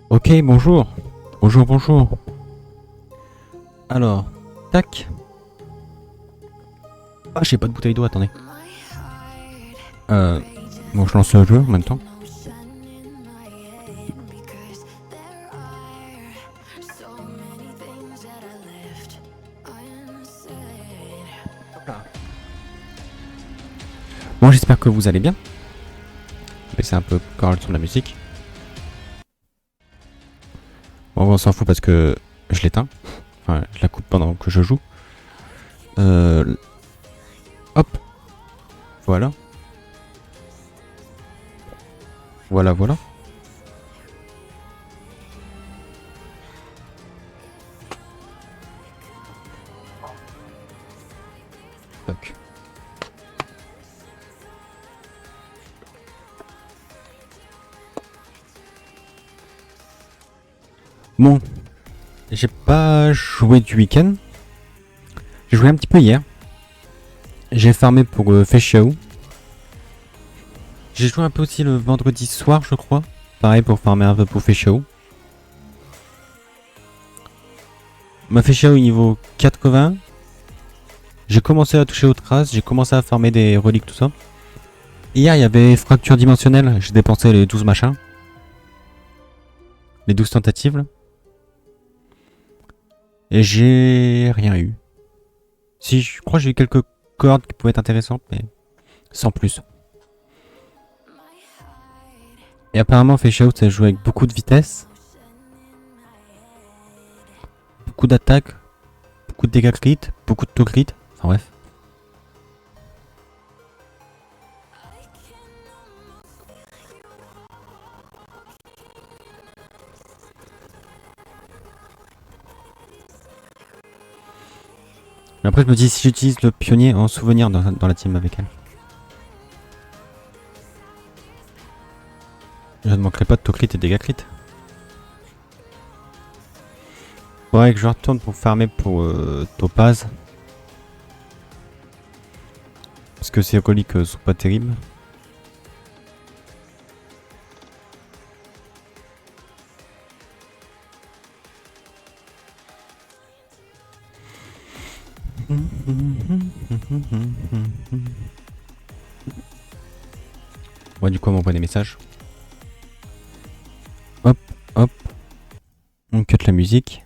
Ok, bonjour. Bonjour. Alors, tac. Ah, j'ai pas de bouteille d'eau, attendez. Bon, je lance le jeu en même temps. Bon, j'espère que vous allez bien. Je vais baisser un peu encore le son de la musique. Bon, on s'en fout parce que je l'éteins. Enfin, je la coupe pendant que je joue. Hop. Voilà. Voilà. Tac. Bon, j'ai pas joué du week-end. J'ai joué un petit peu hier. J'ai farmé pour Feshiao. J'ai joué un peu aussi le vendredi soir, je crois. Pareil pour farmer un peu pour Feshiao. Ma Feshiao au niveau 80. J'ai commencé à toucher aux traces. J'ai commencé à farmer des reliques, tout ça. Hier, il y avait fracture dimensionnelle. J'ai dépensé les 12 machins. Les 12 tentatives. Là. Et j'ai rien eu. Si, je crois que j'ai eu quelques cordes qui pouvaient être intéressantes, mais sans plus. Et apparemment, Feshiao, ça joue avec beaucoup de vitesse. Beaucoup d'attaques. Beaucoup de dégâts crit. Beaucoup de taux crit. Enfin bref. Mais après, je me dis si j'utilise le pionnier en souvenir dans la team avec elle. Je ne manquerai pas de taux crit et dégâts crit. Faudrait que je retourne pour farmer pour Topaz. Parce que ces reliques sont pas terribles. Ouais, du coup, on m'envoie des messages. Hop. On cut la musique.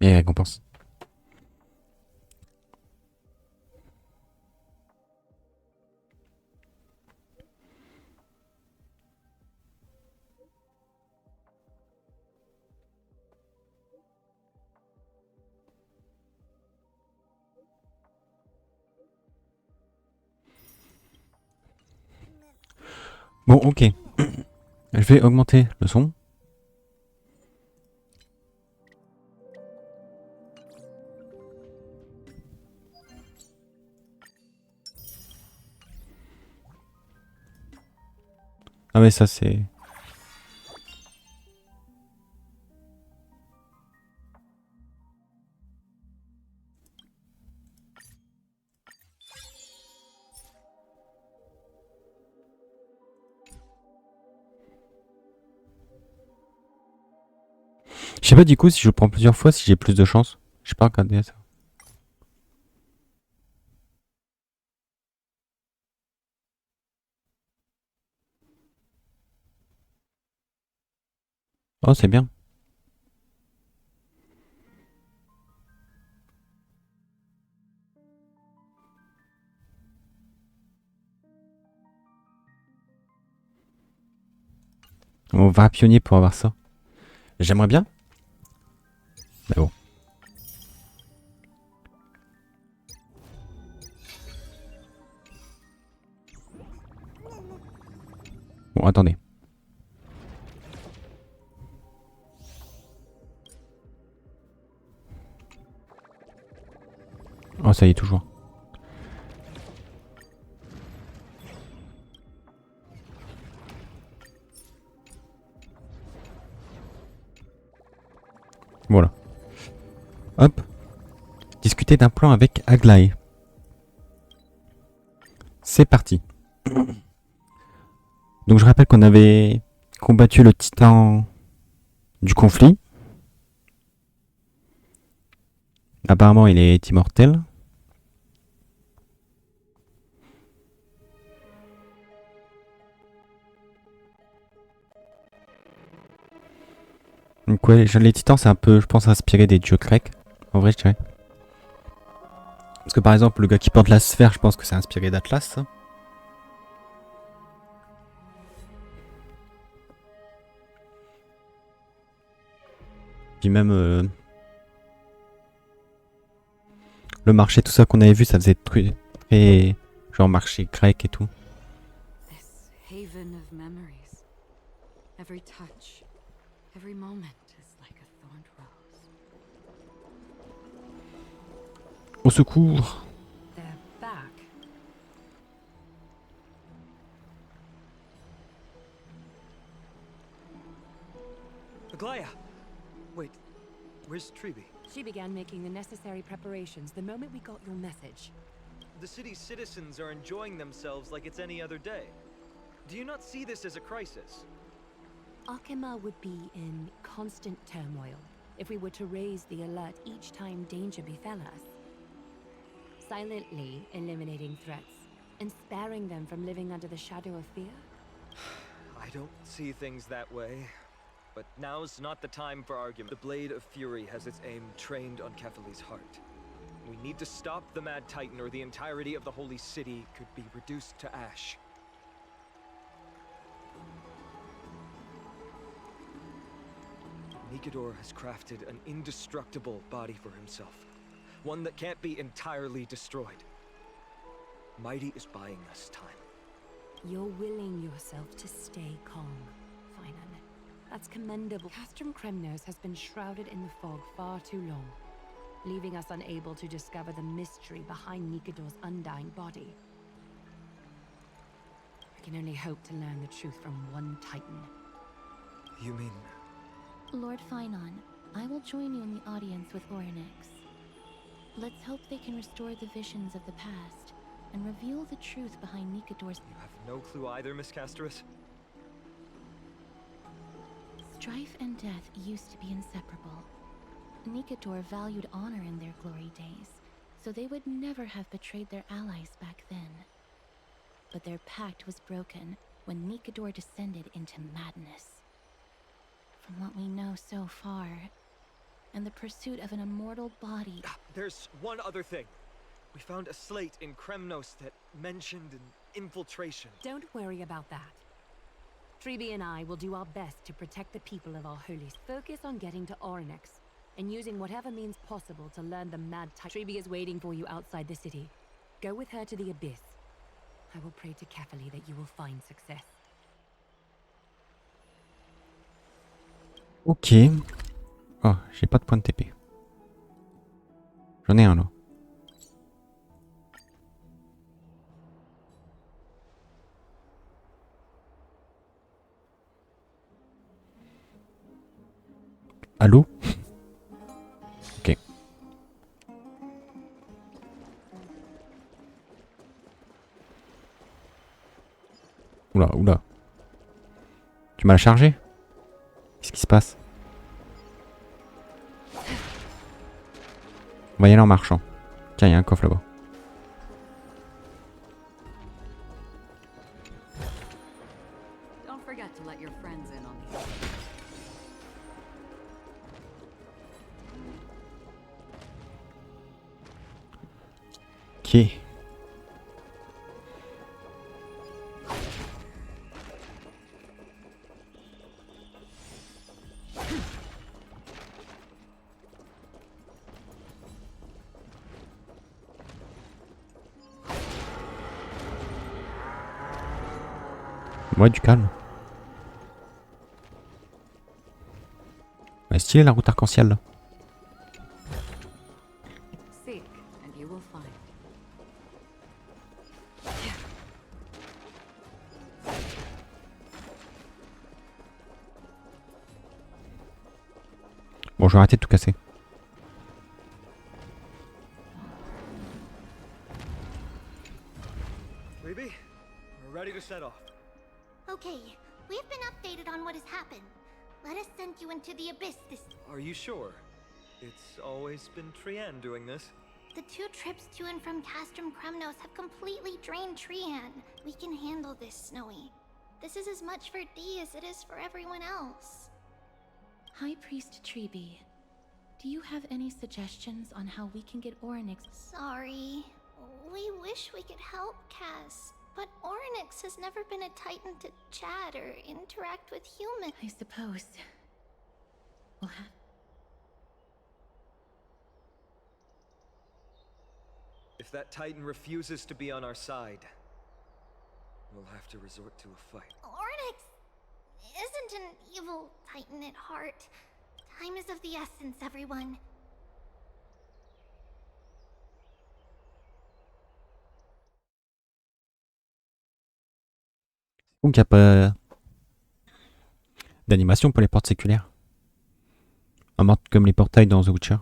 Et récompense. Bon, ok. Je vais augmenter le son. Ah ouais, ça c'est... Je sais pas du coup si je prends plusieurs fois, si j'ai plus de chance. Je sais pas regarder ça. Oh, c'est bien. On va à pionnier pour avoir ça. J'aimerais bien. Mais bon. Bon, attendez. Oh, ça y est, toujours. Voilà. Hop. Discuter d'un plan avec Aglaé. C'est parti. Donc je rappelle qu'on avait combattu le Titan du Conflit. Apparemment, il est immortel. Donc ouais, les Titans, c'est un peu, je pense, inspiré des dieux grecs. En vrai, je dirais. Parce que par exemple, le gars qui porte la sphère, je pense que c'est inspiré d'Atlas. Ça. Puis même le marché, tout ça qu'on avait vu, ça faisait très genre marché grec et tout. This haven of memories. Every touch, every moment is like a thorned rose. Au secours. They're back. Aglaya! Wait, where's Treeby? She began making the necessary preparations the moment we got your message. The city's citizens are enjoying themselves like it's any other day. Do you not see this as a crisis? Arkema would be in constant turmoil if we were to raise the alert each time danger befell us. Silently eliminating threats and sparing them from living under the shadow of fear? I don't see things that way. But now's not the time for argument. The Blade of Fury has its aim trained on Kefali's heart. We need to stop the Mad Titan or the entirety of the Holy City could be reduced to ash. Nikador has crafted an indestructible body for himself. One that can't be entirely destroyed. Mighty is buying us time. You're willing yourself to stay calm, Finan. That's commendable. Castrum Kremnos has been shrouded in the fog far too long, leaving us unable to discover the mystery behind Nikador's undying body. We can only hope to learn the truth from one Titan. You mean... Lord Finon, I will join you in the audience with Orynyx. Let's hope they can restore the visions of the past and reveal the truth behind Nikador's... You have no clue either, Miss Casterus? Strife and death used to be inseparable. Nikador valued honor in their glory days, so they would never have betrayed their allies back then. But their pact was broken when Nikador descended into madness. From what we know so far, and the pursuit of an immortal body... There's one other thing. We found a slate in Kremnos that mentioned an infiltration. Don't worry about that. Treeby and I will do our best to protect the people of our holy. Focus on getting to Orynyx and using whatever means possible to learn the Mad Titan. Treeby is waiting for you outside the city. Go with her to the Abyss. I will pray to Kefali that you will find success. Ok. Oh, j'ai pas de point de TP. J'en ai un là. Allô? Ok. Oula, oula. Tu m'as chargé? Qu'est-ce qui se passe? On va y aller en marchant. Tiens, il y a un coffre là-bas. Don't forget to let your friends in on these. Ok. Ouais, du calme. Ouais, stylé la route arc-en-ciel là. Seek, and you will find. Bon, je vais arrêter de tout casser. Phoebe, we're ready to set off. Okay, we've been updated on what has happened. Let us send you into the abyss this... Are you sure? It's always been Trian doing this. The 2 trips to and from Castrum Kremnos have completely drained Trian. We can handle this, Snowy. This is as much for Dee as it is for everyone else. High Priest Treeby, do you have any suggestions on how we can get Orynyx? Sorry. We wish we could help, Cass. But Orynyx has never been a Titan to chat or interact with humans. I suppose. We'll have... If that Titan refuses to be on our side, we'll have to resort to a fight. Orynyx isn't an evil Titan at heart. Time is of the essence, everyone. Donc il n'y a pas d'animation pour les portes séculaires. En mode comme les portails dans The Witcher.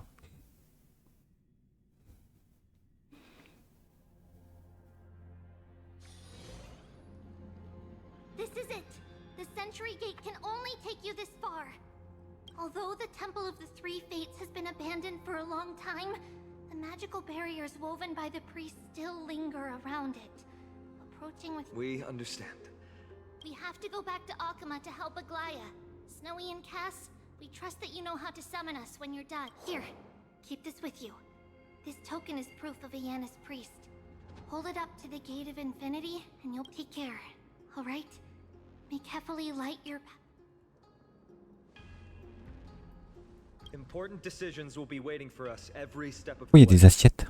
This is it! The Century Gate can only take you this far. Although the Temple of the Three Fates has been abandoned for a long time, the magical barriers woven by the priests still linger around it. Approaching with... We understand. We have to go back to Akama to help Aglaya. Snowy and Cass, we trust that you know how to summon us when you're done. Here, keep this with you. This token is proof of Ayanna's priest. Hold it up to the Gate of Infinity, and you'll take care. Alright? May carefully light your... Important decisions will be waiting for us every step of Oui, il y a the way. des assiettes.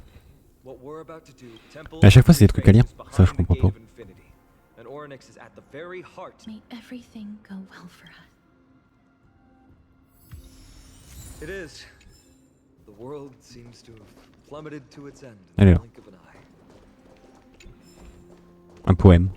What we're about to do, Temple À chaque fois, c'est des of the trucs à lire. Fates is Ça, je behind the comprends Gate pas. of Infinity, and Orynyx is at the very heart. May everything go well for us. It is. The world seems to have plummeted to its end in Allez the là. blink of an eye. Un poème.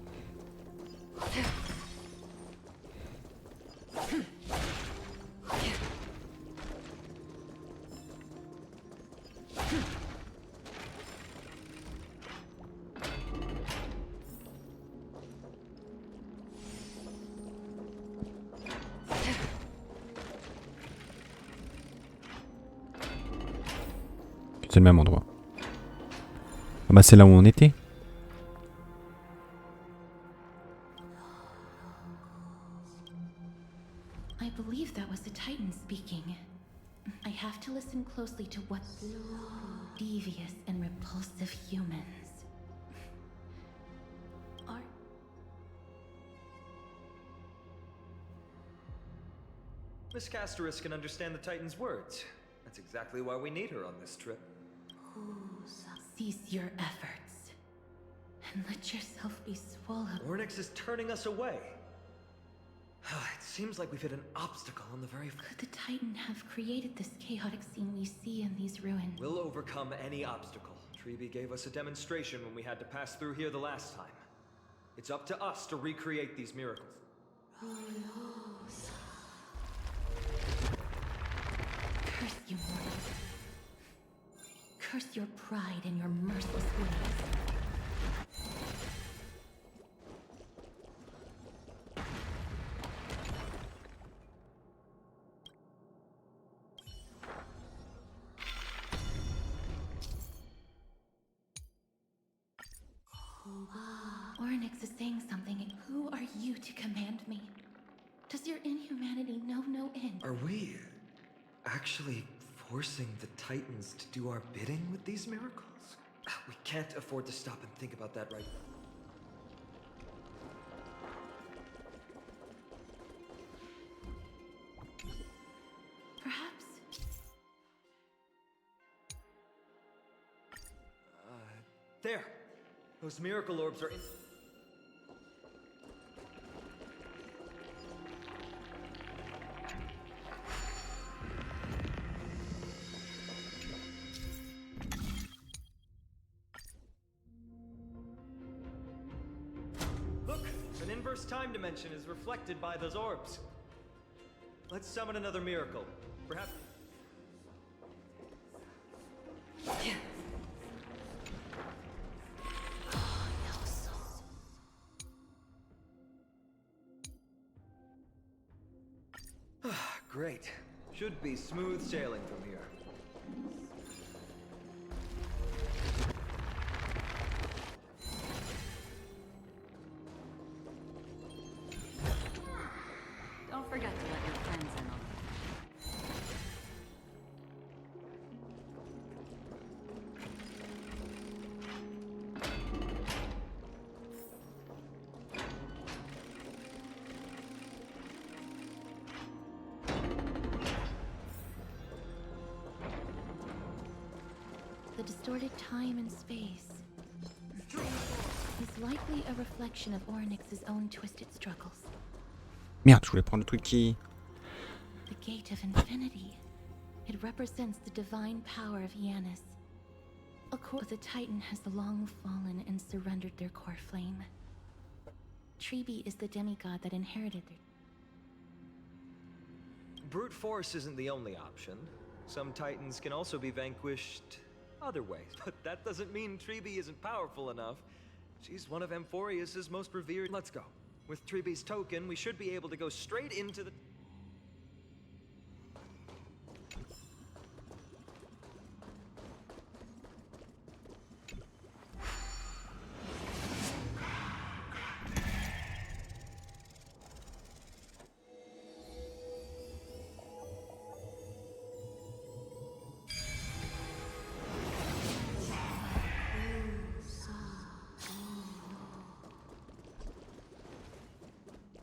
C'est le même endroit. Ah bah c'est là où on était. I believe that was the Titan speaking. I have to listen closely to what devious and repulsive humans are. Miss Casterus can understand the Titan's words. That's exactly why we need her on this trip. Cease your efforts and let yourself be swallowed. Orynyx is turning us away. It seems like we've hit an obstacle on the very... Could the Titan have created this chaotic scene we see in these ruins? We'll overcome any obstacle. Treeby gave us a demonstration when we had to pass through here the last time. It's up to us to recreate these miracles. curse your pride and your merciless ways. Orynyx is saying something. Who are you to command me? Does your inhumanity know no end? Are we actually forcing the Titans to do our bidding with these miracles? We can't afford to stop and think about that right now. Perhaps. There! Those miracle orbs are in... Look! An inverse time dimension is reflected by those orbs. Let's summon another miracle. Perhaps... Great. Should be smooth sailing from here. Don't forget to let your friends in on it. The distorted time and space is likely a reflection of Orynyx's own twisted struggles. Merde, je voulais prendre le truc qui... The gate of infinity. It represents the divine power of Janus. The Titan has long fallen and surrendered their core flame. Trebi is the demigod that inherited their... Brute force isn't the only option. Some Titans can also be vanquished other ways. But that doesn't mean Trebi isn't powerful enough. She's one of Amphoreus' most revered... Let's go. With Trebi's token, we should be able to go straight into the...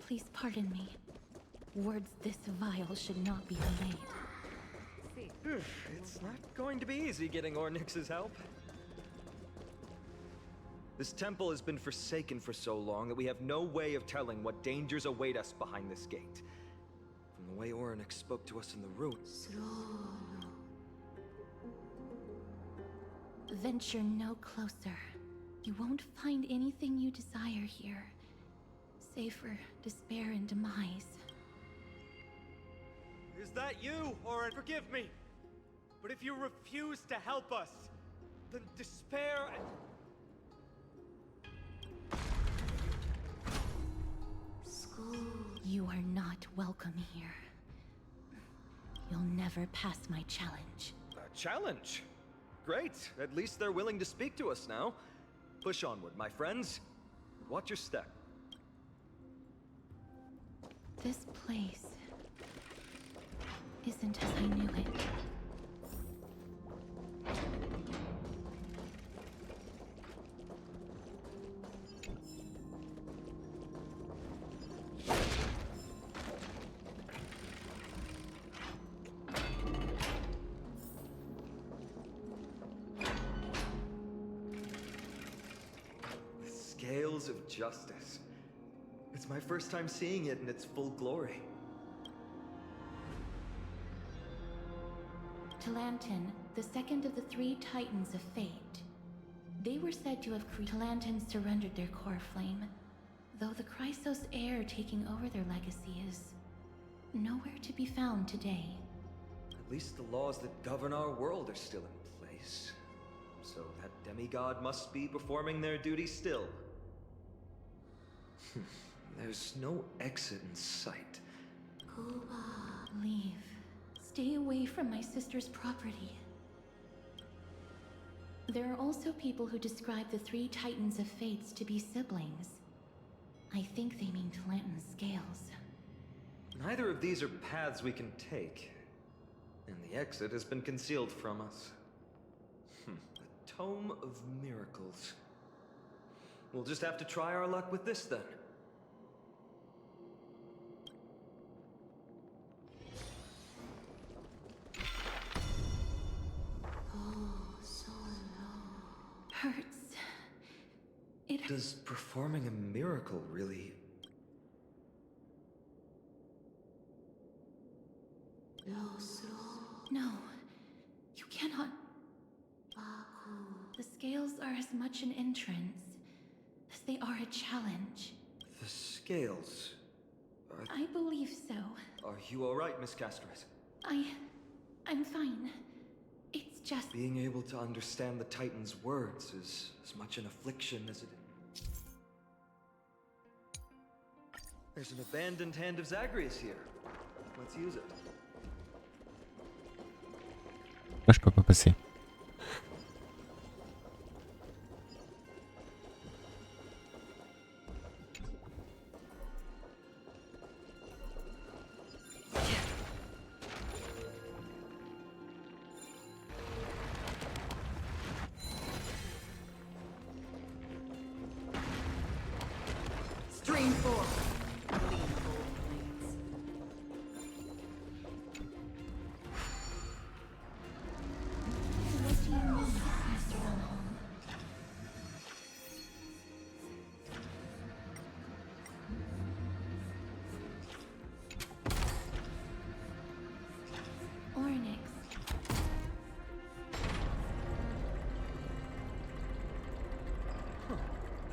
Please pardon me. Words this vile should not be relayed. It's not going to be easy getting Orynyx's help. This temple has been forsaken for so long that we have no way of telling what dangers await us behind this gate. From the way Orynyx spoke to us in the room. Venture no closer. You won't find anything you desire here, save for despair and demise. Is that you, Orin? Forgive me. But if you refuse to help us, then despair and... You are not welcome here. You'll never pass my challenge. A challenge? Great. At least they're willing to speak to us now. Push onward, my friends. Watch your step. This place isn't as I knew it. The scales of justice. It's my first time seeing it in its full glory. Talantin, the second of the three Titans of Fate. They were said to have created... Talantin surrendered their core flame, though the Chrysos heir taking over their legacy is nowhere to be found today. At least the laws that govern our world are still in place. So that demigod must be performing their duty still. There's no exit in sight. Leave. Stay away from my sister's property. There are also people who describe the three Titans of Fates to be siblings. I think they mean Tlanton's scales. Neither of these are paths we can take. And the exit has been concealed from us. The Tome of Miracles. We'll just have to try our luck with this then. Hurts. Does performing a miracle really... No, you cannot. The scales are as much an entrance as they are a challenge. The scales... I believe so. Are you alright, Miss Castres? I'm fine. It's just... Being able to understand the Titan's words is as much an affliction as it... There's an abandoned hand of Zagreus here. Let's use it. Là, je peux pas passer. Stream 4.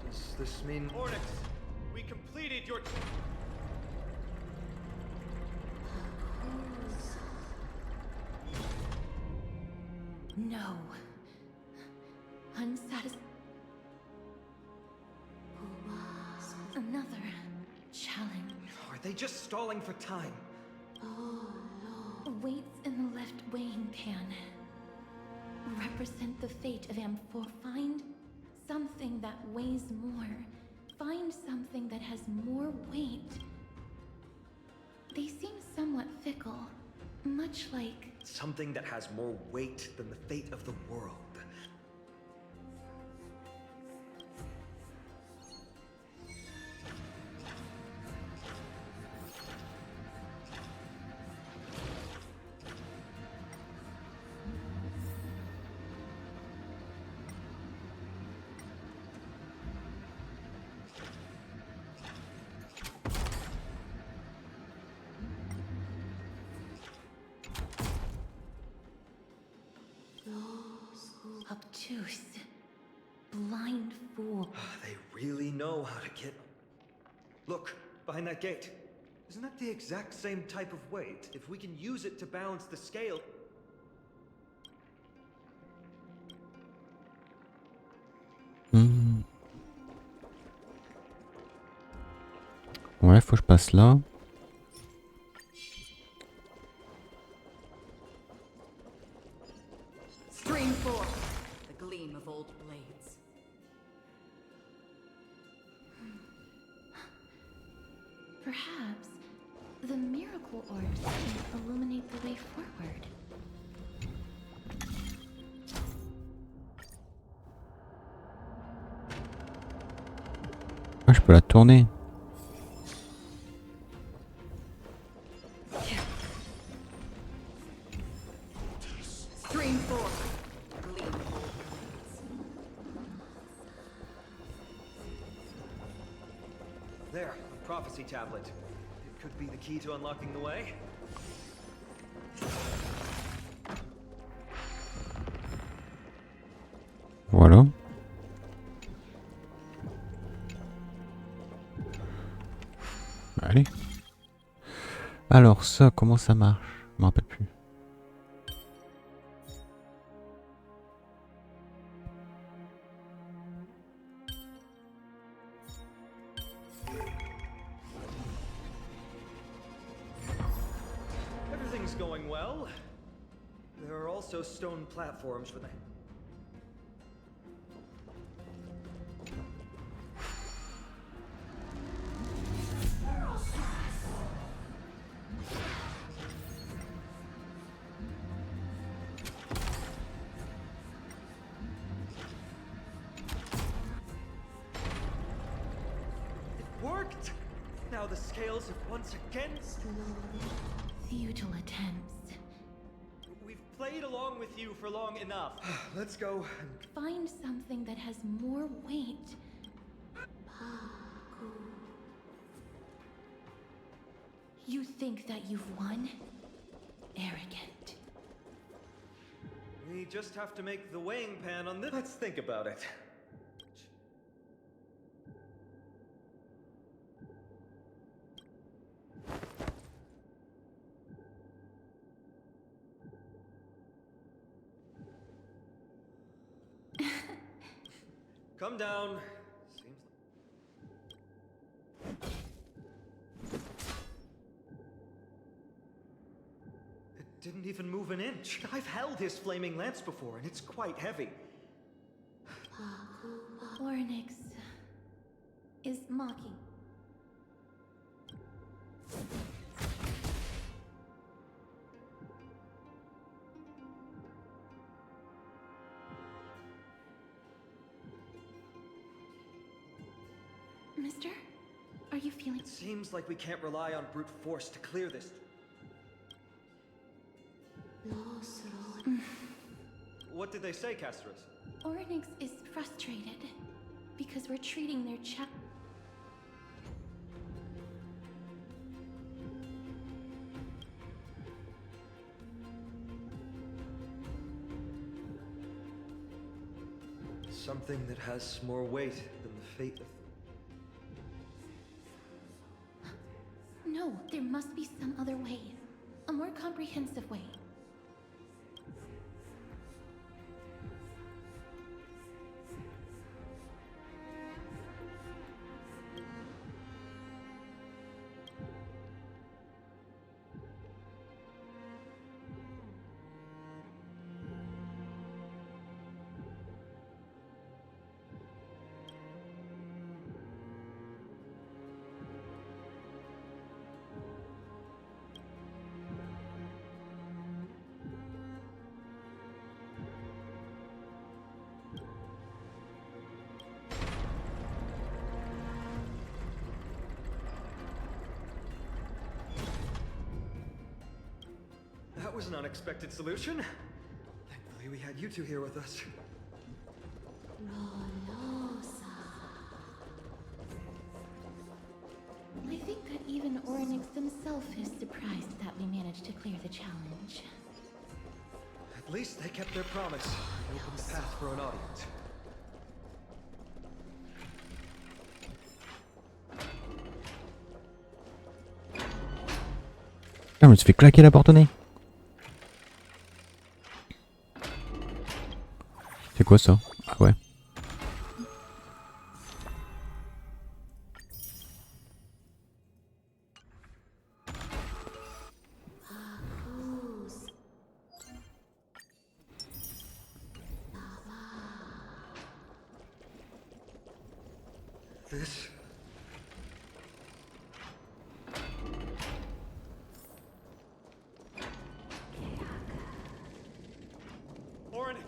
Does this mean... Onyx, we completed your... No. Unsatisfied. Another challenge. Are they just stalling for time? Weights in the left weighing pan represent the fate of Amphoreus. Find something that weighs more. Find something that has more weight. They seem somewhat fickle, much like... Something that has more weight than the fate of the world. Obtuse. Blind fool. They really know how to get... Look, behind that gate. Isn't that the exact same type of weight? If we can use it to balance the scale... Ouais, faut que je passe là. Stream 4. The gleam of old blades. Perhaps the miracle orbs can illuminate the way forward. Ah, je peux la tourner. Stream 4. The gleam of old blades. There, a prophecy tablet. It could be the key to unlocking the way. Voilà. Allez. Alors ça, comment ça marche? Je me rappelle plus. everything's going well, there are also stone platforms for the... Worked! Now the scales have once again... Futile attempts. We've played along with you for long enough. Let's go and... Find something that has more weight. You think that you've won? Arrogant. We just have to make the weighing pan on this. Let's think about it. Come down. Seems like... It didn't even move an inch. I've held his flaming lance before, and it's quite heavy. Ornyx is mocking. Mister, are you feeling... It seems like we can't rely on brute force to clear this. What did they say, Casterus? Ornyx is frustrated because we're treating their Something that has more weight than the fate of... No, there must be some other way. A more comprehensive way. That was an unexpected solution. Thankfully we had you two here with us. I think that even Ornyx himself is surprised that we managed to clear the challenge. At least they kept their promise and opened the path for an audience. Ah, je me suis fait claquer la porte au nez. C'est quoi ça? Ah ouais. This... Ornyx!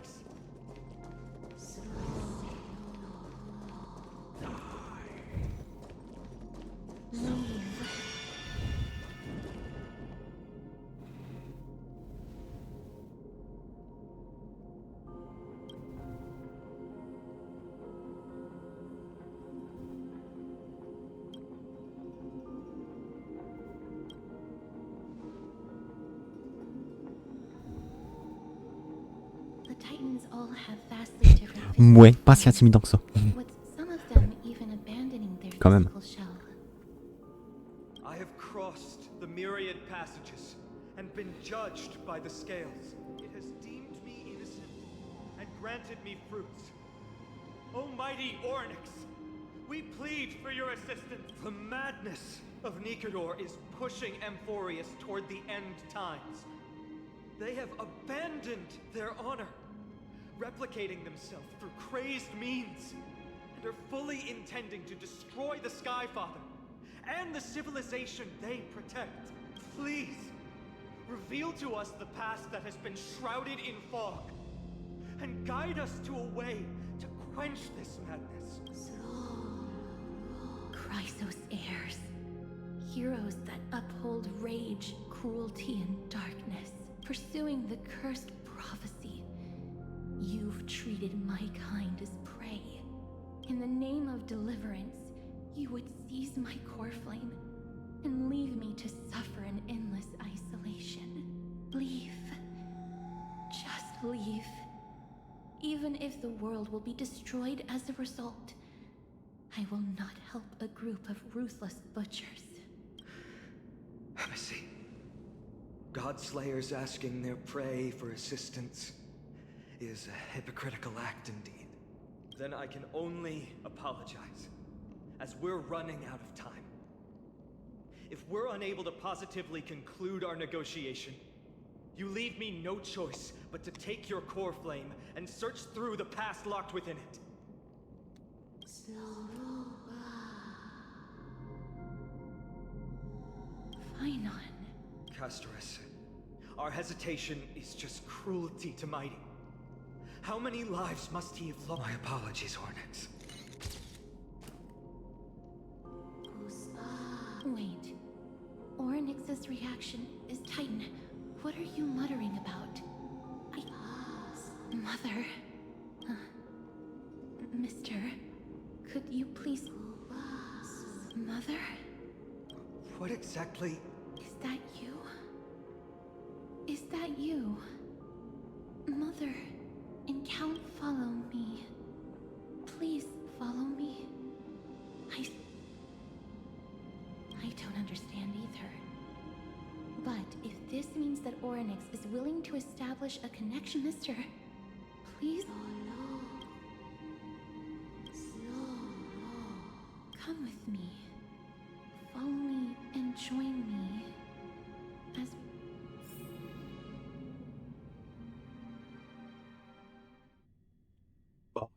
The Titans all have vastly different Ouais, pas si intimidant que ça. with some of them even abandoning their Quand même. physical shell. I have crossed the myriad passages and been judged by the scales. It has deemed me innocent and granted me fruits. O mighty Ornyx, we plead for your assistance. The madness of Nicanor is pushing Amphoreus toward the end times. They have abandoned their honor, replicating themselves through crazed means, and are fully intending to destroy the Skyfather and the civilization they protect. Please, reveal to us the past that has been shrouded in fog, and guide us to a way to quench this madness. Chrysos heirs, heroes that uphold rage, cruelty, and darkness, pursuing the cursed prophecy. You've treated my kind as prey. In the name of deliverance, you would seize my core flame and leave me to suffer in endless isolation. Leave. Just leave. Even if the world will be destroyed as a result, I will not help a group of ruthless butchers. Embassy. Godslayers asking their prey for assistance is a hypocritical act indeed. Then I can only apologize, as we're running out of time. If we're unable to positively conclude our negotiation, you leave me no choice but to take your core flame and search through the past locked within it. Fine on. Castorus, our hesitation is just cruelty to Mighty. How many lives must he have lost? My apologies, Hornix. Wait. Orynyx's reaction is Titan. What are you muttering about? Mother. Mister, could you please... Mother? What exactly? Is that you? Is that you? Mother, and Count, follow me. Please follow me. I don't understand either. But if this means that Orynyx is willing to establish a connection, Mister, please... Come with me. Follow me and join me. As...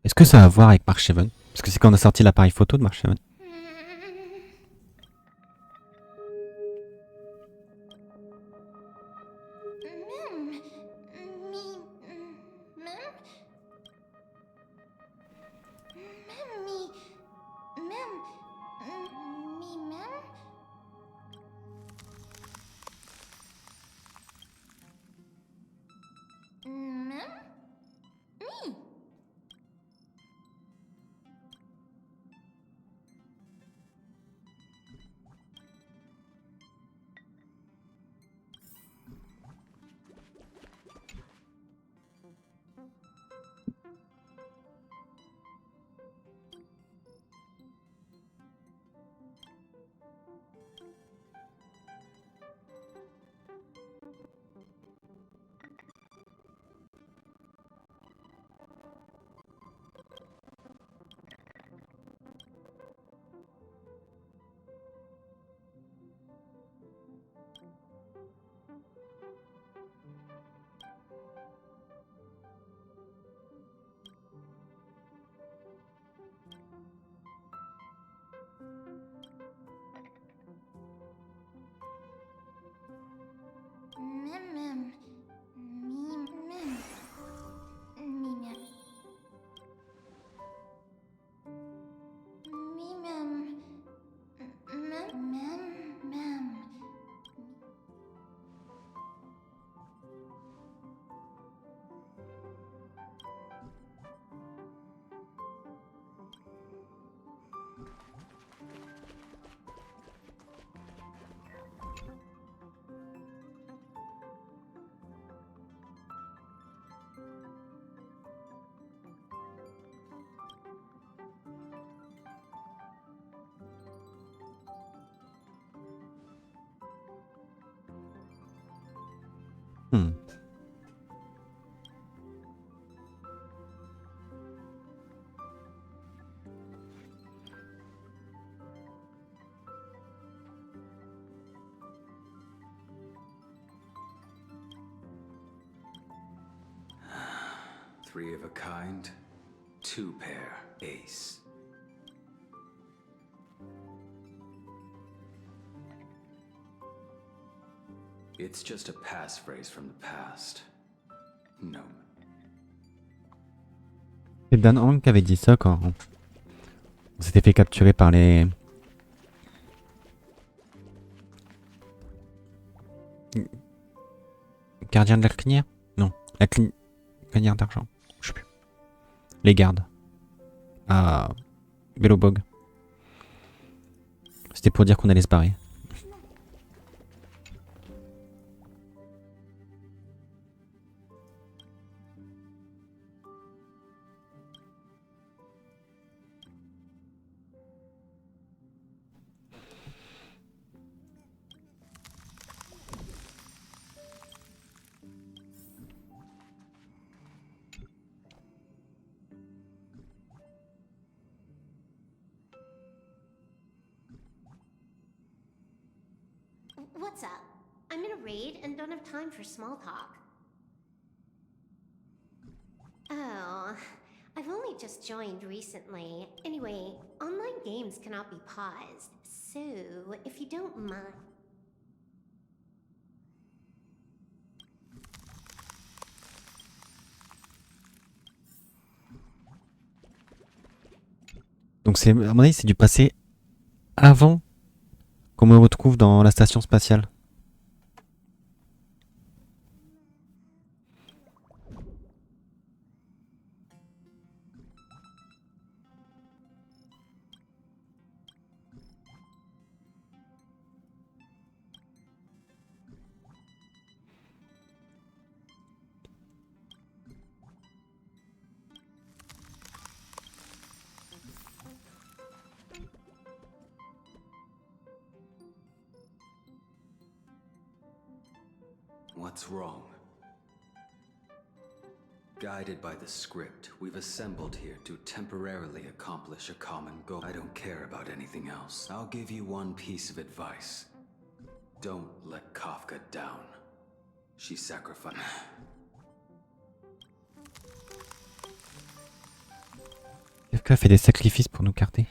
Est-ce que ça a à voir avec Marcheven? Parce que c'est quand on a sorti l'appareil photo de Marcheven. 3 of a kind, 2 pair, ace. It's just a passphrase from the past. No. C'est Dan Hong qui avait dit ça quand on s'était fait capturer par les... gardiens de la crinière? Non, la crinière d'argent. Je sais plus. Les gardes. À Bellobog. C'était pour dire qu'on allait se barrer. What's up? I'm in a raid and don't have time for small talk. Oh, I've only just joined recently. Anyway, online games cannot be paused, so if you don't mind... Donc c'est, à mon avis, c'est du passé avant qu'on me retrouve dans la station spatiale. What's wrong? Guided by the script, we've assembled here to temporarily accomplish a common goal. I don't care about anything else. I'll give you one piece of advice. Don't let Kafka down. She sacrificed. Kafka fait des sacrifices pour nous garder.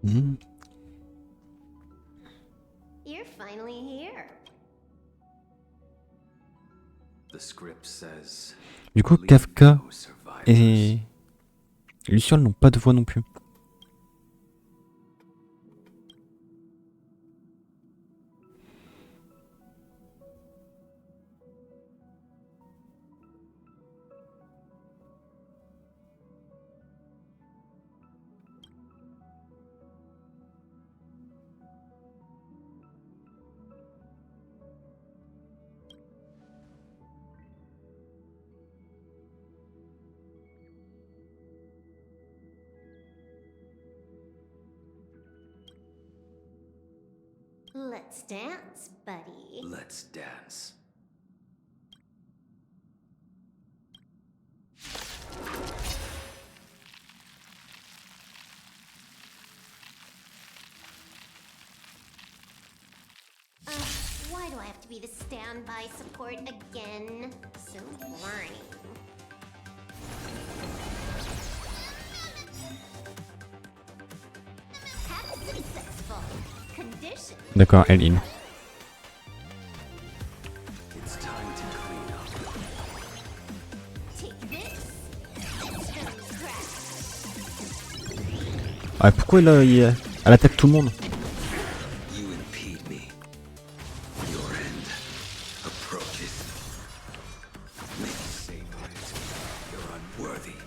Hmm. You're finally here. The script says, Du coup, "Leave Kafka no survivors." et Luciole n'ont pas de voix non plus. Let's dance, buddy. Let's dance. Why do I have to be the standby support again? So boring. Task successful. Condition. D'accord, elle in. It's time to clean up. Take this. Stone crack. Ah, pourquoi elle attaque tout le monde? You impede me. Your end approaches. Make it savor it. You're unworthy.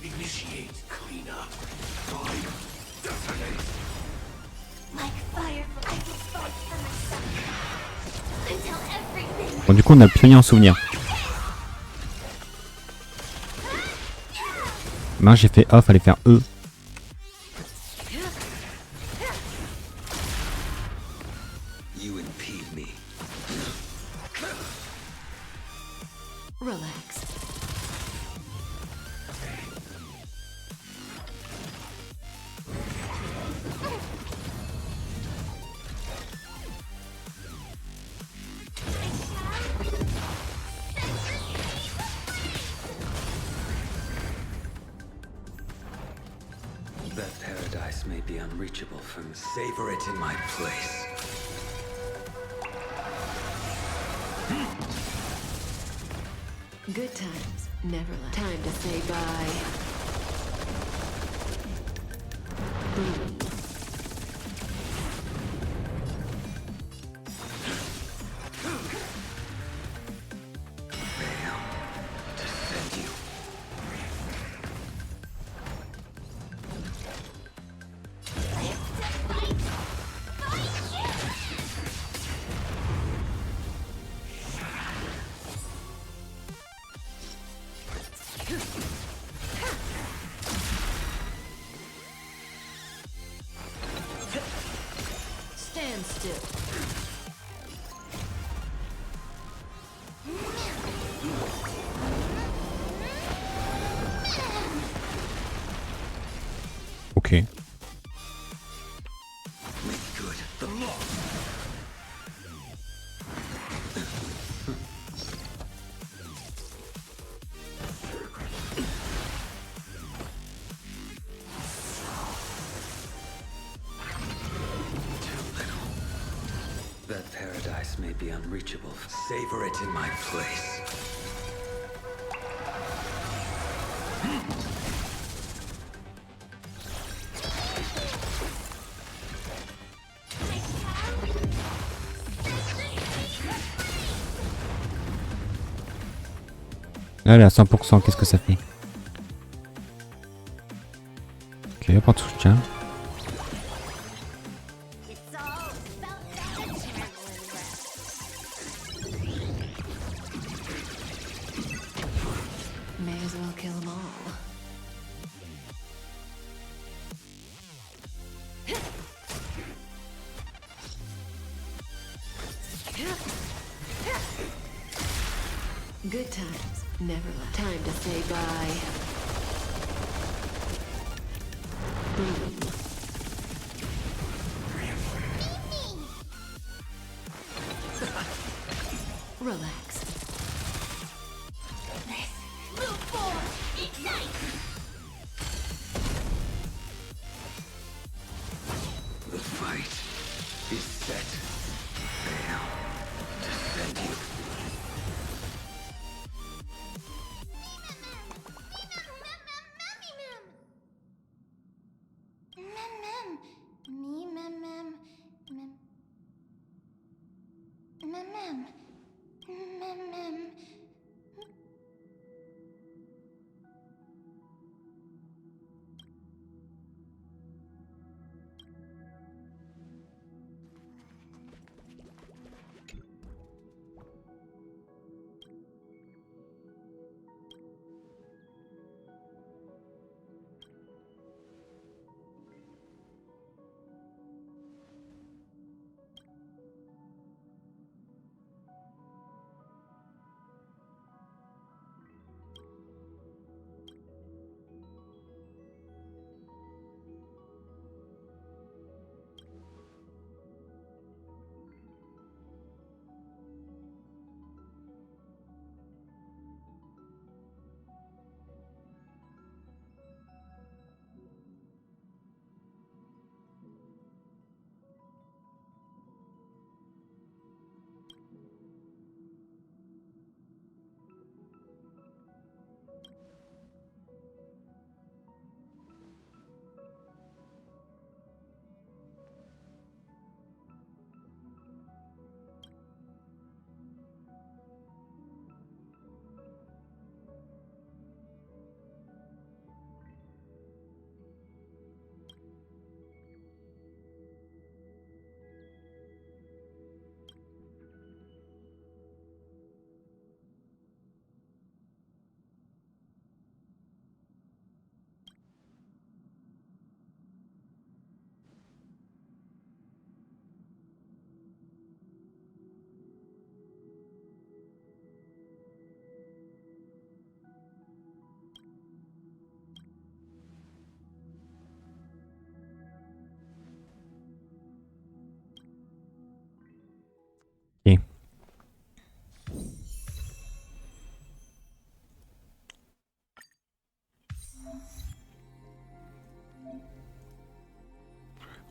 Initiate cleanup. Time. Detonate. Like fire, I will fight for myself. Until everything. Bon, du coup, on a le pionnier en souvenir. Mince, j'ai fait A, fallait faire E. You impede me. Relax. That paradise may be unreachable from savor it in my place. Good times, never last. Time to say bye. Boom. Defend you. Stand still. Ok. Make good the law. That paradise may be unreachable. Savor it in my place. Allez, à 100%, qu'est-ce que ça fait? Ok, pas de soutien. It's all about that adrenaline rush. May as well kill them all. Good times, never last. Time to say bye. Boom. Relax. Move forward. Ignite.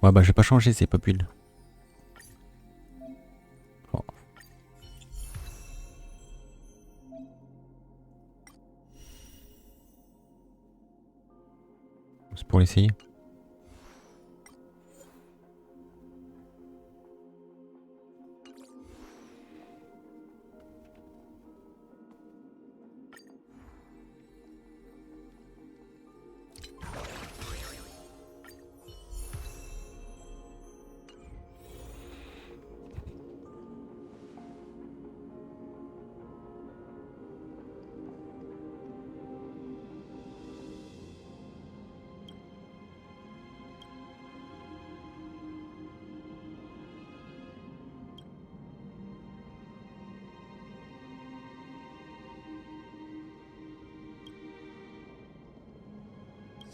Ouais bah j'ai pas changé, c'est pop huile. Oh. C'est pour l'essayer.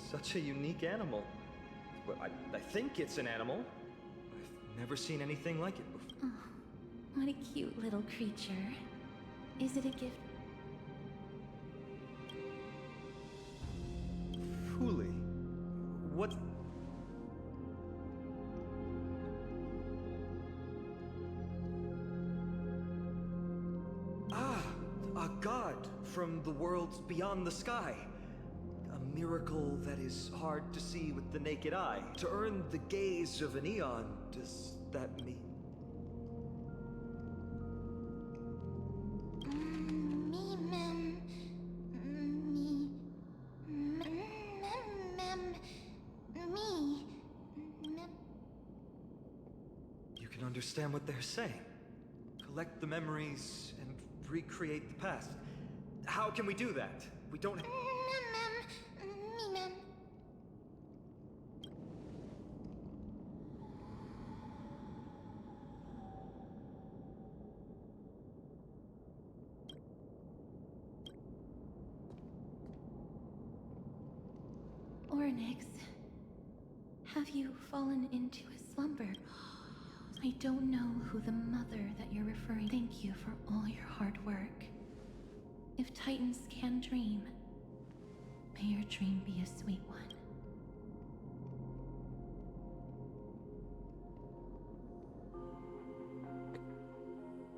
Such a unique animal. Well, I think it's an animal. I've never seen anything like it before. Oh, what a cute little creature. Is it a gift? Fooly. What? Ah, a god from the worlds beyond the sky. A miracle that is hard to see with the naked eye. To earn the gaze of an eon, does that mean? You can understand what they're saying. Collect the memories and recreate the past. How can we do that? We don't. Ornyx, have you fallen into a slumber? I don't know who the mother that you're referring. Thank you for all your hard work. If Titans can dream, may your dream be a sweet one.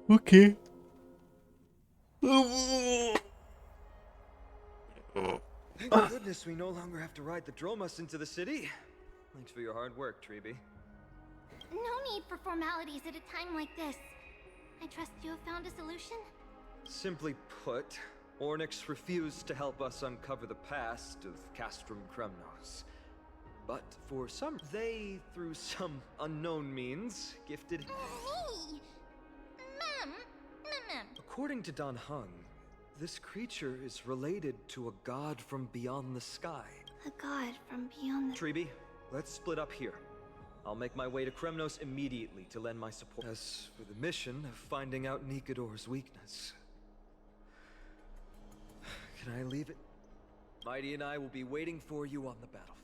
Ok. Thank goodness we no longer have to ride the Dromus into the city. Thanks for your hard work, Treeby. No need for formalities at a time like this. I trust you have found a solution? Simply put, Ornyx refused to help us uncover the past of Castrum Kremnos. But for some, they, through some unknown means, gifted... Me! Ma'am. According to Dan Heng, this creature is related to a god from beyond the sky. A god from beyond the... Treeby, let's split up here. I'll make my way to Kremnos immediately to lend my support. As for the mission of finding out Nikador's weakness... Can I leave it? Mighty and I will be waiting for you on the battlefield.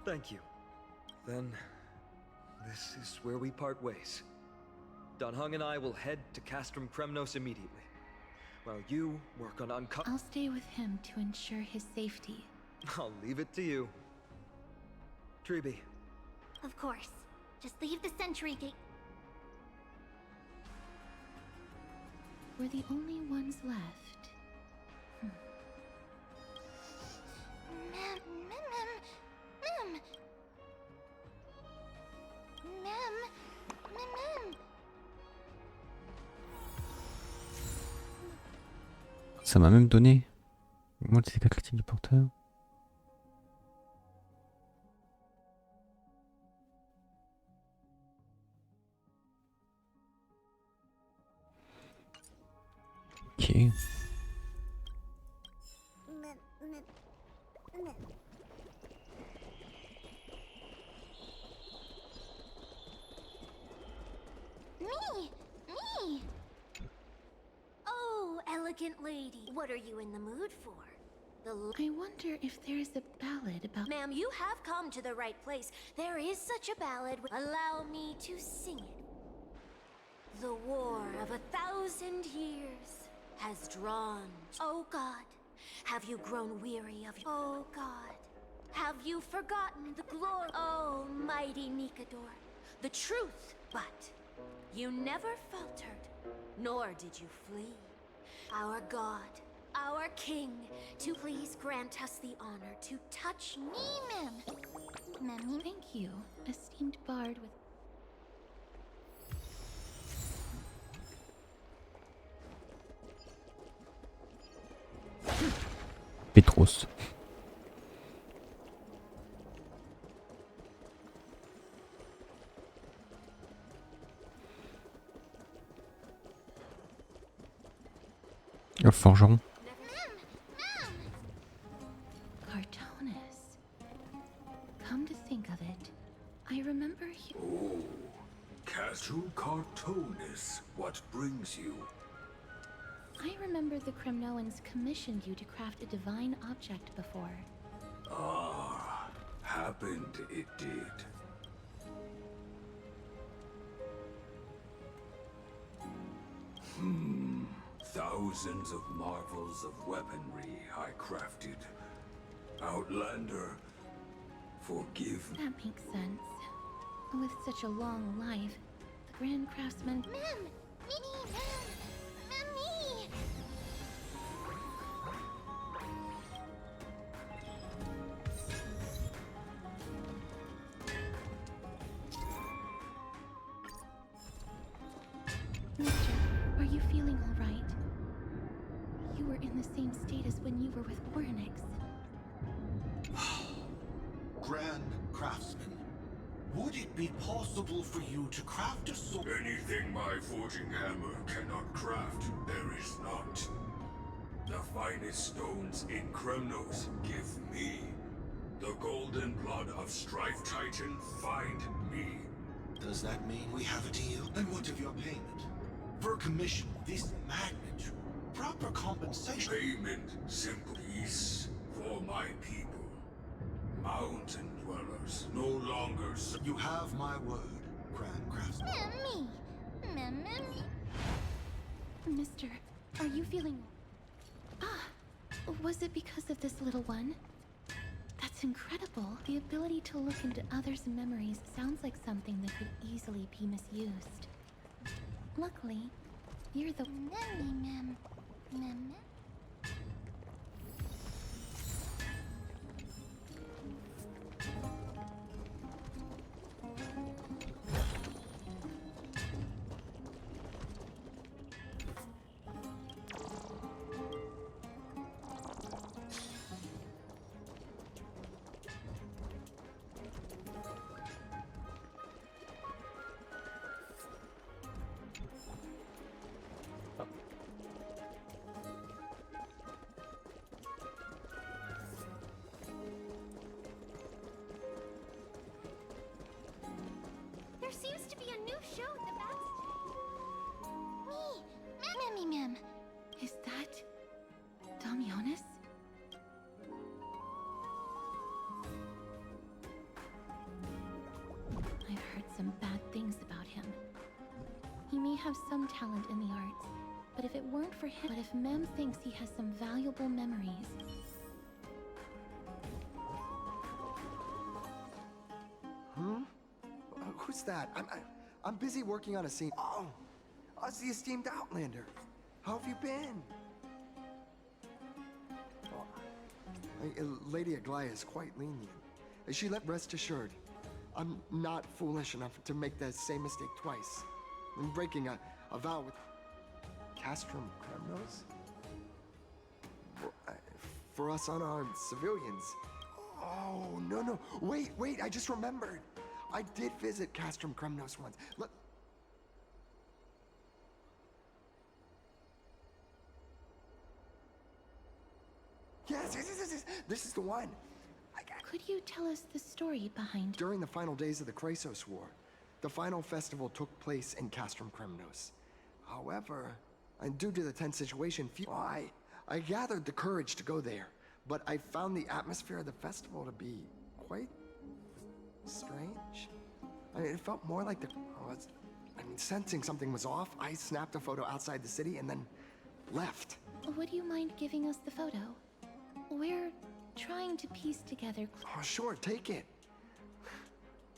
Thank you. Then, this is where we part ways. Dan Heng and I will head to Castrum Kremnos immediately, while you work on I'll stay with him to ensure his safety. I'll leave it to you. Treeby. Of course. Just leave the sentry gate. We're the only ones left. Ma'am. Ça m'a même donné. Moi, c'est pas critique du porteur. Ok. Me! Oh, elegant lady. What are you in the mood for? I wonder if there is a ballad about... Ma'am, you have come to the right place. There is such a ballad. Allow me to sing it. The war of 1,000 years has drawn. Oh God, Have you grown weary of your... Oh God. Have you forgotten the glory? Oh, mighty Nikador. The truth, but you never faltered, nor did you flee. Our God, our King, to please grant us the honor to touch me, ma'am. Thank you, esteemed bard with... Petros. Le forgeron. Cartonus. Come to think of it, I remember he... Oh, Castle Cartonus, what brings you? I remember the Kremnoans commissioned you to craft a divine object before. Ah, happened it did. Thousands of marvels of weaponry I crafted. Outlander, forgive me. That makes sense. With such a long life, the Grand Craftsman... Ma'am! Me! Ma'am! Me! Mister, are you feeling all right? You were in the same state as when you were with Orynyx. Grand Craftsman, would it be possible for you to craft a sword? Anything my forging hammer cannot craft, there is not. The finest stones in Kremnos give me. The golden blood of Strife Titan find me. Does that mean we have a deal? And what of your payment? For a commission of this magnitude, proper compensation. Payment, simple peace for my people. Mountain dwellers no longer. You have my word, Grand Craftsman. Ma'am! Mister, are you feeling... Ah, was it because of this little one? That's incredible. The ability to look into others' memories sounds like something that could easily be misused. Luckily, you're the... Ma'am. There seems to be a new show at the backstage. Ma'am. Is that... Damionis? I've heard some bad things about him. He may have some talent in the arts, but if it weren't for him... But if Mem thinks he has some valuable memories... Who's that? I'm busy working on a scene. Oh, it's the esteemed Outlander. How have you been? Lady Aglaya is quite lenient. She let rest assured. I'm not foolish enough to make the same mistake twice. I'm breaking a vow with Castrum Kremnos? For us unarmed civilians. Oh, no. Wait, I just remembered. I did visit Castrum Kremnos once. Look. Yes. This is the one. Could you tell us the story behind... During the final days of the Krasos War, the final festival took place in Castrum Kremnos. However, due to the tense situation, I gathered the courage to go there, but I found the atmosphere of the festival to be quite strange. It felt more like sensing something was off. I snapped a photo outside the city and then left. Would you mind giving us the photo? We're trying to piece together. Oh, sure, take it.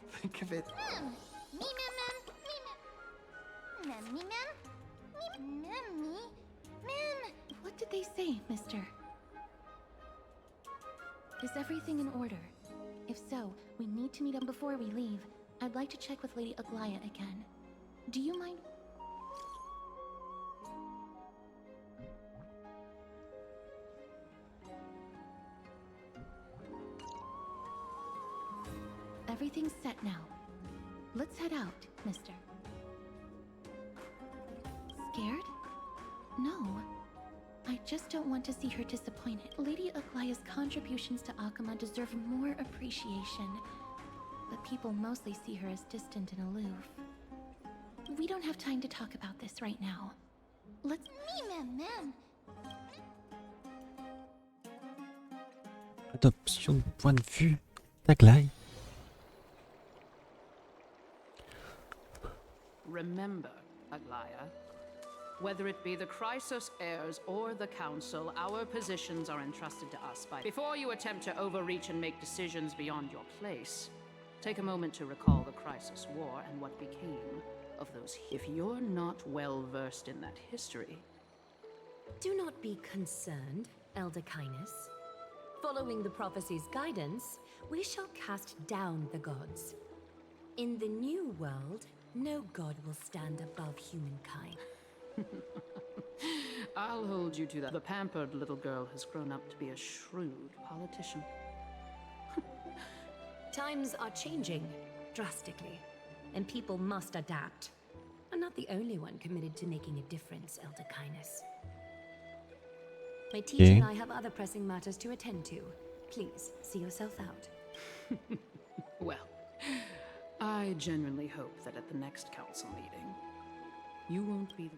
Think of it. What did they say, mister? Is everything in order? If so, we need to meet up before we leave. I'd like to check with Lady Aglaia again. Do you mind? Everything's set now. Let's head out, mister. Scared? No. I just don't want to see her disappointed. Lady Aglaia's contributions to Akama deserve more appreciation. But people mostly see her as distant and aloof. We don't have time to talk about this right now. Let's... Adoption de point de vue d'Aglaï. Remember, Aglaia, whether it be the Chrysos heirs or the Council, our positions are entrusted to us by... Before you attempt to overreach and make decisions beyond your place, take a moment to recall the Chrysos War and what became of those... If you're not well versed in that history... Do not be concerned, Elder Kynus. Following the prophecy's guidance, we shall cast down the gods. In the new world, no god will stand above humankind. I'll hold you to that. The pampered little girl has grown up to be a shrewd politician. Times are changing drastically, and people must adapt. I'm not the only one committed to making a difference, Elder Kynus. My teacher and I have other pressing matters to attend to. Please, see yourself out. Well, I genuinely hope that at the next council meeting, you won't be the...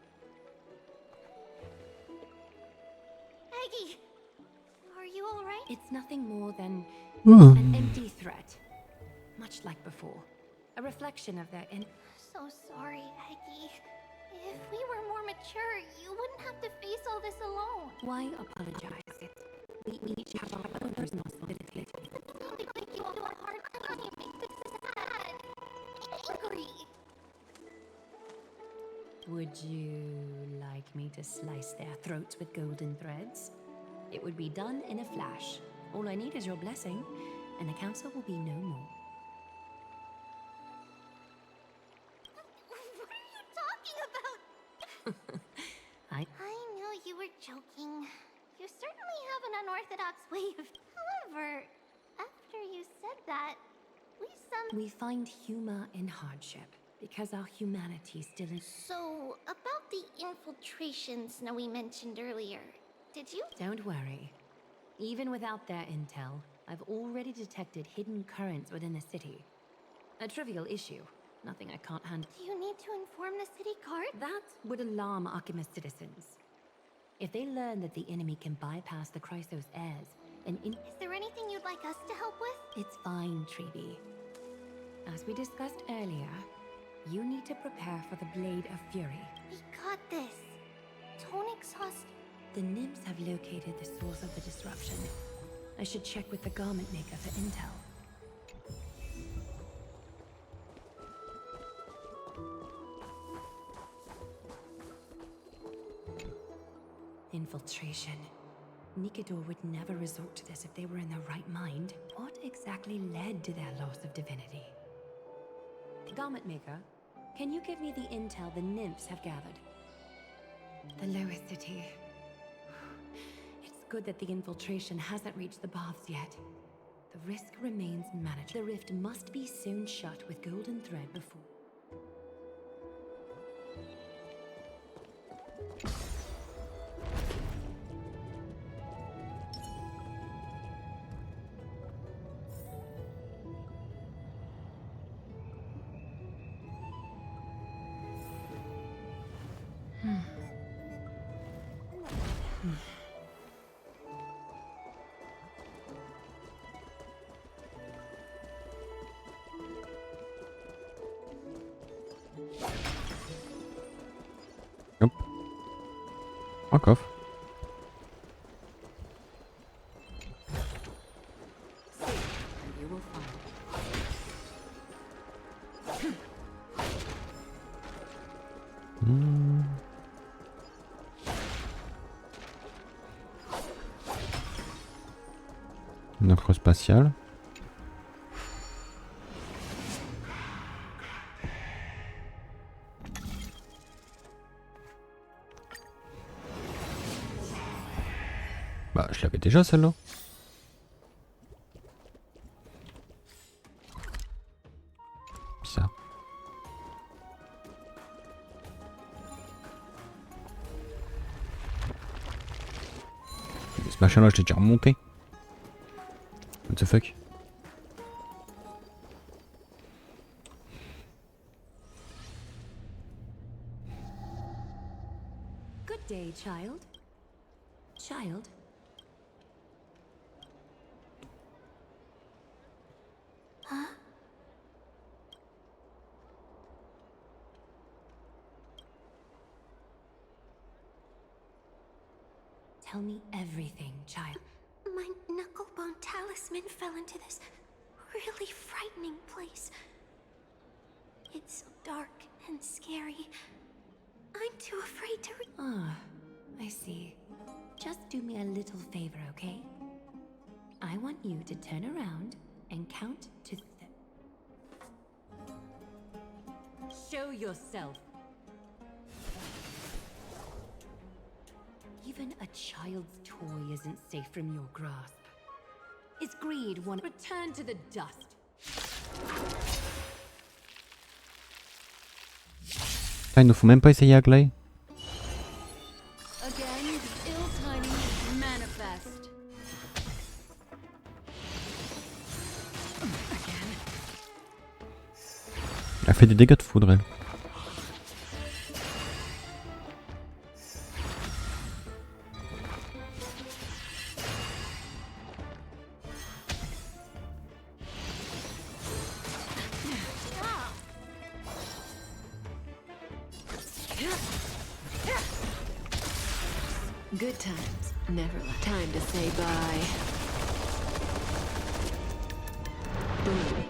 Aggie! Are you alright? It's nothing more than an empty threat. Much like before. A reflection of their So sorry, Aggie. If we were more mature, you wouldn't have to face all this alone. Why apologize? We each have our own personal responsibility. Don't think you all do a hard time. You make me sad. Angry. Would you like me to slice their throats with golden threads? It would be done in a flash. All I need is your blessing, and the council will be no more. What are you talking about? I knew you were joking. You certainly have an unorthodox way of... However, after you said that, we find humor in hardship, because our humanity still is... So, about the infiltration Snowy mentioned earlier, did you... Don't worry. Even without their intel, I've already detected hidden currents within the city. A trivial issue. Nothing I can't handle. Do you need to inform the city guard? That would alarm Archimedes citizens. If they learn that the enemy can bypass the Chrysos heirs, and Is there anything you'd like us to help with? It's fine, Treeby. As we discussed earlier, you need to prepare for the Blade of Fury. We got this. Don't exhaust... The nymphs have located the source of the disruption. I should check with the garment maker for intel. Infiltration. Nikador would never resort to this if they were in their right mind. What exactly led to their loss of divinity? Garment maker, can you give me the intel the nymphs have gathered? The lower city. It's good that the infiltration hasn't reached the baths yet. The risk remains manageable. The rift must be sewn shut with golden thread before... Un coffre. Une encre spatiale. Bah, je l'avais déjà celle-là. Bizarre. Mais ce machin-là, je l'ai déjà remonté. What the fuck? Good day, child. Child? Huh? Tell me everything, child. My knucklebone talisman fell into this really frightening place. It's so dark and scary. I'm too afraid to Ah, I see. Just do me a little favor, okay? I want you to turn around and count to Show yourself. Even a child's toy isn't safe from your grasp. Is greed one? Return to the dust. Ah, ils ne faut même pas essayer Aglaé. Again, the ill timing manifest. Elle a fait des dégâts de foudre, elle. Good times, never left. Time to say bye. Boom.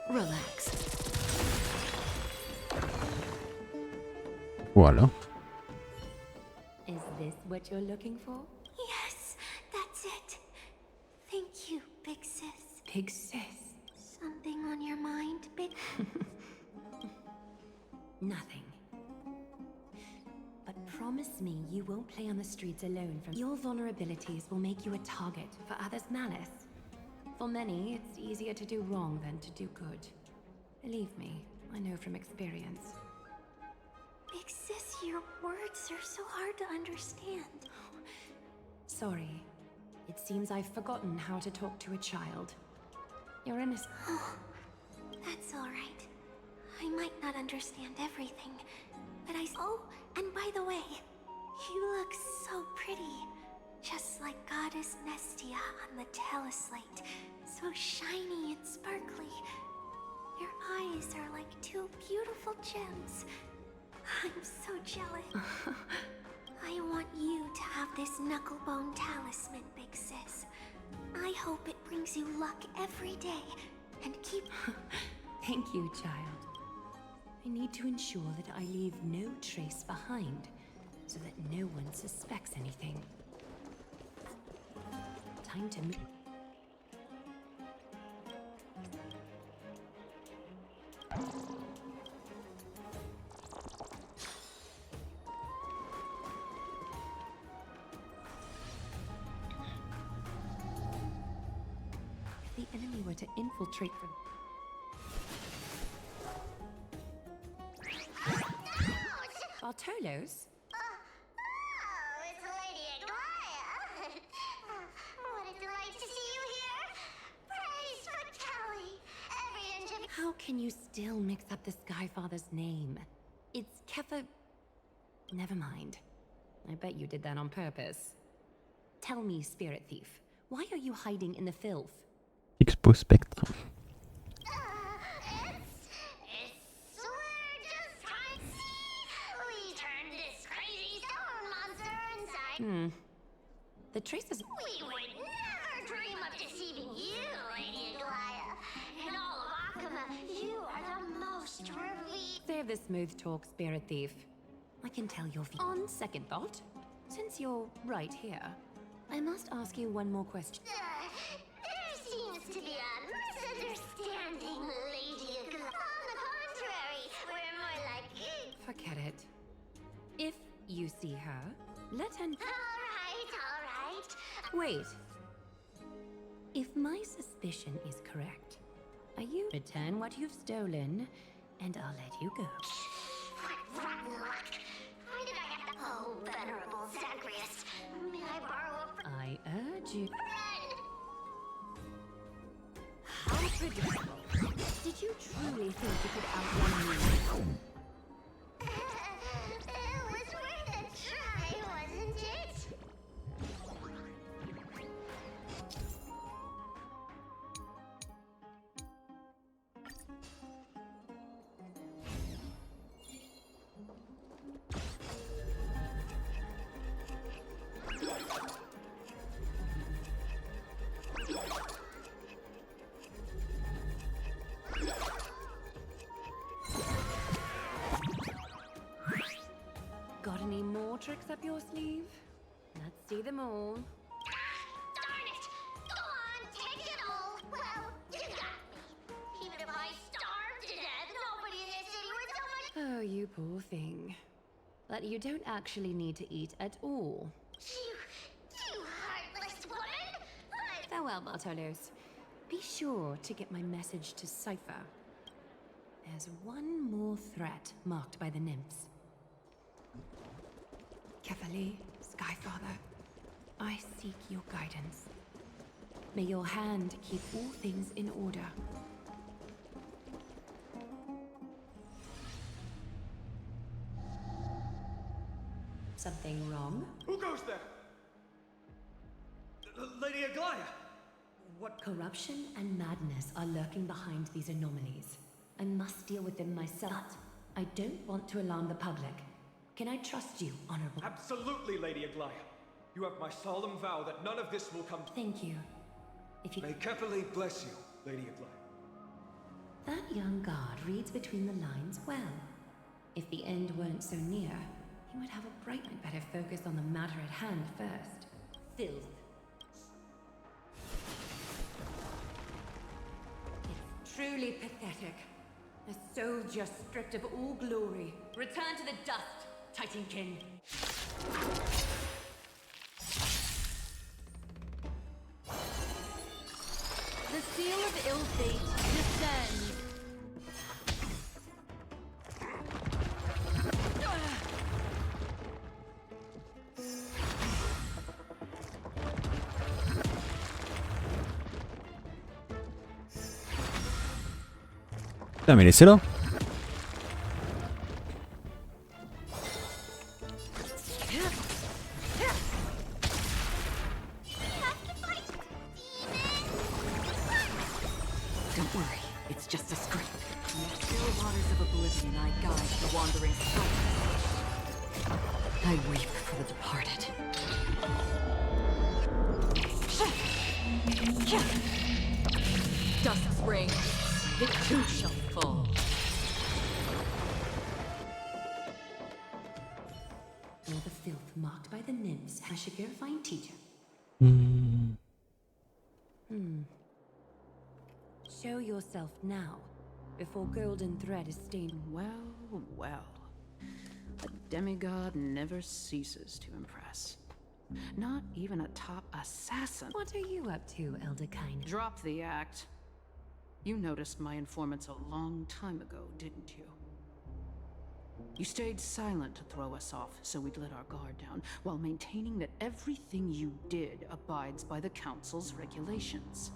Relax. Voilà. Is this what you're looking for? Yes, that's it. Thank you, big sis. Big sis. Something on your mind, big... Nothing. But promise me you won't play on the streets alone. From your vulnerabilities will make you a target for others' malice. For many, it's easier to do wrong than to do good. Believe me, I know from experience. Big sis, your words are so hard to understand. Sorry. It seems I've forgotten how to talk to a child. You're innocent. Oh, that's all right. I might not understand everything, but Oh, and by the way, you look so pretty. Just like Goddess Nestia on the teleslate. So shiny and sparkly. Your eyes are like two beautiful gems. I'm so jealous. I want you to have this knucklebone talisman, big sis. I hope it brings you luck every day and keep... Thank you, child. I need to ensure that I leave no trace behind, so that no one suspects anything. Time to move. If the enemy were to infiltrate from... Bartolos? Oh, it's Lady Aglaya. What a delight to see you here. Praise for Kelly. Every inch of... How can you still mix up the Skyfather's name? It's Kefa... Never mind. I bet you did that on purpose. Tell me, Spirit Thief, why are you hiding in the filth? Expo Spectre. The traces... We would never dream of deceiving you, Lady Aglaya. the smooth talk, spirit thief. I can tell your view. On second thought, since you're right here, I must ask you one more question. There seems to be a misunderstanding, Lady Glace. On the contrary, we're more like... Forget it. If you see her, let her... All right. Wait. If my suspicion is correct, are you... Return what you've stolen, and I'll let you go. What rotten luck. Why did I get the... Oh, venerable Zagreus. May I borrow a... I urge you... Run! How predictable. Did you truly think you could outrun me? It was worth a try, wasn't it? Got any more tricks up your sleeve? Let's see them all. Darn it! Go on, take it all! Well, you got me. Even if I starved to death, nobody in this city would so much... Oh, you poor thing. But you don't actually need to eat at all. You heartless woman! Farewell, Bartolos. Be sure to get my message to Cypher. There's one more threat marked by the nymphs. Kefali, Skyfather, I seek your guidance. May your hand keep all things in order. Something wrong? Who goes there? Lady Aglaya! What? Corruption and madness are lurking behind these anomalies. I must deal with them myself. But I don't want to alarm the public. Can I trust you, Honorable? Absolutely, Lady Aglaya. You have my solemn vow that none of this will come to... Thank you. If you... May Kefali bless you, Lady Aglaya. That young guard reads between the lines well. If the end weren't so near, he would have a bright... I'd better focus on the matter at hand first. Filth. It's truly pathetic. A soldier stripped of all glory. Return to the dust, Titan King. The seal of ill fate descends. Putain, mais laissez-la. Don't worry, it's just a script. In the still waters of oblivion, I guide the wandering souls. I weep for the departed. Dust's reign, it too shall fall. All the filth marked by the nymphs. I should go find teacher. Show yourself now, before golden thread is stained. Well, well. A demigod never ceases to impress. Not even a top assassin. What are you up to, Elder Kine? Drop the act. You noticed my informants a long time ago, didn't you? You stayed silent to throw us off, so we'd let our guard down, while maintaining that everything you did abides by the Council's regulations.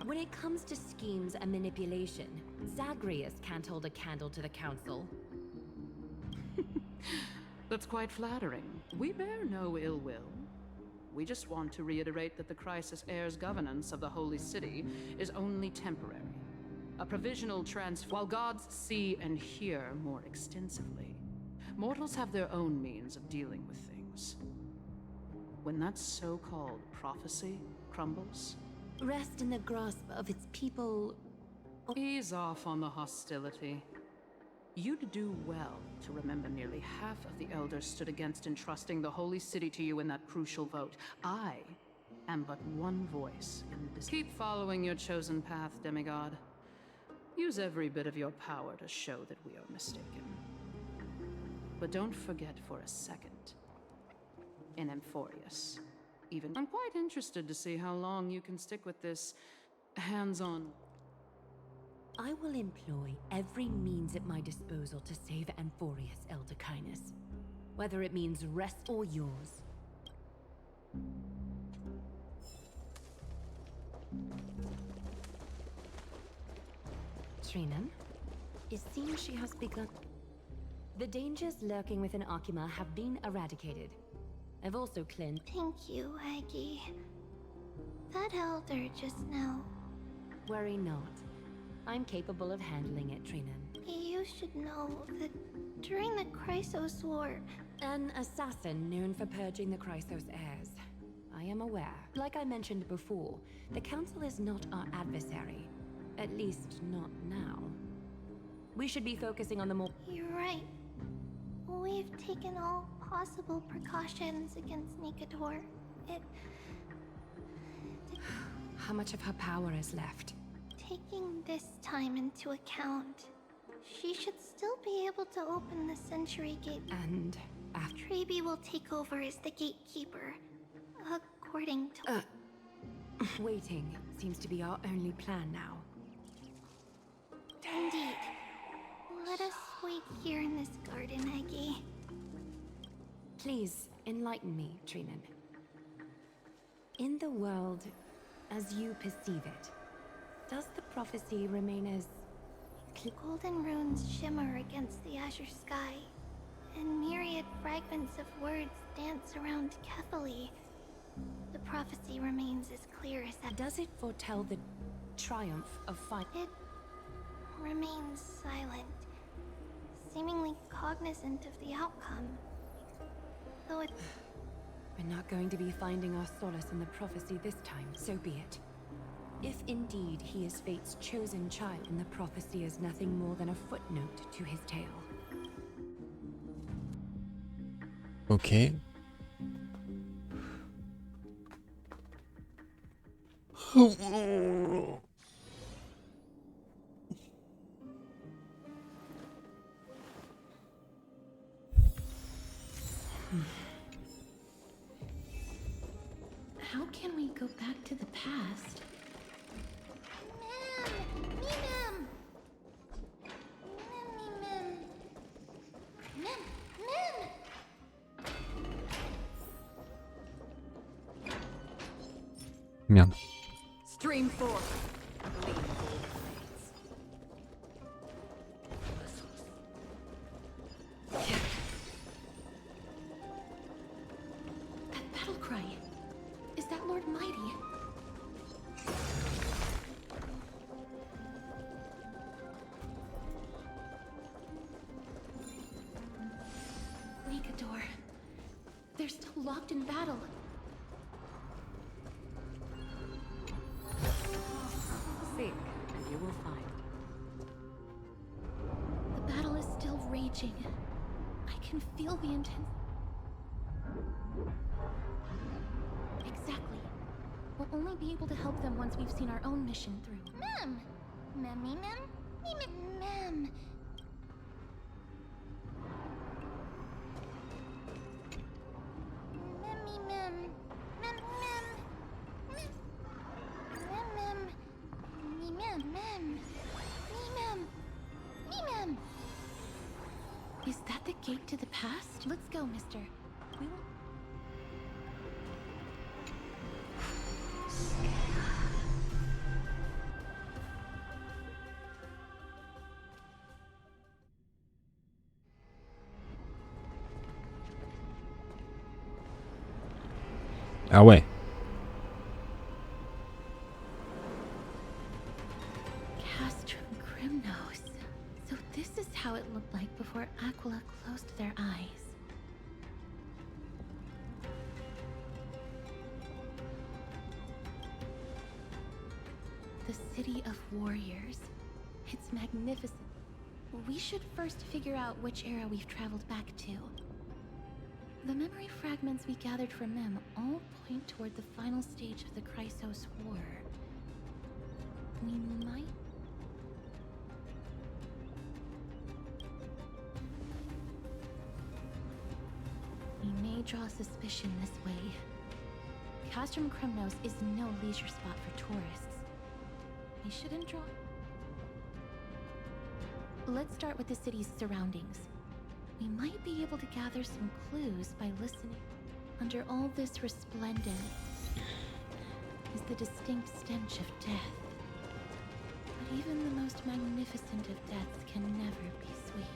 When it comes to schemes and manipulation, Zagreus can't hold a candle to the Council. That's quite flattering. We bear no ill will. We just want to reiterate that the Crisis Heir's governance of the Holy City is only temporary. A provisional while gods see and hear more extensively, mortals have their own means of dealing with things. When that so-called prophecy crumbles, Rest in the grasp of its people. ease off on the hostility. You'd do well to remember nearly half of the elders stood against entrusting the holy city to you in that crucial vote. I am but one voice in the Keep following your chosen path, demigod. Use every bit of your power to show that we are mistaken. But don't forget for a second, in Amphoreus, I'm quite interested to see how long you can stick with this hands-on. I will employ every means at my disposal to save Amphoreus, Elder Kindness. Whether it means rest or yours. Trinan, it seems she has begun. The dangers lurking within Akima have been eradicated. I've also cleansed. Thank you, Aggie. That elder just now. Worry not. I'm capable of handling it, Trinan. You should know that during the Chrysos War... An assassin known for purging the Chrysos heirs. I am aware. Like I mentioned before, the Council is not our adversary. At least, not now. We should be focusing on the more... You're right. We've taken all possible precautions against Nicator. How much of her power is left? Taking this time into account, she should still be able to open the Century Gate. And after... Trebi will take over as the gatekeeper, according to... Waiting seems to be our only plan now. Indeed. Let us wait here in this garden, Aggie. Please, enlighten me, Trinan. In the world, as you perceive it, does the prophecy remain as... Golden runes shimmer against the azure sky, and myriad fragments of words dance around Kefali. The prophecy remains as clear as that. Does it foretell the triumph of fight? It remains silent, seemingly cognizant of the outcome. Though it... We're not going to be finding our solace in the prophecy this time, so be it. If indeed he is fate's chosen child, then the prophecy is nothing more than a footnote to his tale. Okay. How can we go back to the past? Merde. Stream forth. That battle cry. Is that Lord Mighty? Nicator. They're still locked in battle. Seek, and you will find. The battle is still raging. I can feel the intense... Exactly. We'll only be able to help them once we've seen our own mission through. Mem! Memmy mem? Mem! Memmy mem! Mem! Is that the gate to the past? Let's go, mister. We will... Ah ouais. So this is how it looked like before Aquila closed their eyes. The city of warriors. It's magnificent. We should first figure out which era we've traveled back to. The memory fragments we gathered from them all point toward the final stage of the Chrysos War. We may draw suspicion this way. Castrum Kremnos is no leisure spot for tourists. We shouldn't draw... Let's start with the city's surroundings. We might be able to gather some clues by listening. Under all this resplendence is the distinct stench of death. But even the most magnificent of deaths can never be sweet.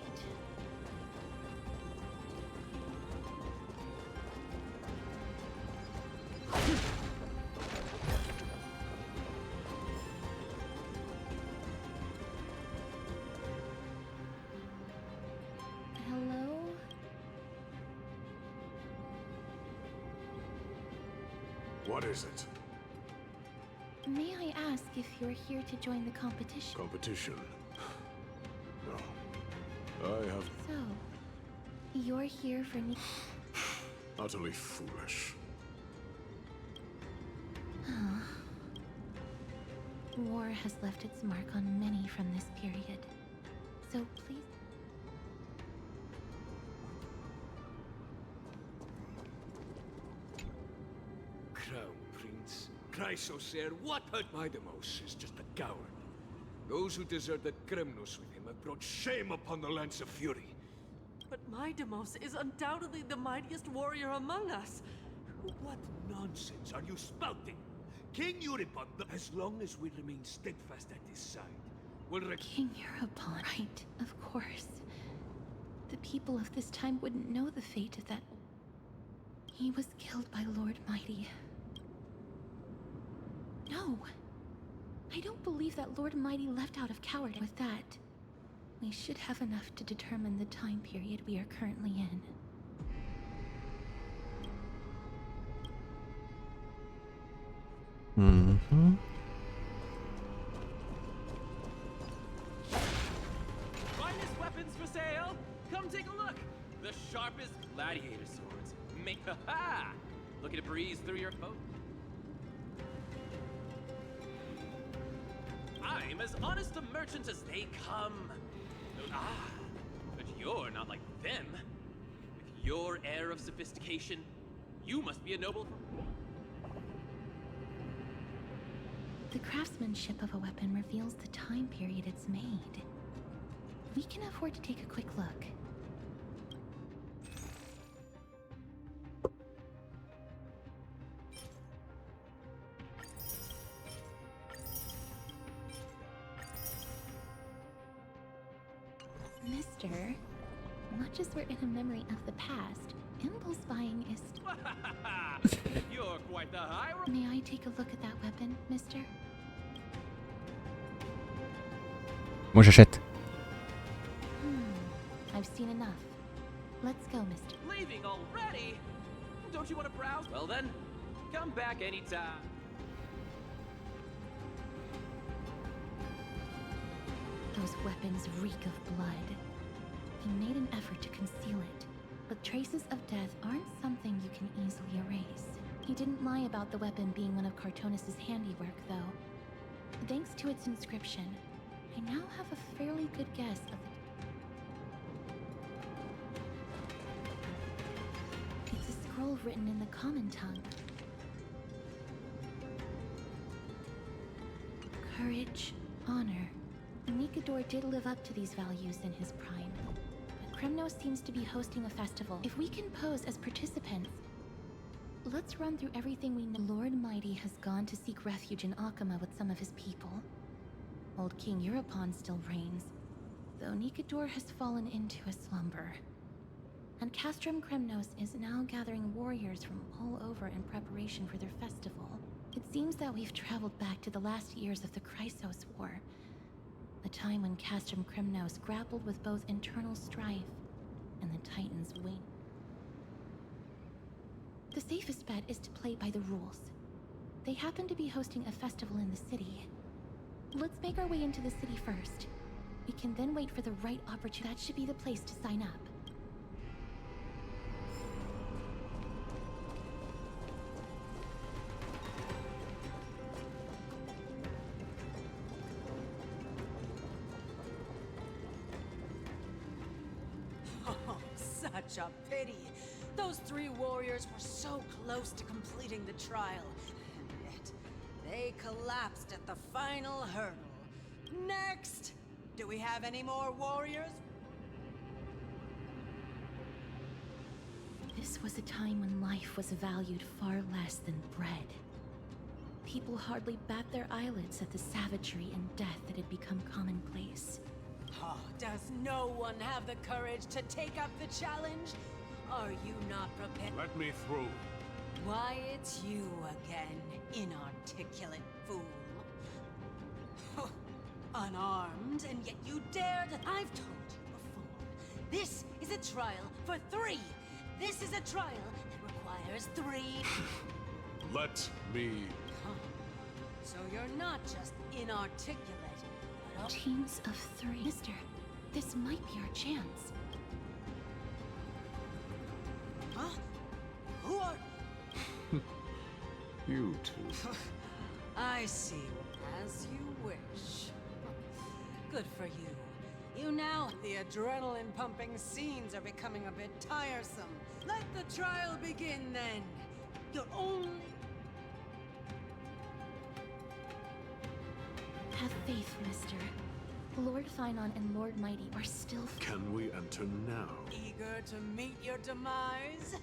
What is it? May I ask if you're here to join the competition? Competition? No. I have... So, you're here for me? Utterly foolish. War has left its mark on many from this period. So please... Chrysos, what hurt my Demos is just a coward. Those who deserted Kremnos with him have brought shame upon the lands of Fury. But my Demos is undoubtedly the mightiest warrior among us. What nonsense are you spouting? King Euripon, as long as we remain steadfast at his side, will King Euripon, right, of course. The people of this time wouldn't know the fate of that... He was killed by Lord Mighty. No! I don't believe that Lord Mighty left out of cowardice. With that, we should have enough to determine the time period we are currently in. Mm-hmm. Finest weapons for sale! Come take a look! The sharpest gladiator swords. Make ha! Looking to breeze through your foe? I'm as honest a merchant as they come. But you're not like them. With your air of sophistication, you must be a noble. The craftsmanship of a weapon reveals the time period it's made. We can afford to take a quick look. Mister, much as we're in a memory of the past, impulse buying is... You're quite the high... May I take a look at that weapon, mister? Moi j'achète. I've seen enough. Let's go, mister. Leaving already? Don't you want to browse? Well then, come back anytime. Those weapons reek of blood. He made an effort to conceal it, but traces of death aren't something you can easily erase. He didn't lie about the weapon being one of Cartonis' handiwork, though. Thanks to its inscription, I now have a fairly good guess of the... It's a scroll written in the common tongue. Courage, honor. Nikador did live up to these values in his prime. But Kremnos seems to be hosting a festival. If we can pose as participants, let's run through everything we know. Lord Mighty has gone to seek refuge in Akama with some of his people. Old King Euripon still reigns, though Nikador has fallen into a slumber. And Castrum Kremnos is now gathering warriors from all over in preparation for their festival. It seems that we've traveled back to the last years of the Chrysos War, a time when Castrum Kremnos grappled with both internal strife and the Titan's wing. The safest bet is to play by the rules. They happen to be hosting a festival in the city. Let's make our way into the city first. We can then wait for the right opportunity. That should be the place to sign up. Oh, such a pity. Those 3 warriors were so close to completing the trial, and yet they collapsed at the final hurdle. Next! Do we have any more warriors? This was a time when life was valued far less than bread. People hardly bat their eyelids at the savagery and death that had become commonplace. Oh, does no one have the courage to take up the challenge? Are you not prepared? Let me through. Why, it's you again, inarticulate fool. Unarmed, and yet you dared. I've told you before. This is a trial for 3. This is a trial that requires 3. Let me. So you're not just inarticulate, but Teams of 3. Mister, this might be our chance. Huh? Who are... You two. I see. As you wish. Good for you. You now... The adrenaline-pumping scenes are becoming a bit tiresome. Let the trial begin, then. You're only... Have faith, mister. Lord Finon and Lord Mighty are still... Can we enter now? Eager to meet your demise?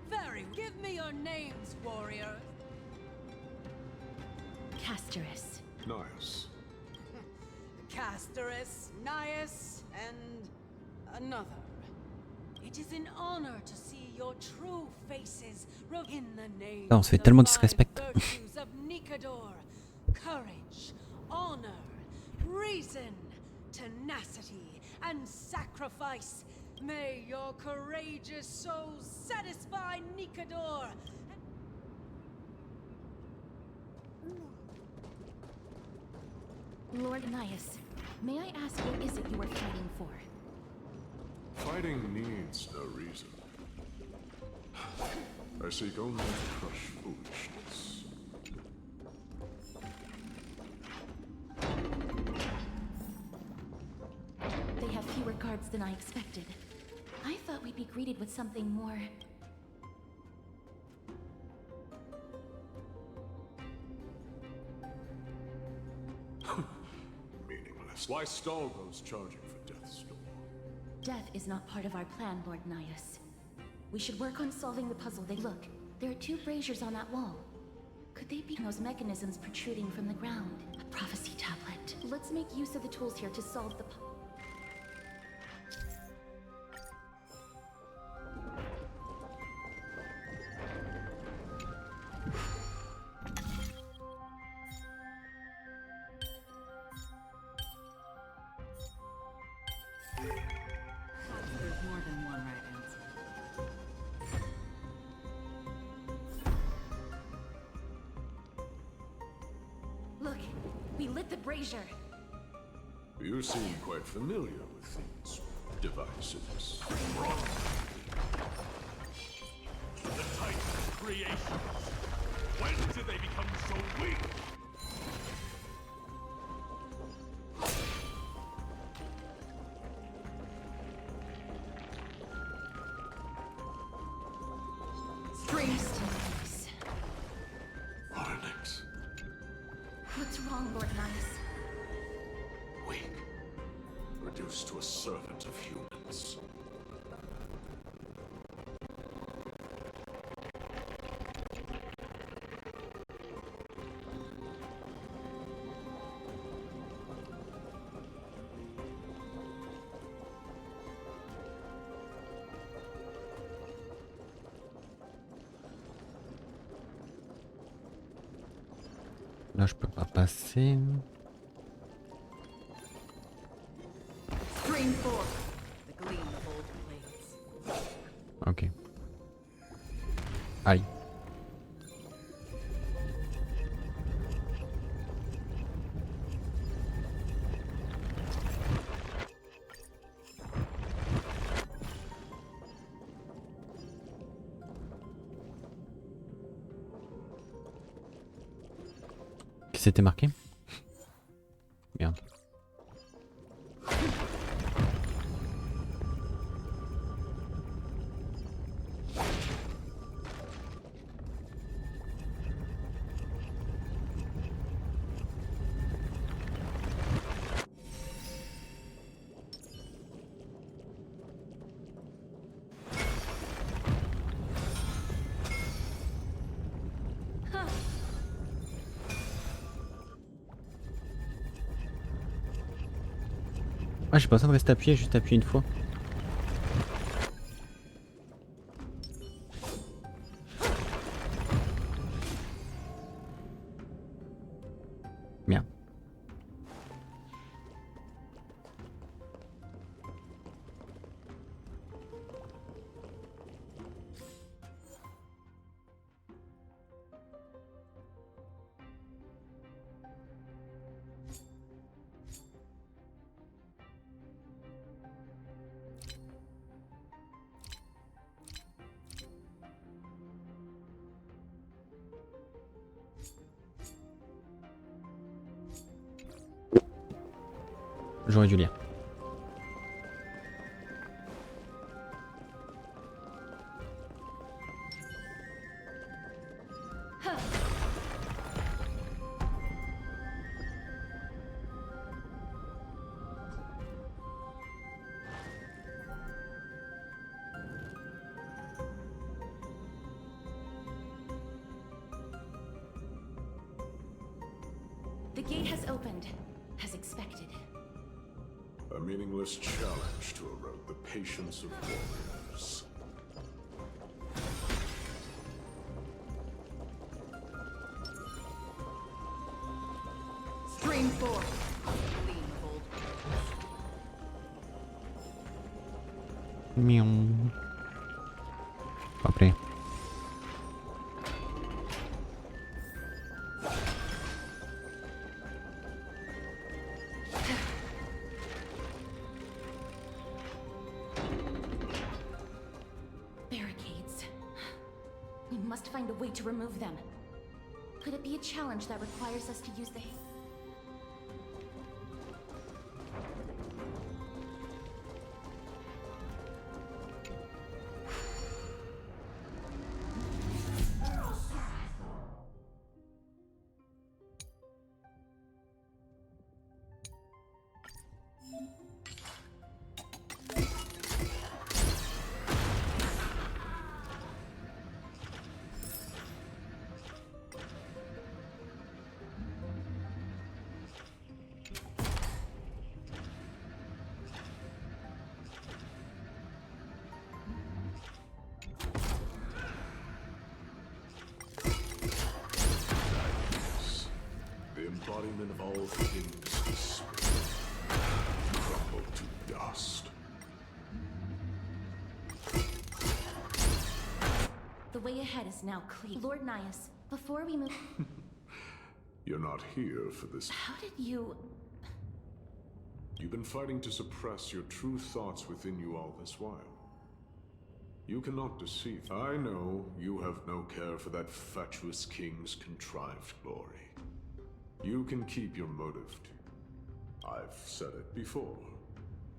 Very. Give me your names, warriors. Castorus. Nice. Castorus, Nias, and another. It is an honor to see your true faces in the name on se fait tellement disrespect. virtues of Nikador. Courage, honor, reason, tenacity, and sacrifice. May your courageous souls satisfy Nikador. Lord Nias, may I ask what is it you are fighting for? Fighting needs no reason. I seek only to crush foolishness. They have fewer guards than I expected. I thought we'd be greeted with something more... Meaningless. Why stall those charging for death's door? Death is not part of our plan, Lord Nias. We should work on solving the puzzle. Look, there are 2 braziers on that wall. Could they be those mechanisms protruding from the ground? A prophecy tablet. Let's make use of the tools here to solve the puzzle. There's more than one right answer. Look, we lit the brazier. You seem quite familiar with these devices. The Titan creations. When did they become so weak? Strange stillness. Onyx. What's wrong, Lord Nias? Weak. Reduced to a servant of humans. Là, je peux pas passer. Stream forth the gleam of old blades. Ok. Aïe. c'était marqué. Merde. Ah, j'ai pas besoin de rester appuyé, juste appuyer une fois. Merde. J'aurais dû lire. The gate has opened, as expected. A meaningless challenge to erode the patience of warriors. Stream forth. Lean hold. Miaou. Après. Barricades. We must find a way to remove them. Could it be a challenge that requires us to use the... The embodiment of all things is crumble to dust. The way ahead is now clear. Lord Nias, before we move... You're not here for this. How did you... You've been fighting to suppress your true thoughts within you all this while. You cannot deceive. I know you have no care for that fatuous king's contrived glory. You can keep your motive to... I've said it before.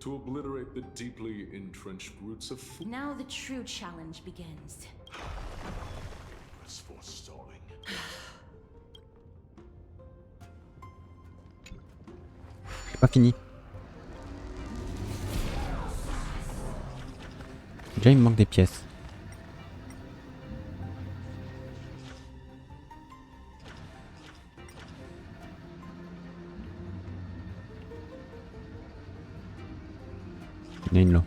To obliterate the deeply entrenched roots of food. Now the true challenge begins. It's forestalling. J'ai pas fini. Déjà il me manque des pièces. Il y en a une là.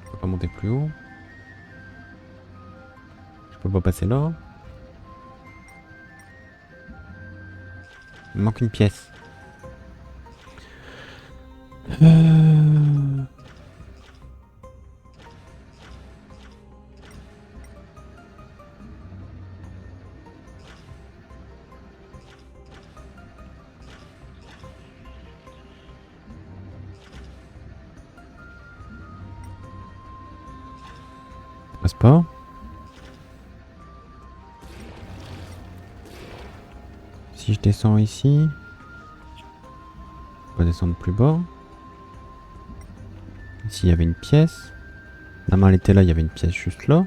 Je peux pas monter plus haut. Je peux pas passer là. Il me manque une pièce. Passe pas. Si je descends ici, on va descendre plus bas. Ici il y avait une pièce. La main elle était là, il y avait une pièce juste là.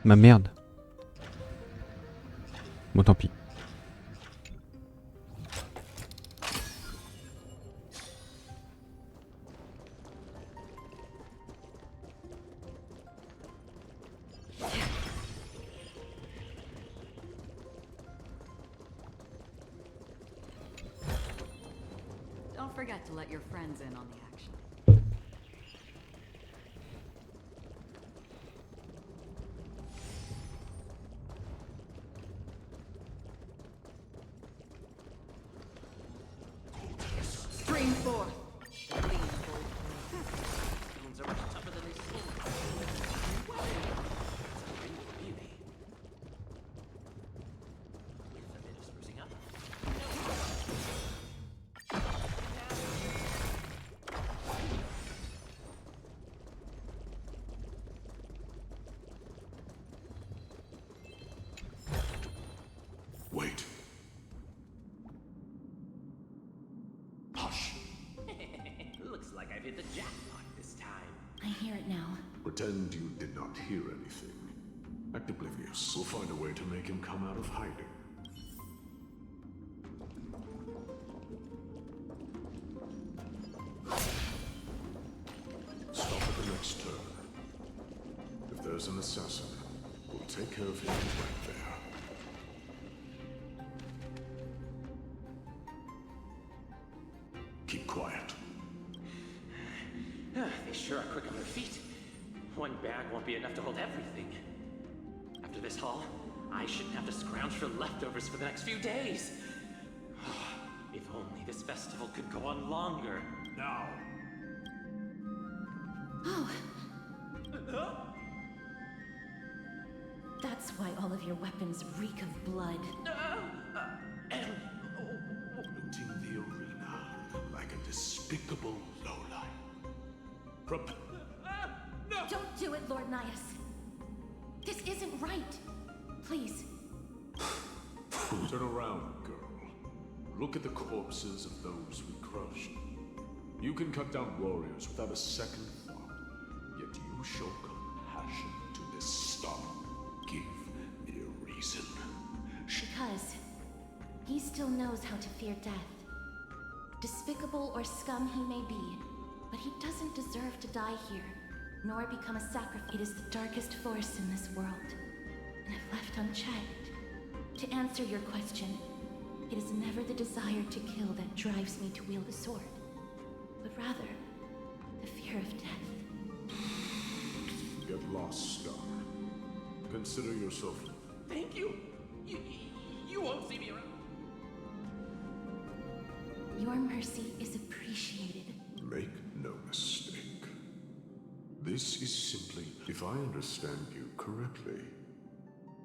Ma merde. Bon tant pis. Don't forget to let your friends in on the action. Spring forth. Wounds are much tougher than they seem. With a bit of sprucing up. Wait. Hush. Looks like I've hit the jackpot this time. I hear it now. Pretend you did not hear anything. Act oblivious. We'll find a way to make him come out of hiding. Stop at the next turn. If there's an assassin, we'll take care of him right there. Keep quiet. They sure are quick on their feet. One bag won't be enough to hold everything. After this haul, I shouldn't have to scrounge for leftovers for the next few days. If only this festival could go on longer. Now. Oh. That's why all of your weapons reek of blood. Looting the arena like a despicable lowlife. No! Don't do it, Lord Nias. This isn't right. Please. Turn around, girl. Look at the corpses of those we crushed. You can cut down warriors without a second thought, yet you show compassion to this star. Give me a reason. Because he still knows how to fear death. Despicable or scum he may be, but he doesn't deserve to die here, nor become a sacrifice. It is the darkest force in this world, and if left unchecked. To answer your question, it is never the desire to kill that drives me to wield a sword, but rather the fear of death. Get lost, Star. Consider yourself. Thank you. You won't see me around. Your mercy is appreciated. Make no mistake. This is simply, if I understand you correctly,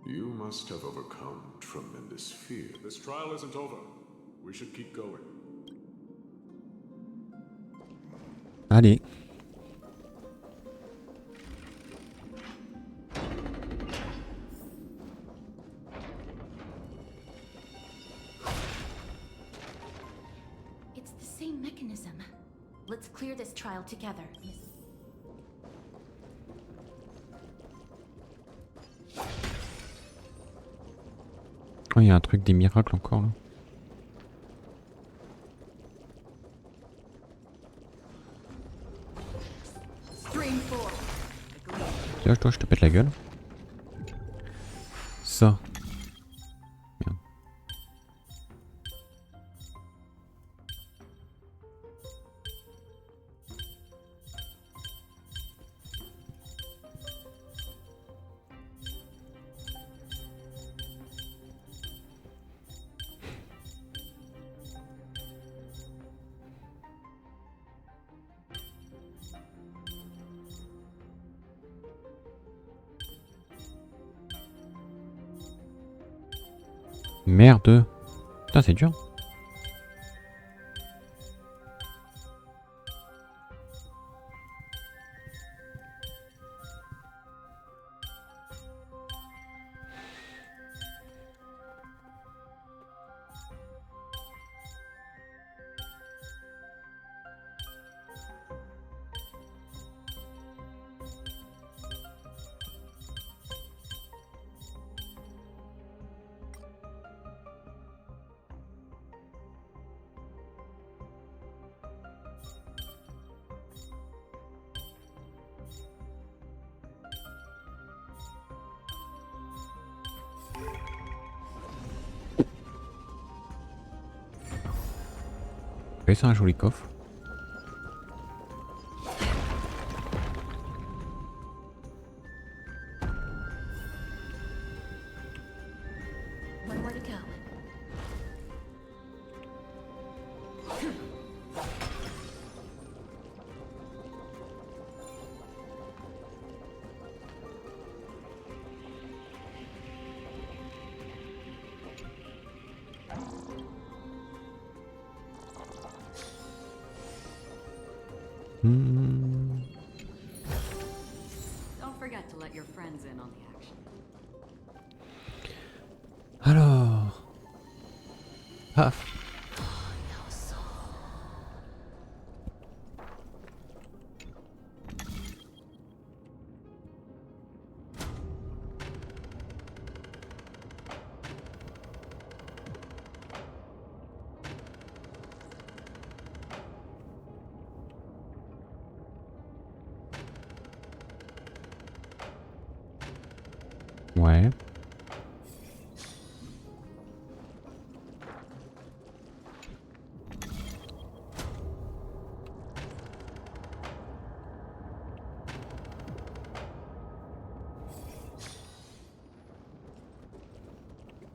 you must have overcome tremendous fear. This trial isn't over. We should keep going. Allez. It's the same mechanism. Let's clear this trial together, Miss. Oh, il y a un truc des miracles encore là. Lâche-toi, je te pète la gueule. Ça. Merde. Merde. Putain, c'est dur. Oui, c'est un joli coffre. One more to go. Don't forget to let your friends in on the action. Alors. Ah. Ouais.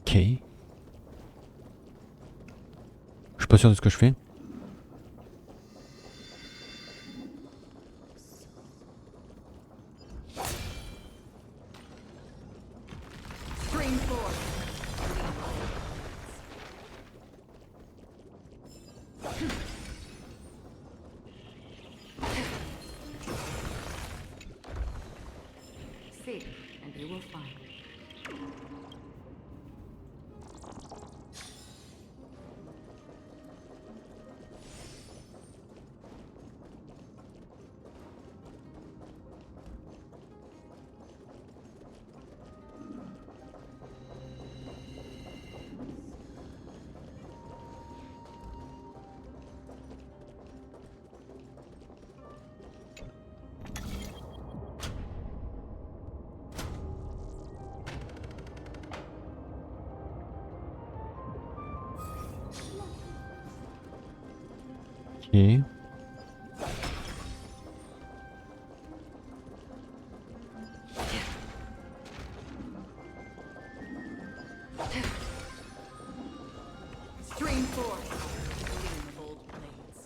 Ok. Je suis pas sûr de ce que je fais. Screen 4. Seek, and you will find. Ok. Screen 4. Gleam of old blades.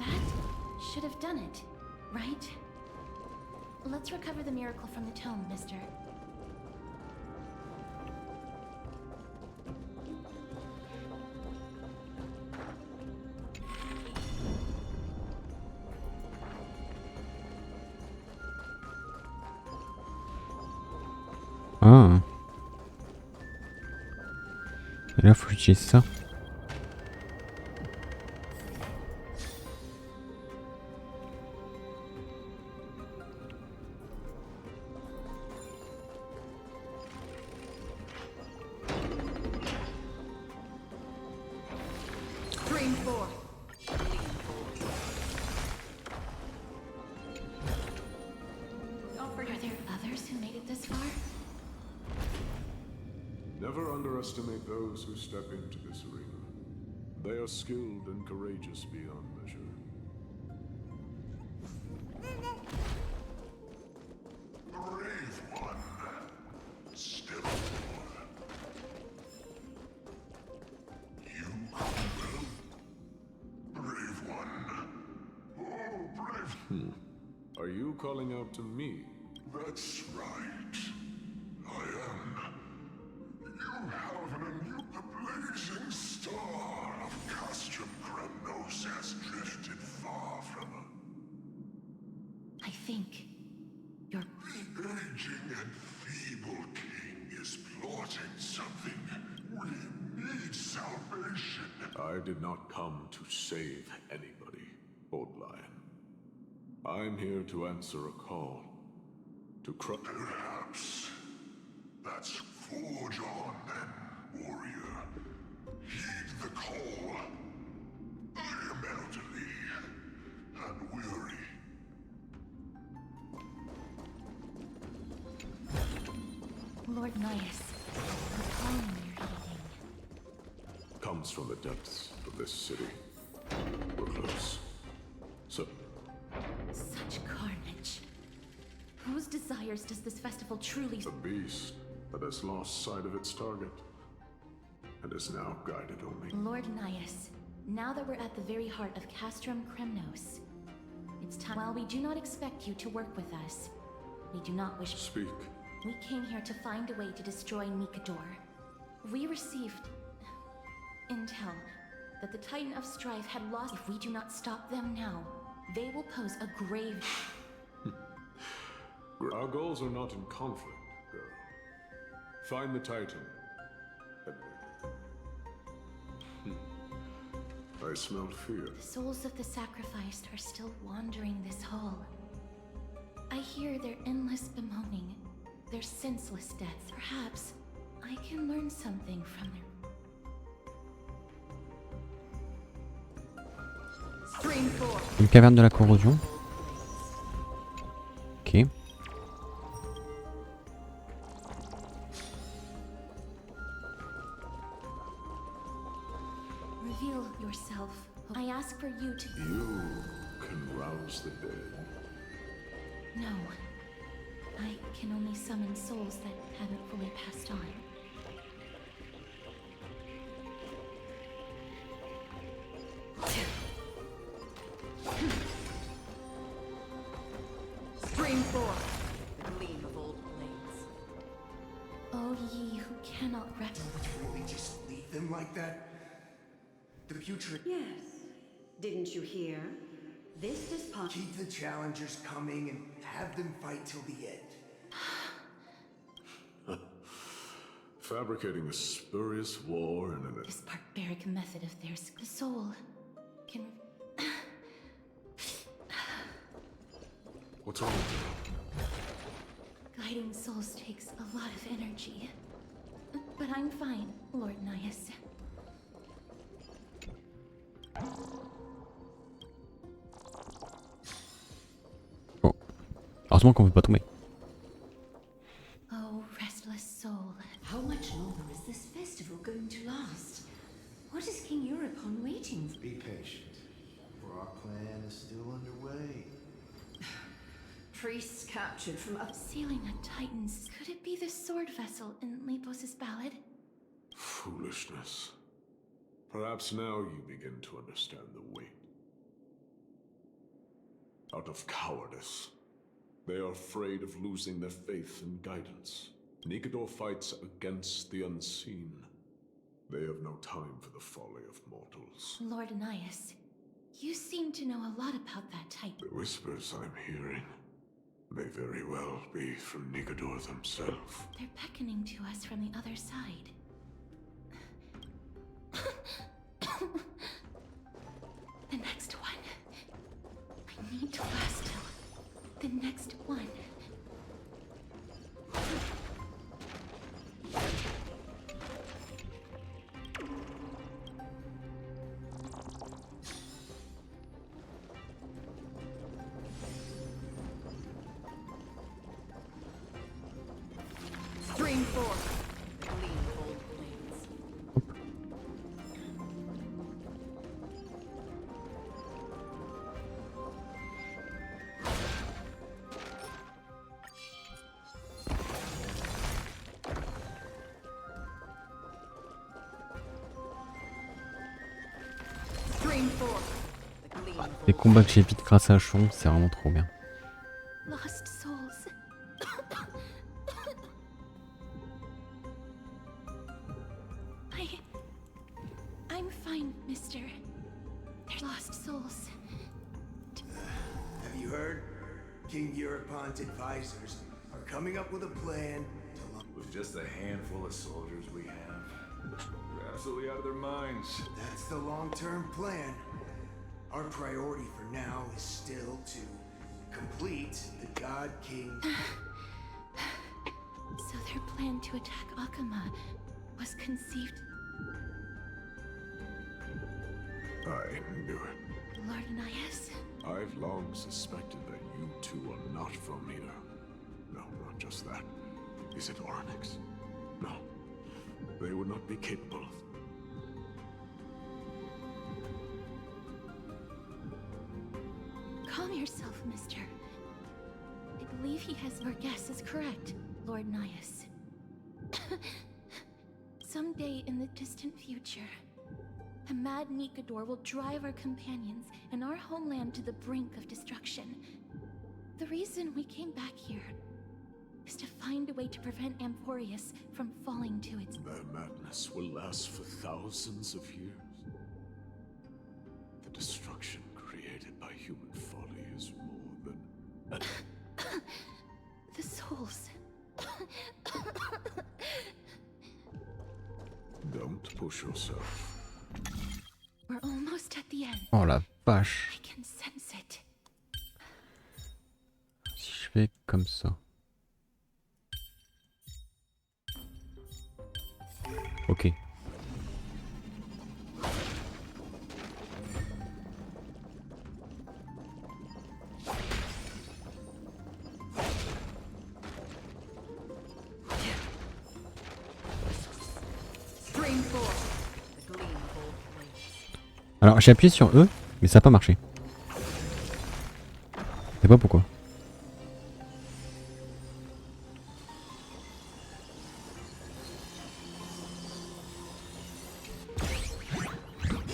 That should have done it, right? Let's recover the miracle from the tome, mister. Ah. Et là, faut que j'utilise ça. Screen 4. Are there others who made it this far? Never underestimate those who step into this arena. They are skilled and courageous beyond measure. Brave one. Still more. You cruel. Are you calling out to me? That's right. I am. You have the blazing star of Castrum Kremnos has drifted far from I think you're... The aging and feeble king is plotting something. We need salvation. I did not come to save anybody, Old Lion. I'm here to answer a call. To Perhaps. Let's forge on then, warrior. Heed the call. I am elderly and weary. Lord Nias, the calling you're heeding. comes from the depths of this city. We're close. So, Such carnage. Whose desires does this festival truly... a beast that has lost sight of its target and is now guided only. Lord Nias, now that we're at the very heart of Castrum Kremnos, it's time... While we do not expect you to work with us, we do not wish... Speak. We came here to find a way to destroy Nikador. We received... intel that the Titan of Strife had lost... If we do not stop them now, they will pose a grave... Our goals are not in conflict, girl. Find the Titan. I smell fear. The souls of the sacrificed are still wandering this hall. I hear their endless bemoaning, their senseless deaths. Perhaps I can learn something from their... Stream 4. Une caverne de la corrosion. Ok. Reveal yourself. I ask for you to... You can rouse the dead. No. I can only summon souls that haven't fully passed on. Stream 4. The gleam of old blades. Oh, ye who cannot rest. Would we just leave them like that? The future... Yes. Didn't you hear? This is part... Keep the challengers coming and have them fight till the end. Fabricating a spurious war and an... This barbaric method of theirs, the soul, can... What's wrong with you? Guiding souls takes a lot of energy. But I'm fine, Lord Nias. Oh. Heureusement qu'on veut pas tomber. Oh, restless soul. How much longer is this festival going to last? What is King Euripon waiting for? Be patient, for our plan is still underway. Priests captured from up... Sealing a Titan's... Could it be the sword vessel in Lepos' ballad? Foolishness. Perhaps now you begin to understand the weight. Out of cowardice. They are afraid of losing their faith and guidance. Nikador fights against the unseen. They have no time for the folly of mortals. Lord Nias, you seem to know a lot about that Titan. The whispers I'm hearing may very well be from Nikador themselves. They're beckoning to us from the other side. The next one. I need to last till the next one. Stream 4. The gleam of old blades. Stream 4. The gleam of Les combats que j'évite grâce à Chon, c'est vraiment trop bien. Lost souls. I'm fine, mister. They're lost souls. Have you heard? King Europon's advisors are coming up with a plan to... With just a handful of soldiers we have, they're absolutely out of their minds. That's the long-term plan. Our priority for now is still to complete the God King. So their plan to attack Akama was conceived. I knew it. Lord Anais? I've long suspected that you two are not from here. No, not just that. Is it Oryx? No. They would not be capable of... Calm yourself, mister. I believe he has your guess is correct, Lord Nias. Someday in the distant future, a mad Nikador will drive our companions and our homeland to the brink of destruction. The reason we came back here is to find a way to prevent Amphoreus from falling to its... Their madness will last for thousands of years. The destruction created by human folly is more than... The souls. Don't push yourself. We're almost at the end. Oh la vache. I can sense it. Si je fais comme ça. Ok. Alors j'ai appuyé sur E, mais ça n'a pas marché. Je sais pas pourquoi.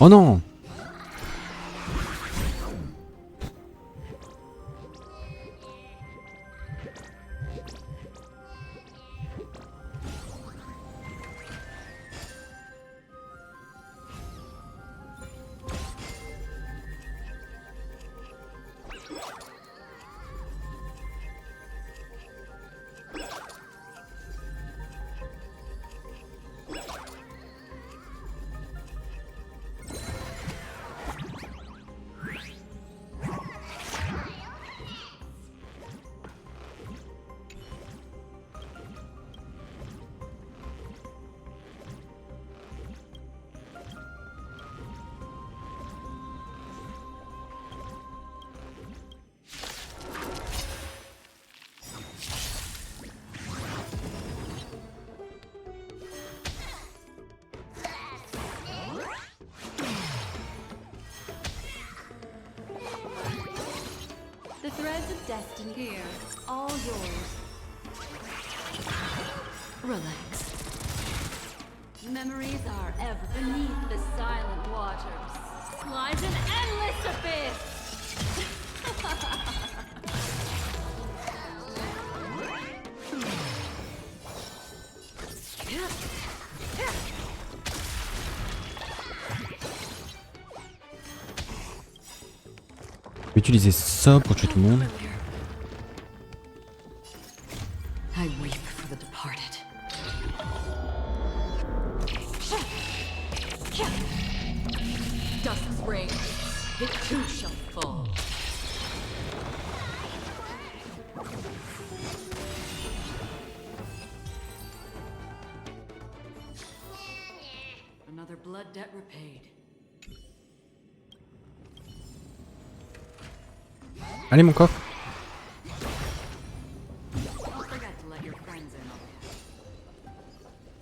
Oh non! The threads of destiny here, all yours. Relax. Memories are ever beneath the silent waters. Lies an endless abyss! Utiliser ça pour tuer tout le monde. I weep for the departed. Dust springs, it too shall fall. Another blood debt repaid. Allez mon coffre. Don't forget to let your friends in on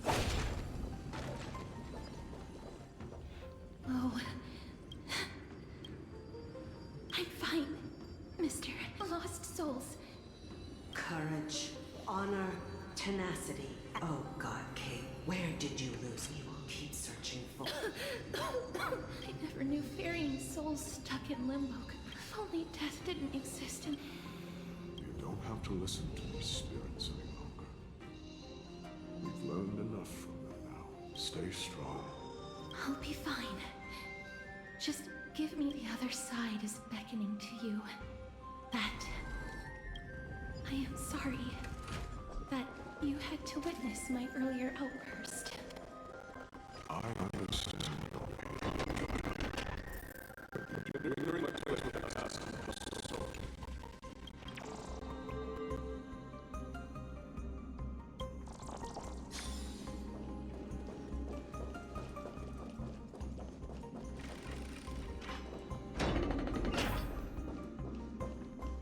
it. Oh. I'm fine, mister. Lost souls. Courage, honor, tenacity. Oh God, Kate, where did you lose me? We'll keep searching for. I never knew ferrying souls stuck in limbo could only death didn't exist and... You don't have to listen to these spirits any longer. We've learned enough from them now. Stay strong. I'll be fine. Just give me the other side is beckoning to you. That... I am sorry that you had to witness my earlier outburst. I understand.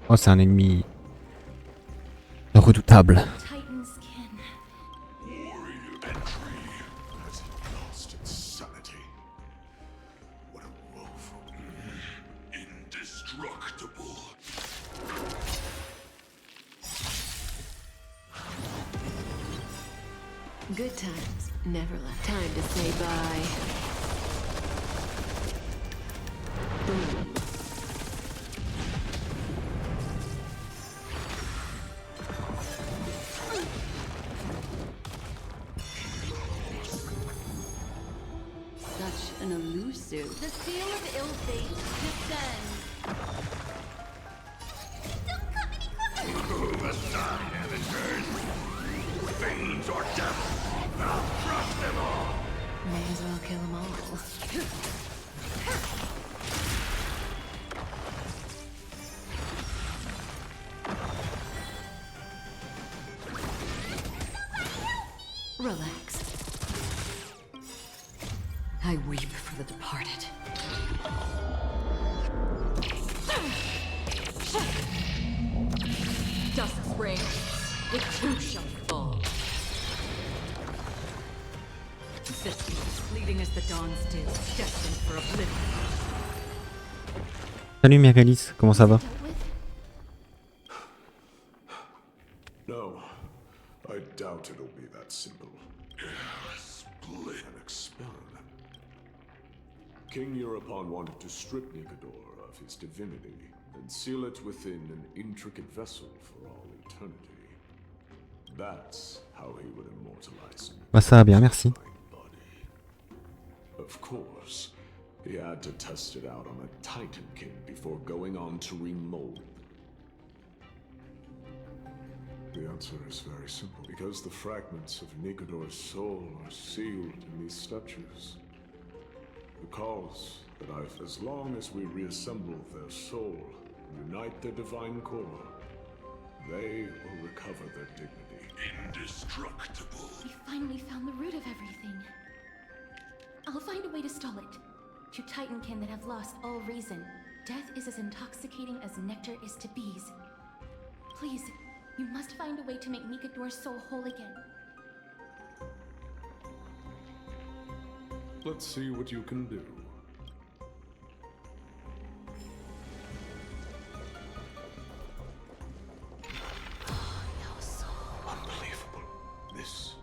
Oh, c'est un ennemi redoutable. Good times never left. Time to say bye. Boom. Such an elusive. The seal of ill fate descends. Don't come any closer! Aside, amateurs! Fiends or devils! I'll crush them all! May as well kill them all. Relax. I weep for the departed. Dusk springs, it too shall fall. Existence fleeting as the dawn's dew, destined for oblivion. Salut Myrgalis, comment ça va? No, I doubt it'll be that simple. Split and expel. King Europon wanted to strip Nicodor of his divinity and seal it within an intricate vessel for all eternity. That's how he would immortalize him. Bah ça va bien, merci. Of course, he had to test it out on a Titan King before going on to remold. The answer is very simple. Because the fragments of Nicodor's soul are sealed in these statues. The cause that I've... As long as we reassemble their soul and unite their divine core, they will recover their dignity. Indestructible. We finally found the root of everything. I'll find a way to stall it. To Titankin that have lost all reason, death is as intoxicating as nectar is to bees. Please, you must find a way to make Nicodor's soul whole again. Let's see what you can do. Unbelievable. This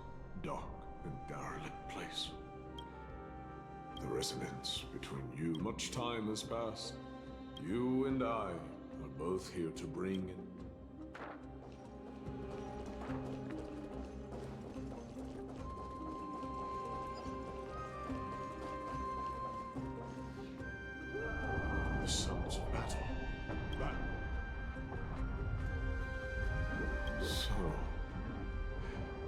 dark and derelict place. The resonance between you. Much time has passed. You and I are both here to bring in. The sounds of battle. So,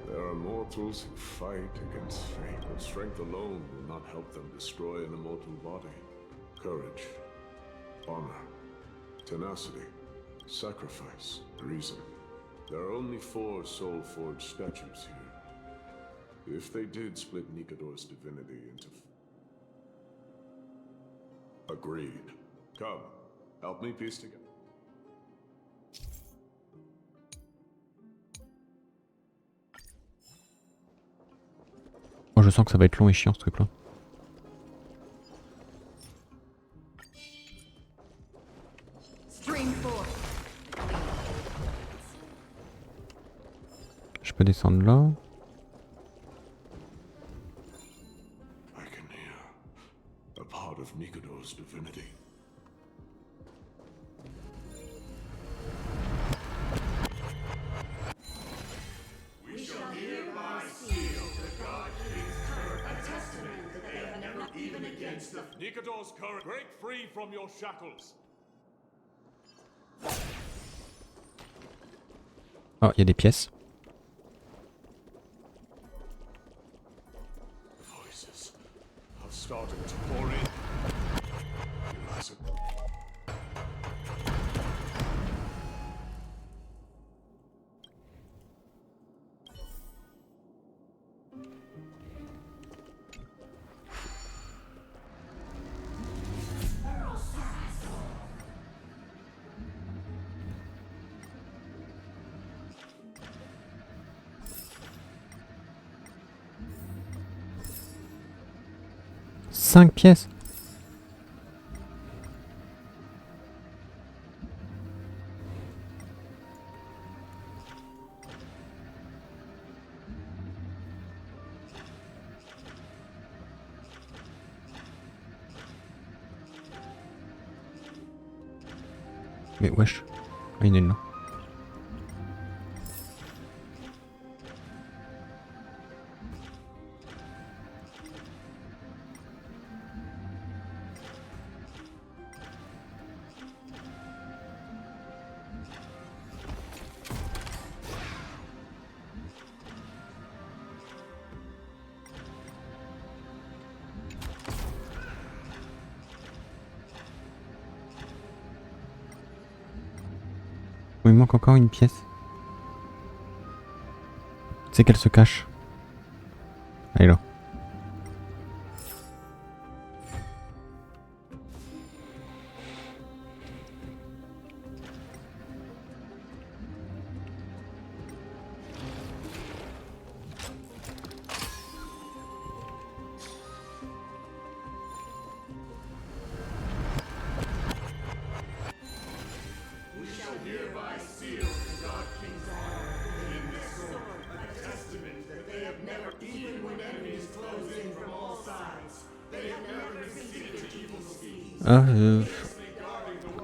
there are mortals who fight against fate, but strength alone will not help them destroy an immortal body. Courage, honor, tenacity, sacrifice, reason. There are only 4 soul-forged statues here. If they did split Nicodor's divinity into... Agreed. Come, help me piece together. Moi je sens que ça va être long et chiant ce truc là. Je peux descendre là. I can hear a part of Nicodor's divinity. Nikador's courage. Break free from your shackles. Oh, il y a des pièces. Voices have started to pour in. Cinq pièces. Mais wesh, il est là. Il manque encore une pièce. C'est qu'elle se cache. Elle est là. Ah,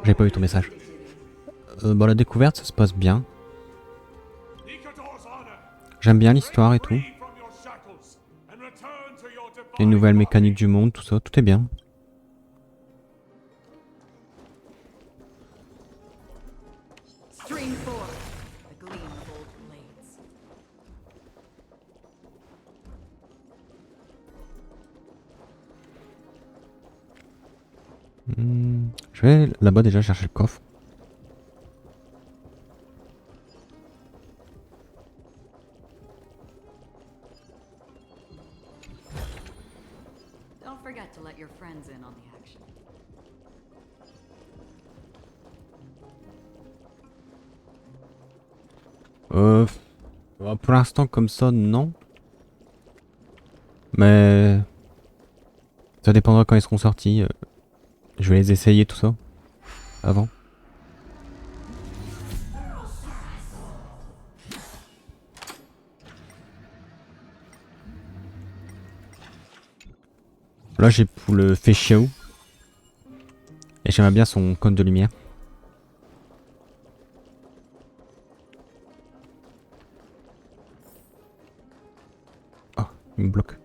j'ai pas eu ton message. Bon, la découverte, ça se passe bien. J'aime bien l'histoire et tout. Les nouvelles mécaniques du monde, tout ça, tout est bien. Je vais là-bas déjà chercher le coffre. Don't forget to let your friends in on the action. Pour l'instant comme ça, non. Mais ça dépendra quand ils seront sortis. Je vais les essayer tout ça avant. Là j'ai pour le Feshiao. Et j'aimerais bien son cône de lumière. Oh, il me bloque.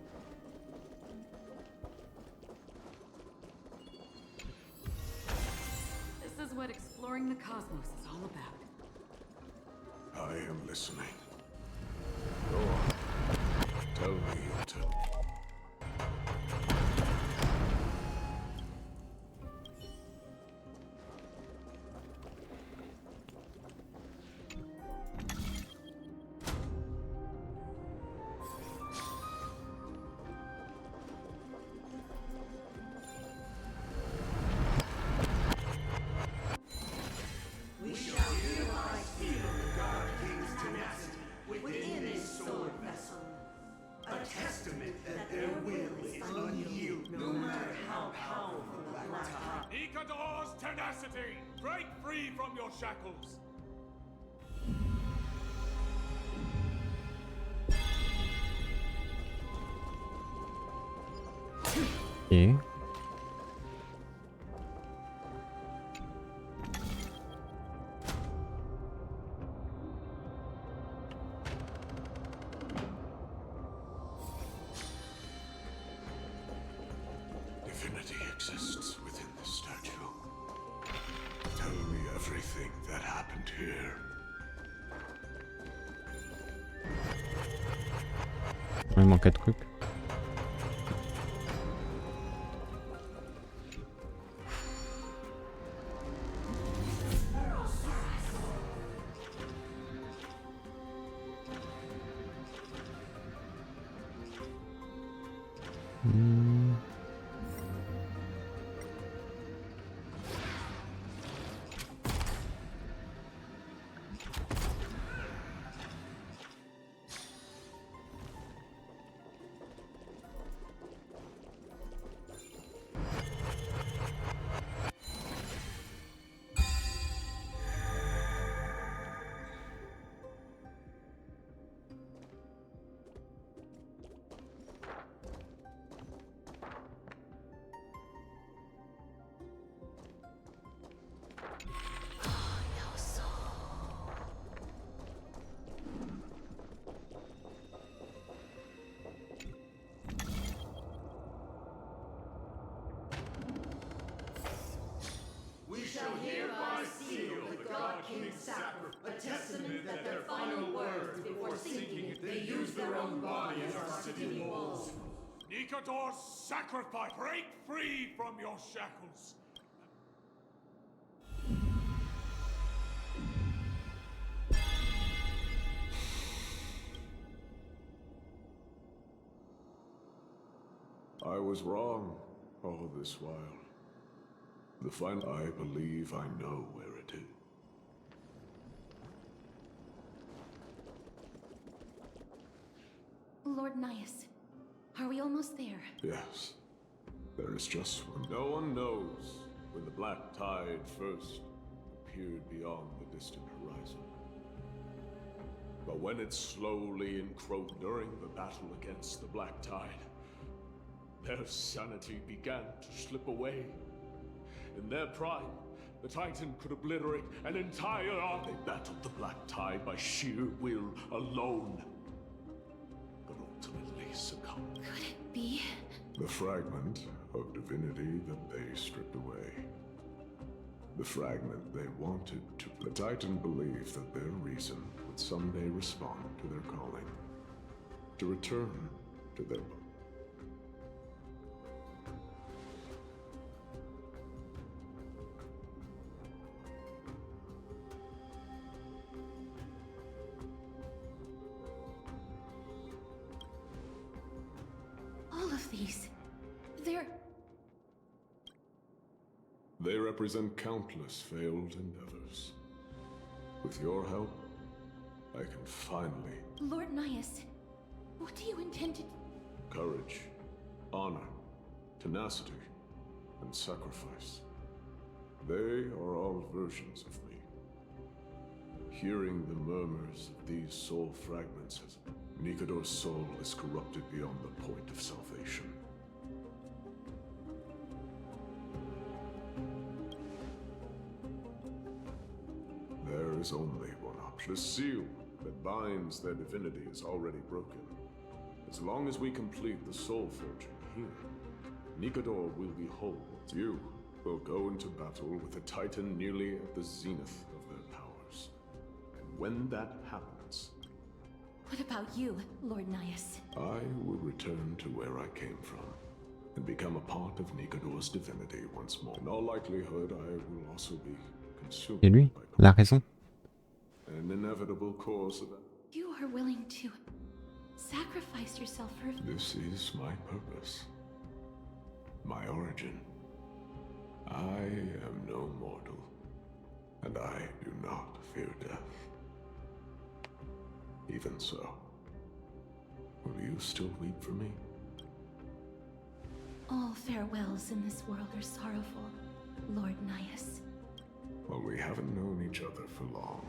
The cosmos is all about. I am listening. Go on. Tell me your turn. Break free from your shackles! Et Divinity. exists within the statue. Tell me everything that happened here. Il manque un truc. We shall hereby seal the God King's sacrifice, a testament that their final words before sinking, they use their own body as our city walls. Nikador's sacrifice! Break free from your shackles! I was wrong all this while. The final, I believe I know where it is. Lord Nias, are we almost there? Yes. There is just one. No one knows when the black tide first appeared beyond the distant horizon. But when it slowly encroached during the battle against the black tide, their sanity began to slip away. In their prime, the Titan could obliterate an entire army. They battled the black tide by sheer will alone, but ultimately succumbed. Could it be? The fragment of divinity that they stripped away. The fragment they wanted to. The Titan believed that their reason would someday respond to their calling, to return to their. They represent countless failed endeavors. With your help, I can finally... Lord Nias, what do you intend to... Courage, honor, tenacity, and sacrifice. They are all versions of me. Hearing the murmurs of these soul fragments has... Nikador's soul is corrupted beyond the point of salvation. There is only one option. The seal that binds their divinity is already broken. As long as we complete the soul forging here, Nikador will be whole. You will go into battle with a Titan nearly at the zenith of their powers. And when that happens... What about you, Lord Nias? I will return to where I came from, and become a part of Nikador's divinity once more. In all likelihood, I will also be consumed. Et lui, la raison. An inevitable course of... You are willing to sacrifice yourself for... This is my purpose. My origin. I am no mortal, and I do not fear death. Even so, will you still weep for me? All farewells in this world are sorrowful, Lord Nias. Well, we haven't known each other for long.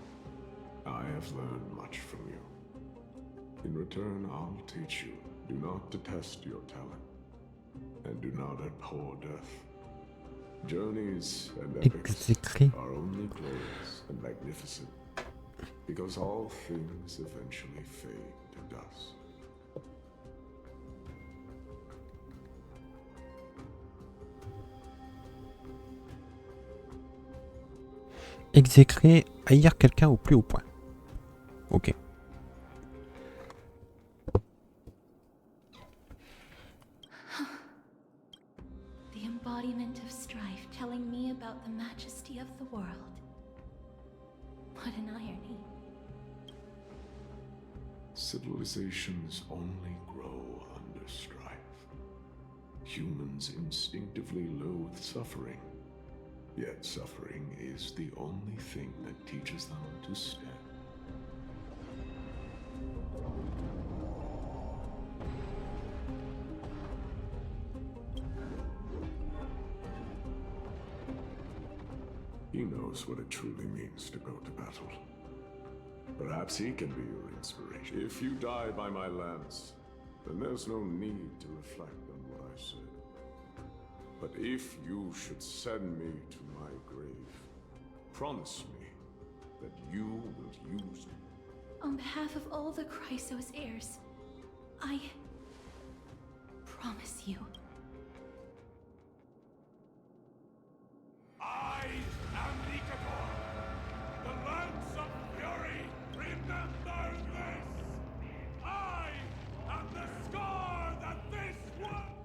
I have learned much from you. In return, I'll teach you. Do not detest your talent, and do not abhor death. Journeys and epics are only glorious and magnificent, because all things eventually fade to dust. Exécrer, haïr quelqu'un au plus haut point. Ok. The embodiment of strife telling me about the majesty of the world. What an irony. Civilizations only grow under strife. Humans instinctively loathe suffering. Yet suffering is the only thing that teaches them to stand. He knows what it truly means to go to battle. Perhaps he can be your inspiration. If you die by my lance, then there's no need to reflect on what I said. But if you should send me to my grave, promise me that you will use it. On behalf of all the Chrysos heirs, I promise you. I am Nikador, the Lance of Fury. Remember this! I am the scar that this world...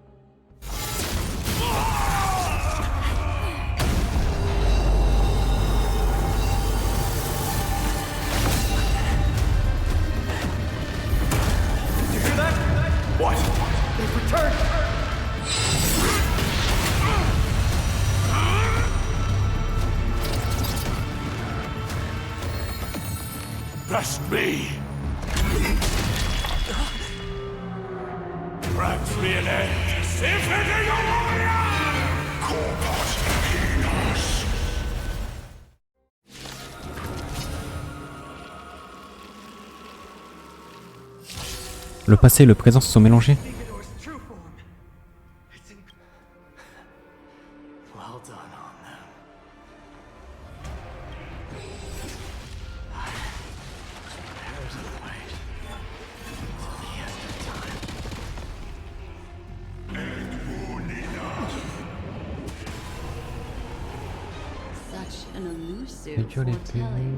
You hear that? What? They've returned! Best me! Grant me an end! Infinity warrior! Corpus Penis! Le passé et le présent se sont mélangés. Well done on them. There's the light. Till the end of time. Such an elusive Majority. foretelling.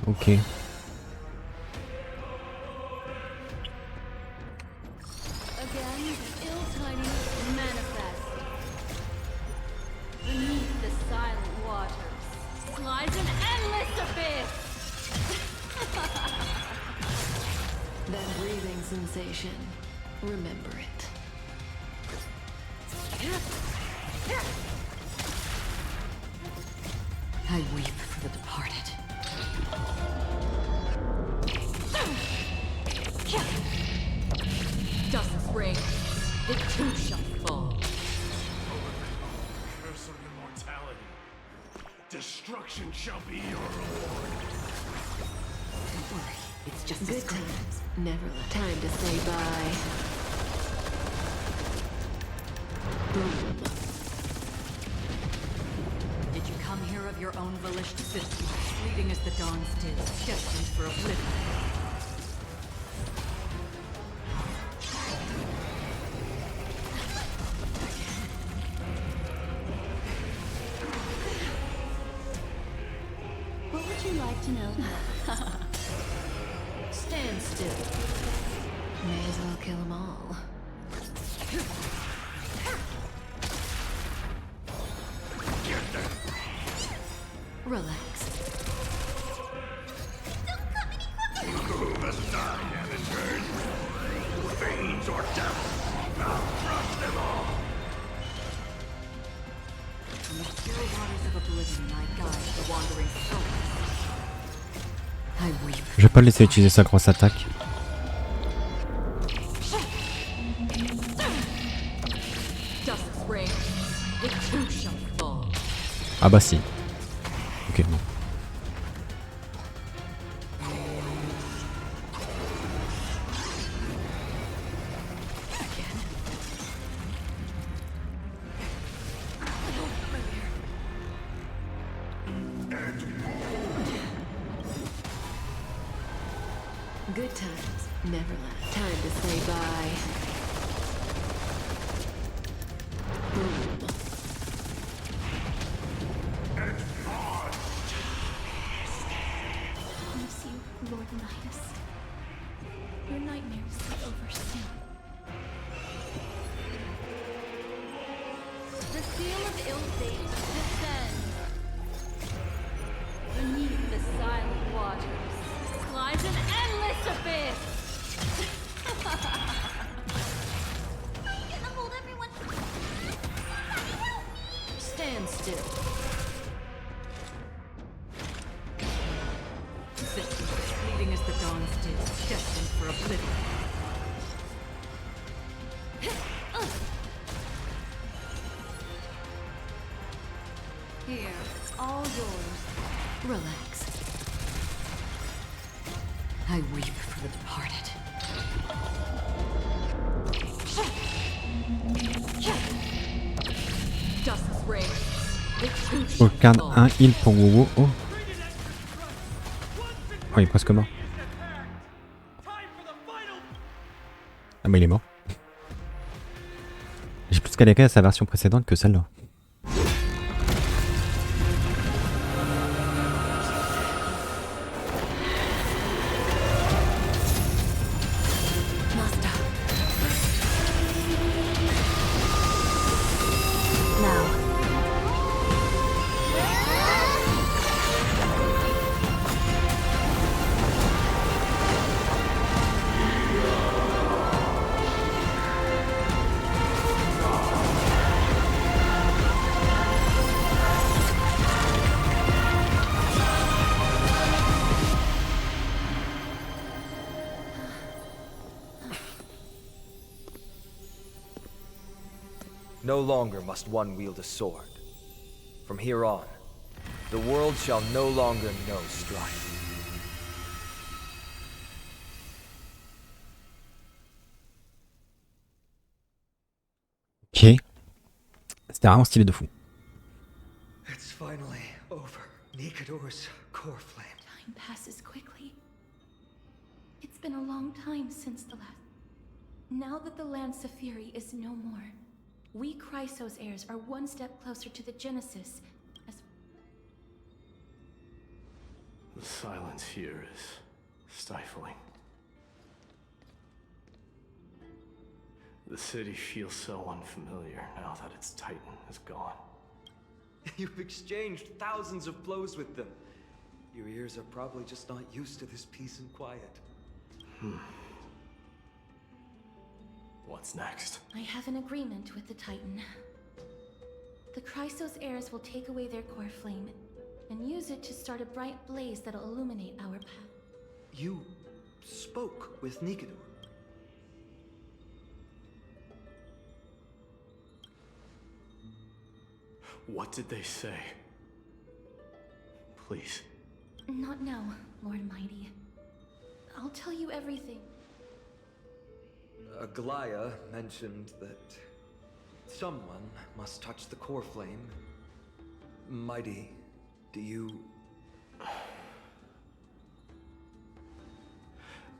Ok. Again, the ill tidings manifest. Beneath the silent waters lies an endless abyss. That breathing sensation. Remember it. I weep for the departed. Dust spring, it too shall fall. Curse of immortality. Destruction shall be your reward. Don't worry, it's just good times. Never let time to say bye. Boom. Did you come here of your own volition? System, fleeting as the dawn still, destined for oblivion. What would you like to know? Stand still. May as well kill them all. Relax. Who must die, amateurs? Fiends or devils? I'll crush them all! From the pure waters of oblivion, I guide the wandering souls. I weep. Je vais pas le laisser utiliser sa grosse attaque. Dust spring, it too shall fall. Ah bah si. Ok, non. Good times, never last. Time to say bye. Boom. seal of ill fate descends. Beneath the silent waters lies an endless abyss. I'm gonna hold everyone. Mommy, help me! Stand still. Existence as fleeting as the dawn's dew, destined for oblivion. Here, all yours. Relax. I weep for the departed. Dust's rays. It too shall Aucun fall. un heal pour Wowo. Oh. Oh, il est presque mort. Ah mais il est mort. J'ai plus galéré à sa version précédente que celle-là. No longer must one wield a sword. From here on, the world shall no longer know strife. Ok. C'était vraiment stylé de fou. It's finally over. Nikador's core flame. Time passes quickly. It's been a long time since the last. Now that the Lance of Fury is no more, we Chrysos heirs are one step closer to the Genesis. As the silence here is stifling. The city feels so unfamiliar now that its Titan is gone. You've exchanged thousands of blows with them. Your ears are probably just not used to this peace and quiet. What's next? I have an agreement with the Titan. The Chrysos heirs will take away their core flame and use it to start a bright blaze that'll illuminate our path. You spoke with Nikador. What did they say? Please. Not now, Lord Mighty. I'll tell you everything. Aglaya mentioned that someone must touch the core flame. Mighty, do you...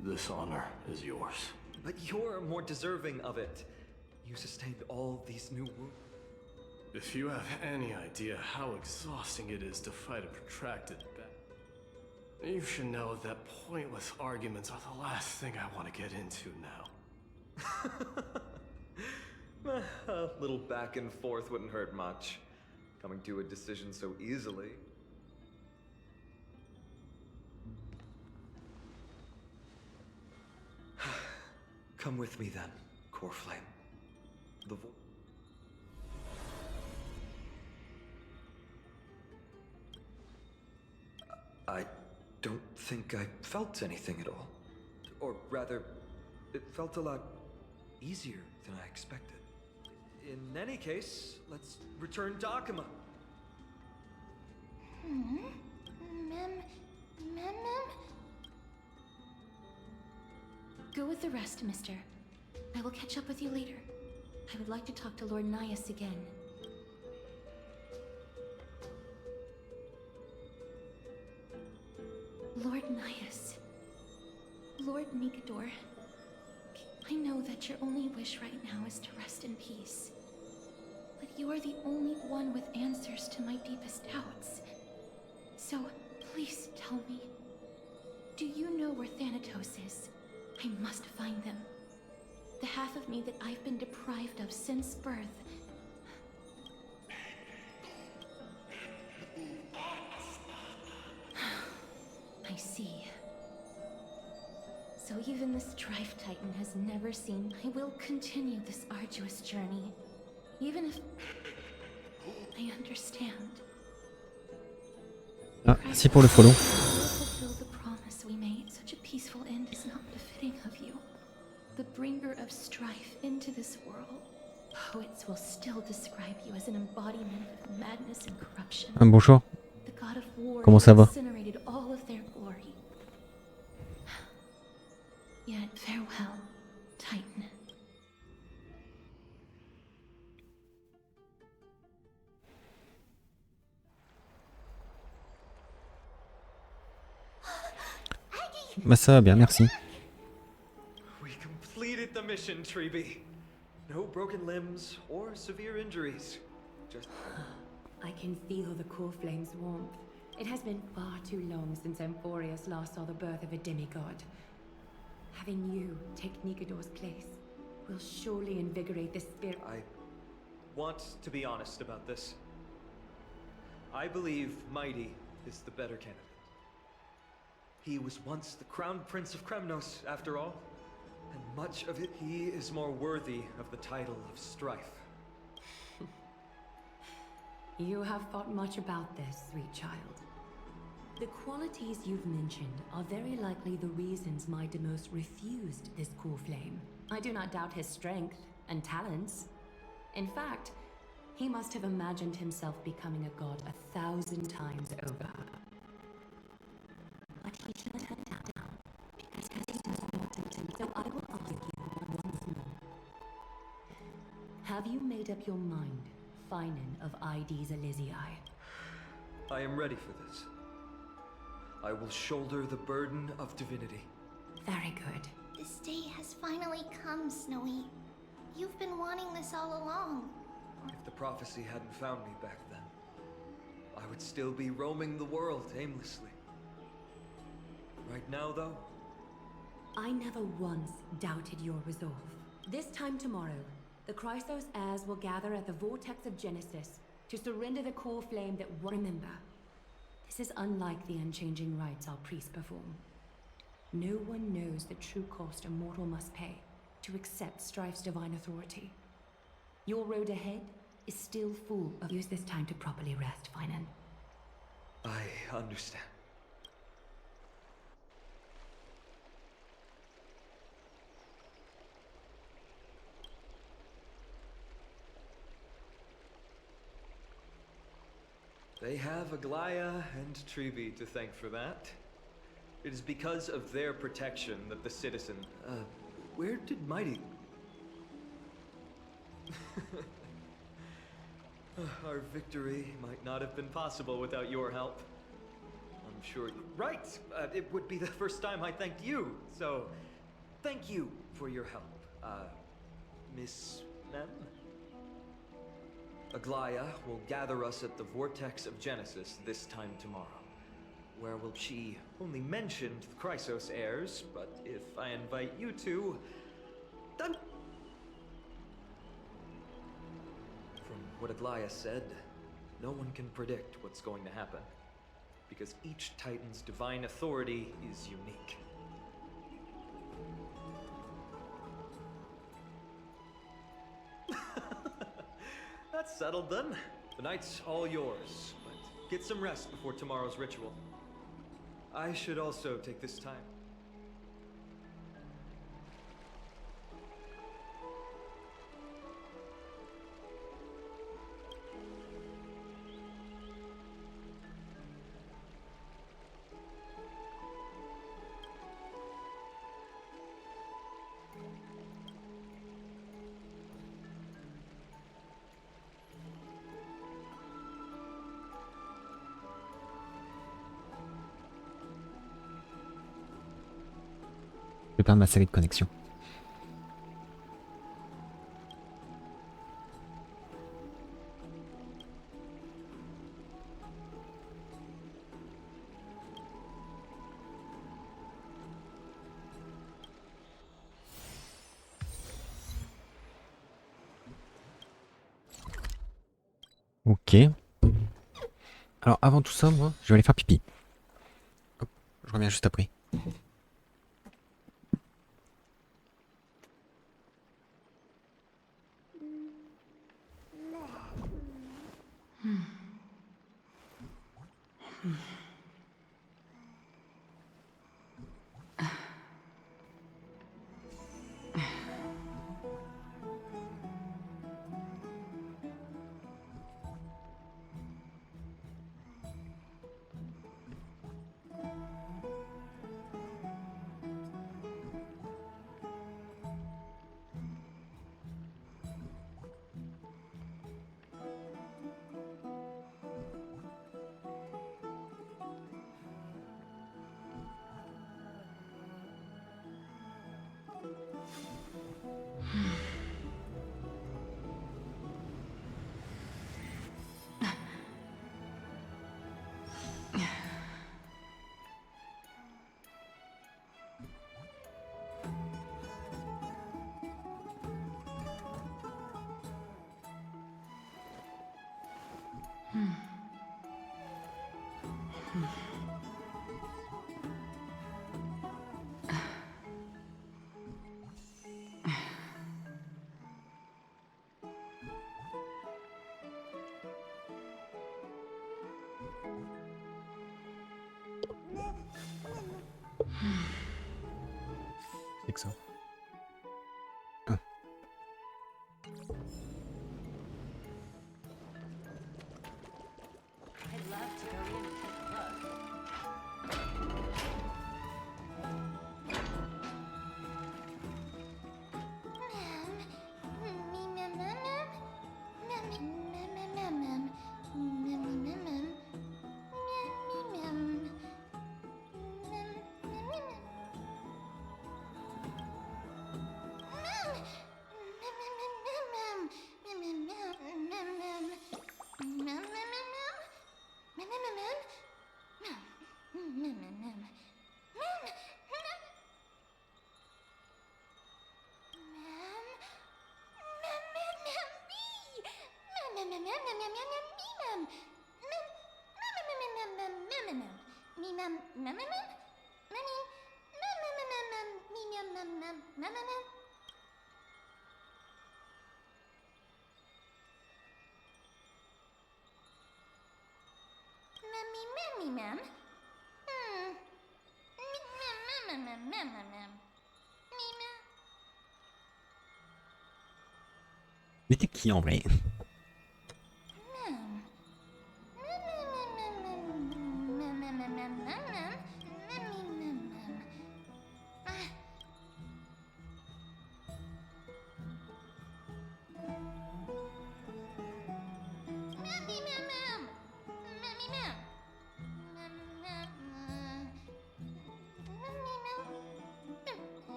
This honor is yours. But you're more deserving of it. You sustained all these new wounds. If you have any idea how exhausting it is to fight a protracted battle, you should know that pointless arguments are the last thing I want to get into now. A little back and forth wouldn't hurt much. Coming to a decision so easily. Come with me then, Core Flame. The I don't think I felt anything at all. Or rather, it felt a lot easier than I expected. In any case, let's return to Akuma. Mem? Go with the rest, mister. I will catch up with you later. I would like to talk to Lord Nias again. Lord Nias. Lord Nikador. I know that your only wish right now is to rest in peace. But you are the only one with answers to my deepest doubts. So, please tell me. Do you know where Thanatos is? I must find them. The half of me that I've been deprived of since birth. see. So even the Strife Titan has never seen. I will continue this arduous journey, even if I understand. Ah, merci pour le follow. I will fulfill the promise we made. Such a peaceful end is not befitting of you. The bringer of strife into this world. Poets will still describe you as an embodiment of madness and corruption. Bonjour. The god of war Comment ça va? incinerated all of their glory. Yet farewell, Titan. Bah ça va bien, merci. We completed the mission, Treeby. No broken limbs or severe injuries. Just... I can feel the core flame's warmth. It has been far too long since Amphoreus last saw the birth of a demigod. Having you take Nikador's place will surely invigorate the spirit. I want to be honest about this. I believe Mighty is the better candidate. He was once the crown prince of Kremnos, after all. And much of it, he is more worthy of the title of Strife. You have thought much about this, sweet child. The qualities you've mentioned are very likely the reasons my Demos refused this core flame. I do not doubt his strength and talents. In fact, he must have imagined himself becoming a god 1,000 times over. But he turned that down because he was more tempted. So I will ask you once more. Have you made up your mind, Finan of Ides Elysiae? I am ready for this. I will shoulder the burden of divinity. Very good. This day has finally come, Snowy. You've been wanting this all along. If the prophecy hadn't found me back then, I would still be roaming the world aimlessly. Right now, though, I never once doubted your resolve. This time tomorrow, the Chrysos heirs will gather at the vortex of Genesis to surrender the core flame that will remember. This is unlike the unchanging rites our priests perform. No one knows the true cost a mortal must pay to accept Strife's divine authority. Your road ahead is still full of... Use this time to properly rest, Finan. I understand. They have Aglaya and Treeby to thank for that. It is because of their protection that the citizen... where did Mighty... Our victory might not have been possible without your help. I'm sure you... Right! It would be the first time I thanked you, so... Thank you for your help. Miss Mem? Aglaya will gather us at the Vortex of Genesis this time tomorrow. Where will she only mentioned the Chrysos heirs, but if I invite you two, then... From what Aglaya said, no one can predict what's going to happen, because each Titan's divine authority is unique. That's settled then. The night's all yours, but get some rest before tomorrow's ritual. I should also take this time. Je vais perdre ma série de connexion. Ok. Alors avant tout ça, moi, je vais aller faire pipi. Hop, Je reviens juste après. C'est que ça. Mais t'es qui en vrai?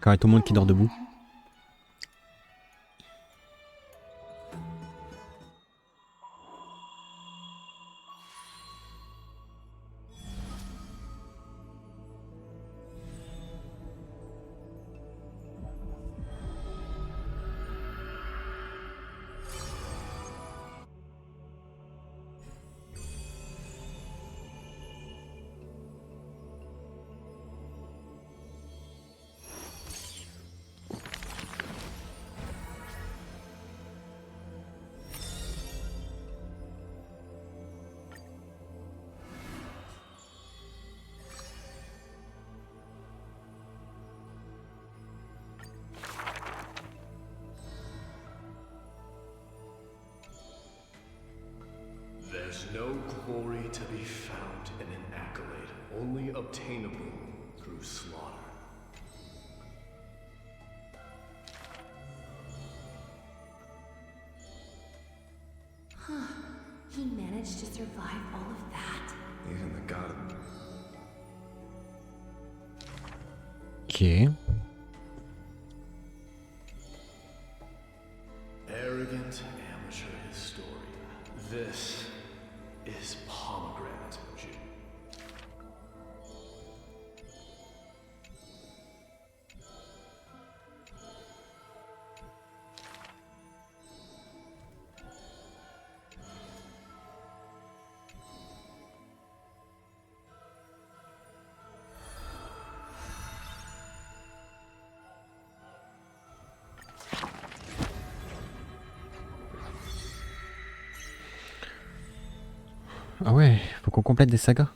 Quand il y a tout le monde qui dort debout. There's no glory to be found in an accolade, only obtainable through slaughter. Huh. He managed to survive all of that. Even the god. Ok. Arrogant amateur historian. This is pomegranate Ah ouais, faut qu'on complète des sagas.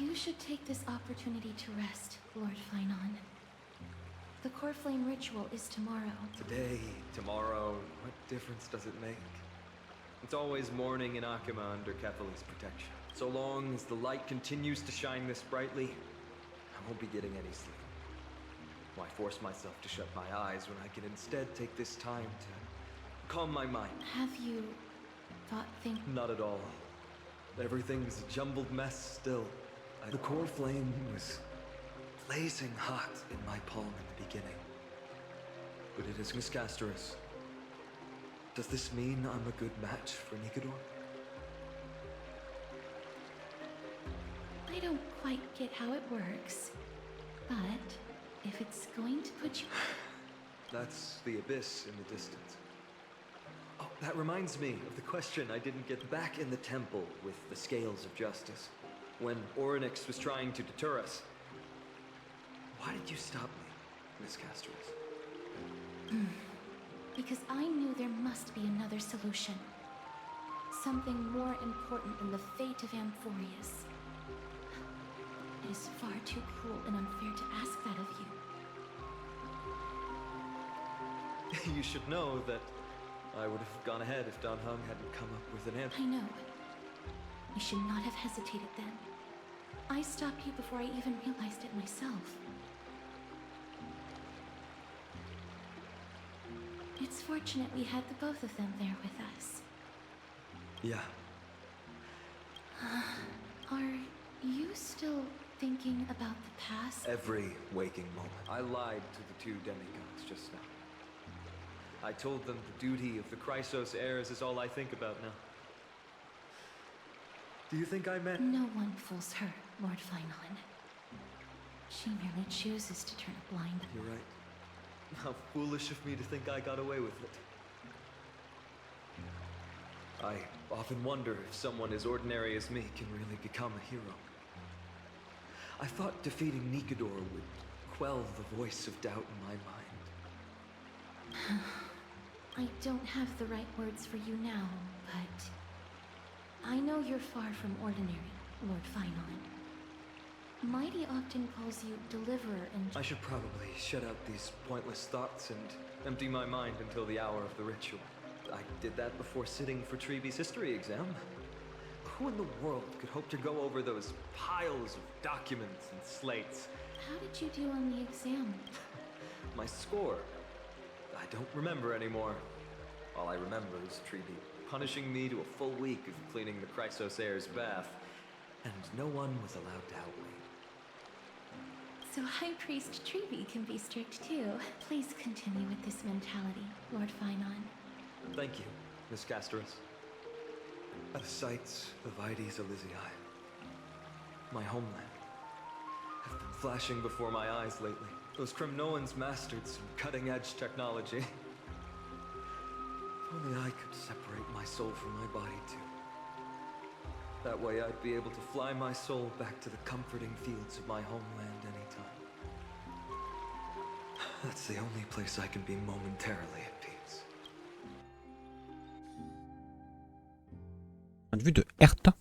You should take this opportunity to rest, Lord Finon. The core flame ritual is tomorrow. Today, tomorrow, what difference does it make? It's always morning in Akima under Kefali's protection. So long as the light continues to shine this brightly, I won't be getting any sleep. Why force myself to shut my eyes when I can instead take this time to calm my mind? Have you thought Not at all. Everything's a jumbled mess still. The core flame was blazing hot in my palm in the beginning. But it is miscasterous. Does this mean I'm a good match for Nikador? I don't quite get how it works, but if it's going to put you... That's the abyss in the distance. Oh, that reminds me of the question I didn't get back in the temple with the scales of justice. When Orynyx was trying to deter us. Why did you stop me, Miss Casterus? Because I knew there must be another solution. Something more important than the fate of Amphoreus. It is far too cruel and unfair to ask that of you. You should know that I would have gone ahead if Don Hung hadn't come up with an answer. I know. I should not have hesitated then. I stopped you before I even realized it myself. It's fortunate we had the both of them there with us. Yeah. Are you still thinking about the past? Every waking moment. I lied to the two demigods just now. I told them the duty of the Chrysos heirs is all I think about now. Do you think I meant... No one fools her, Lord Finon. She merely chooses to turn a blind eye. You're right. How foolish of me to think I got away with it. I often wonder if someone as ordinary as me can really become a hero. I thought defeating Nikador would quell the voice of doubt in my mind. I don't have the right words for you now, but... I know you're far from ordinary, Lord Finon. Mighty often calls you Deliverer and... I should probably shut out these pointless thoughts and empty my mind until the hour of the ritual. I did that before sitting for Treeby's history exam. Who in the world could hope to go over those piles of documents and slates? How did you do on the exam? My score? I don't remember anymore. All I remember is Treeby punishing me to a full week of cleaning the Chrysos heir's bath, and no one was allowed to help me. So High Priest Treeby can be strict too. Please continue with this mentality, Lord Finon. Thank you, Miss Casterus. The sights of Ides Elysiae, my homeland, have been flashing before my eyes lately. Those Kremnoans mastered some cutting-edge technology. If only I could separate my soul from my body too. That way I'd be able to fly my soul back to the comforting fields of my homeland anytime. That's the only place I can be momentarily at peace. Point de vue de Herta.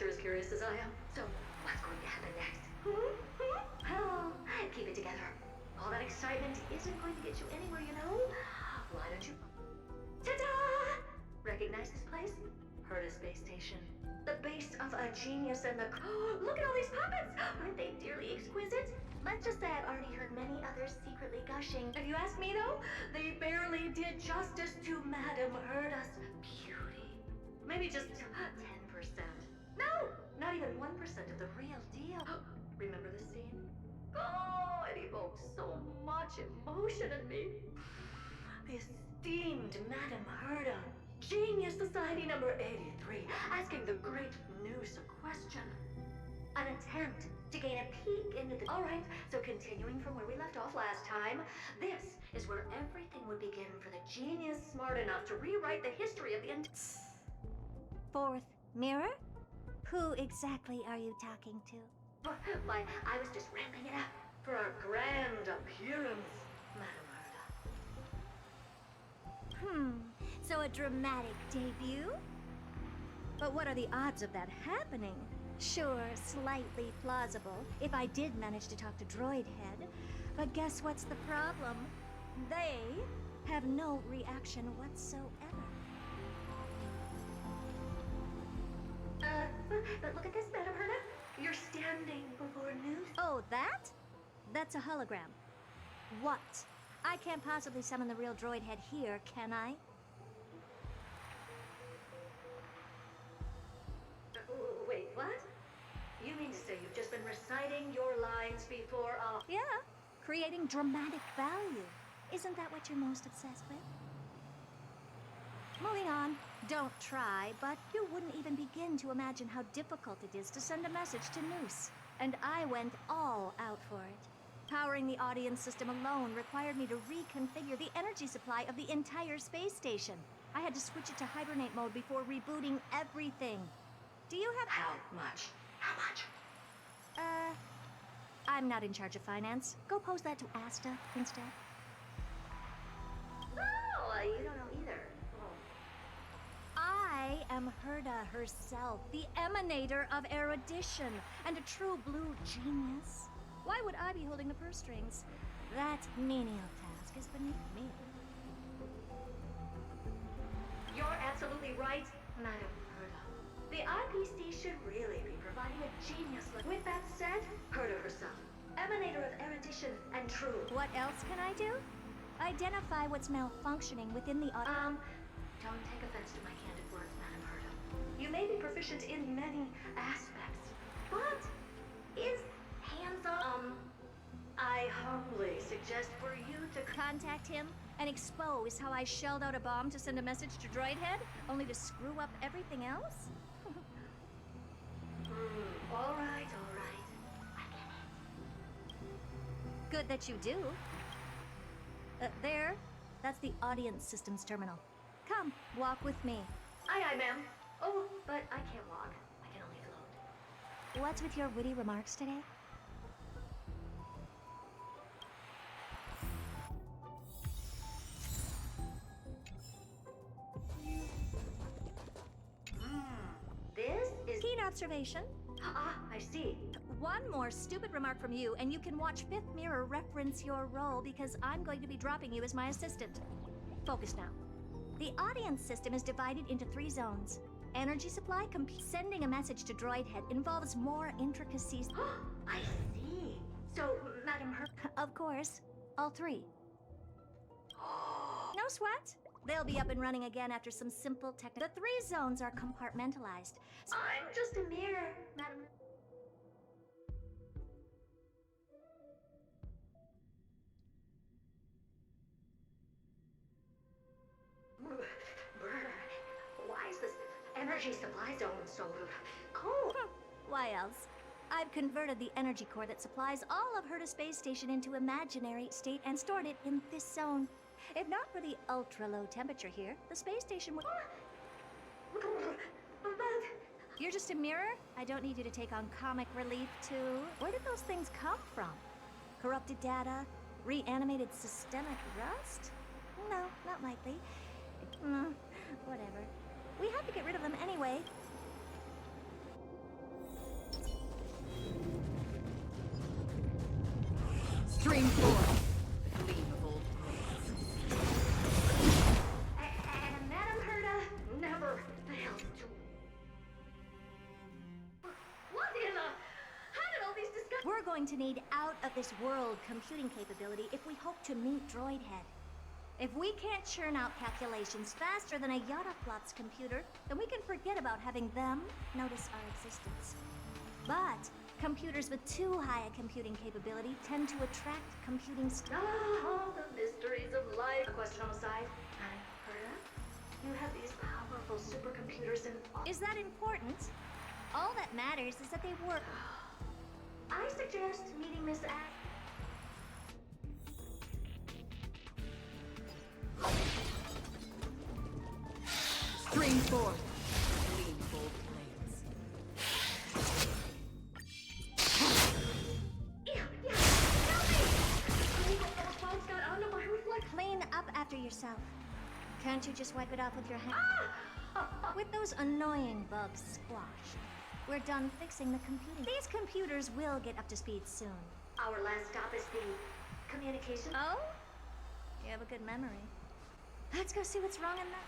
you're as curious as I am. So, what's going to happen next? Oh, keep it together. All that excitement isn't going to get you anywhere, you know? Why don't you... Ta-da! Recognize this place? Herta Space Station. The base of a genius and the... Look at all these puppets! Aren't they dearly exquisite? Let's just say I've already heard many others secretly gushing. If you ask me, though, they barely did justice to Madame Herta's beauty. Maybe just 10%. No! Not even 1% of the real deal. Remember this scene? Oh, it evoked so much emotion in me. The esteemed Madame Herta, Genius Society number 83, asking the great Nous a question. An attempt to gain a peek into the... Alright, so continuing from where we left off last time, this is where everything would begin for the genius smart enough to rewrite the history of the... Fourth mirror? Who exactly are you talking to? Why, I was just ramping it up for our grand appearance, Madame Herta. So a dramatic debut? But what are the odds of that happening? Sure, slightly plausible, if I did manage to talk to Droid Head. But guess what's the problem? They have no reaction whatsoever. But look at this, Madame Herta. You're standing before Nous. Oh, that? That's a hologram. What? I can't possibly summon the real Droid Head here, can I? Wait, what? You mean to say you've just been reciting your lines before a... Yeah, creating dramatic value. Isn't that what you're most obsessed with? Moving on. Don't try, but you wouldn't even begin to imagine how difficult it is to send a message to Nous. And I went all out for it. Powering the audience system alone required me to reconfigure the energy supply of the entire space station. I had to switch it to hibernate mode before rebooting everything. Do you have... How much? How much? I'm not in charge of finance. Go pose that to Asta instead. Oh, you don't know either. I am Herta herself, the emanator of erudition, and a true blue genius. Why would I be holding the purse strings? That menial task is beneath me. You're absolutely right, Madame Herta. The IPC should really be providing a genius. With that said, Herta herself, emanator of erudition and truth. What else can I do? Identify what's malfunctioning within the Don't take offense to my candid words, Madame Herta. You may be proficient in many aspects, but is hands-on... I humbly suggest for you to contact him and expose how I shelled out a bomb to send a message to Droid Head, only to screw up everything else? All right. I get it. Good that you do. There. That's the audience systems terminal. Come, walk with me. Aye, ma'am. Oh, but I can't walk. I can only float. What's with your witty remarks today? This is... Keen observation. Ah, I see. One more stupid remark from you, and you can watch Fifth Mirror reference your role because I'm going to be dropping you as my assistant. Focus now. The audience system is divided into 3 zones. Energy supply, sending a message to Droid Head involves more intricacies. I see. So, Madame Of course. All 3. No sweat. They'll be up and running again after some simple tech. The 3 zones are compartmentalized. I'm just a mirror, Madame... Brr, why is this energy supply zone so cold? Why else? I've converted the energy core that supplies all of Herta Space Station into imaginary state and stored it in this zone. If not for the ultra-low temperature here, the space station would... You're just a mirror? I don't need you to take on comic relief, too. Where did those things come from? Corrupted data? Reanimated systemic rust? No, not likely. Whatever. We have to get rid of them anyway. going to need out-of-this-world computing capability if we hope to meet Droidhead. If we can't churn out calculations faster than a Yataflop's computer, then we can forget about having them notice our existence. But computers with too high a computing capability tend to attract computing Oh, the mysteries of life. A question on the side. Herta, you have these powerful supercomputers in... Is that important? All that matters is that they work. I suggest meeting Miss Stream forth. Gleamful plains. Clean up after yourself. Can't you just wipe it off with your hand? With those annoying bugs squashed, we're done fixing the computing. These computers will get up to speed soon. Our last stop is the communication. Oh? You have a good memory. Let's go see what's wrong in that.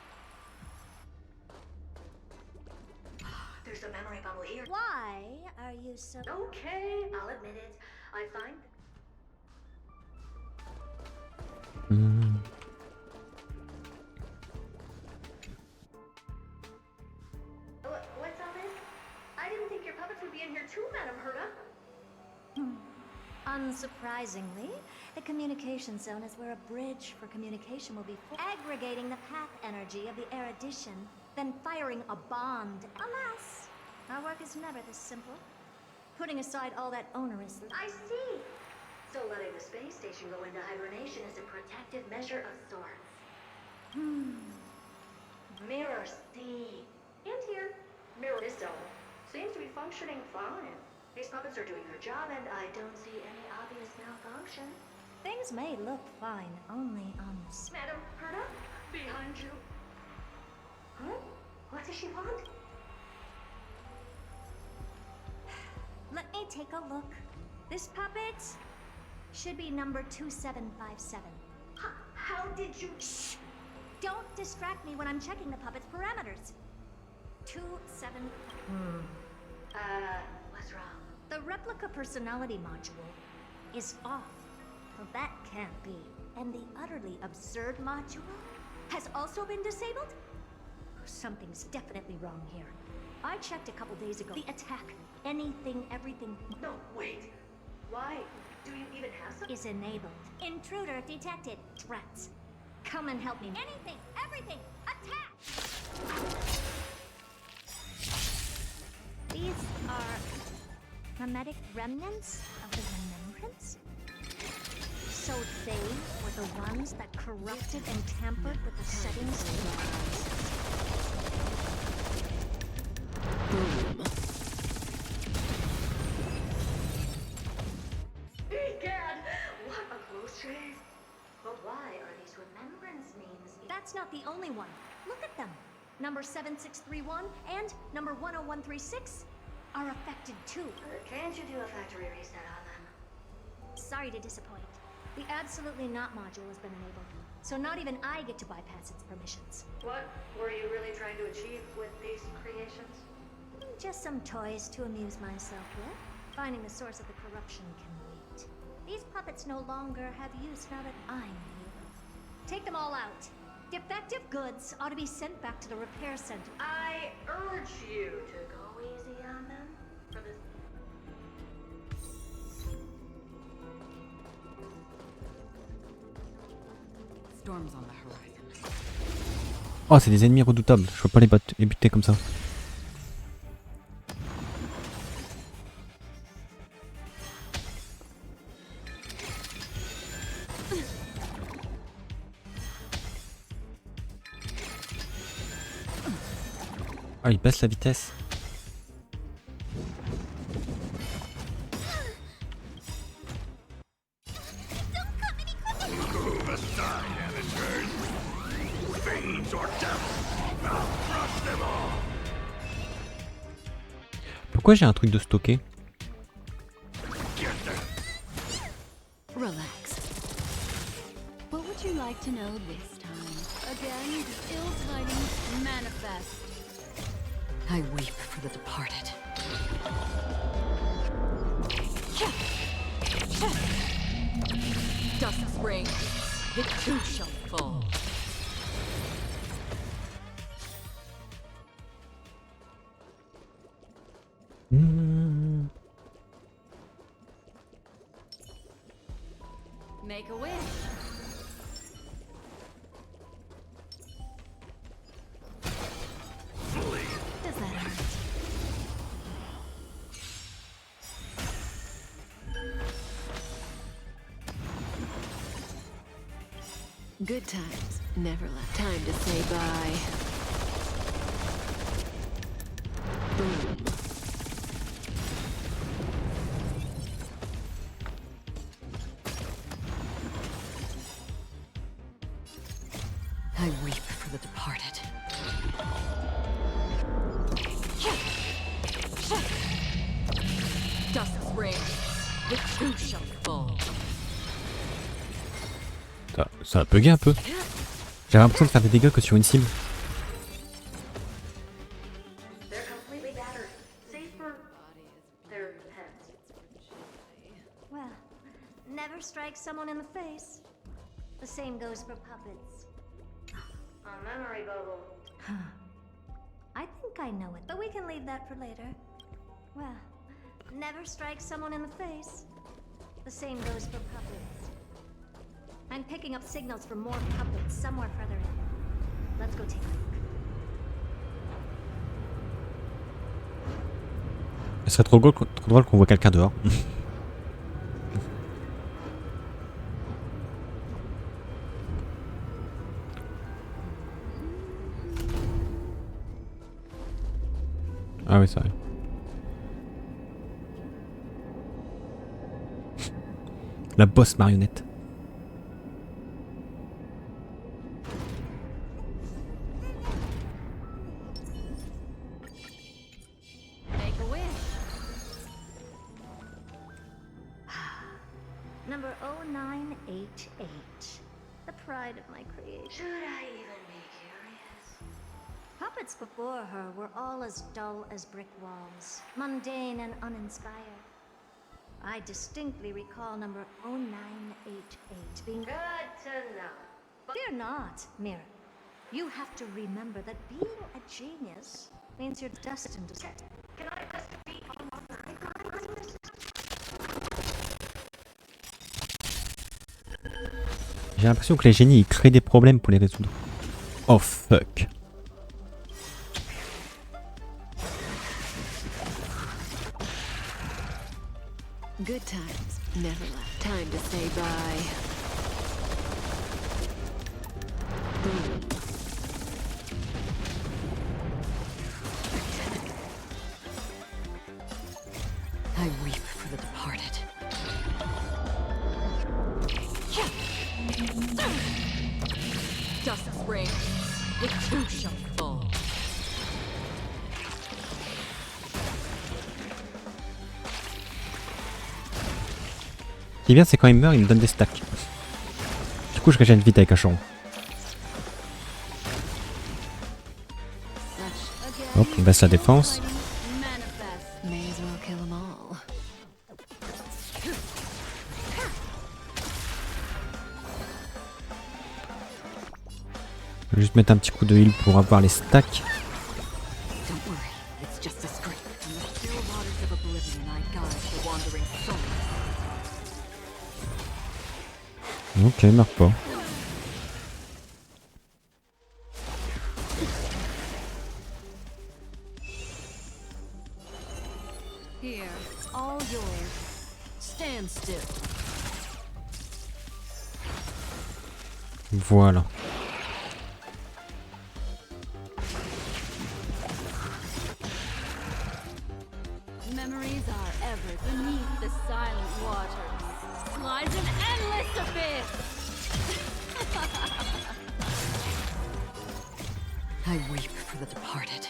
There's a memory bubble here. Why are you so... Okay, I'll admit it. I find... What's all this? I didn't think your puppets would be in here too, Madam Herta. Unsurprisingly, the communication zone is where a bridge for communication will be aggregating the path energy of the erudition, then firing a bond. Alas, our work is never this simple. Putting aside all that onerous... I see. So letting the space station go into hibernation is a protective measure of sorts. Mirror C. And here, mirror this zone seems to be functioning fine. These puppets are doing their job, and I don't see any obvious malfunction. Things may look fine only on the... Madam Herta, behind you. Huh? What does she want? Let me take a look. This puppet should be number 2757. How did you... Shh! Don't distract me when I'm checking the puppet's parameters. 27... what's wrong? The replica personality module is off. Well, that can't be. And the utterly absurd module has also been disabled? Something's definitely wrong here. I checked a couple days ago. The attack, anything, everything... No, wait. Why? Do you even have some? Is enabled. Intruder detected. Threats. Come and help me. Anything, everything, attack! These are mimetic remnants of the remembrance? So they were the ones that corrupted and tampered with the settings of the... Boom. Egad! What a close shave! But why are these remembrance names? That's not the only one. Look at them. Number 7631 and number 10136 are affected too. Can't you do a factory reset on them? Sorry to disappoint. The Absolutely Not module has been enabled, so not even I get to bypass its permissions. What were you really trying to achieve with these creations? Just some toys to amuse myself with. Finding the source of the corruption can wait. These puppets no longer have use now that I'm here. Take them all out. Defective goods ought to be sent back to the repair center. I urge you to go easy on them for this. Storms on the horizon. Oh, c'est des ennemis redoutables. Je peux pas les buter comme ça. Ah, il baisse la vitesse. Pourquoi j'ai un truc de stocker? Relax. What would you like to know this time? Again, the ill tidings manifest. I weep for the departed. Dust spring, it too shall fall. Make a wish. Does that hurt? Good times never left. Time to say bye. Boom. I weep for the departed. Dust spring, the two shall fall. Ça a bugué un peu. J'avais l'impression de faire des dégâts que sur une cible. They're completely battered, save for their heads. Well, never strike someone in the face. The same goes for puppets. A memory bubble. I think I know it, but we can leave that for later. Well, never strike someone in the face. The same goes for puppets. I'm picking up signals for more puppets somewhere further in. Let's go take a look. Ce serait trop drôle qu'on voit quelqu'un dehors. Ah oui, c'est vrai. La bosse marionnette. Make a wish. Number 0988. The pride of my creation. Should I even be curious? Puppets before her were all as dull as brick walls, mundane and uninspired. I distinctly recall number 0988 being... Good to know. Fear not, Mirror. You have to remember that being a genius means you're destined to set. Can I just be on my mind? J'ai l'impression que les génies ils créent des problèmes pour les résoudre. Oh fuck. Good times never left. Time to say bye. Boom. I weep for the departed. Dust spring, it too shall fall. Ce qui est bien, c'est quand il meurt, il me donne des stacks. Du coup, je régène vite avec un charon. Hop, on baisse la défense. Je vais juste mettre un petit coup de heal pour avoir les stacks. Ok, il meurt pas. Here, all yours. Stand still. Voilà. Memories are ever beneath the silent waters. Lies an endless abyss. I weep for the departed.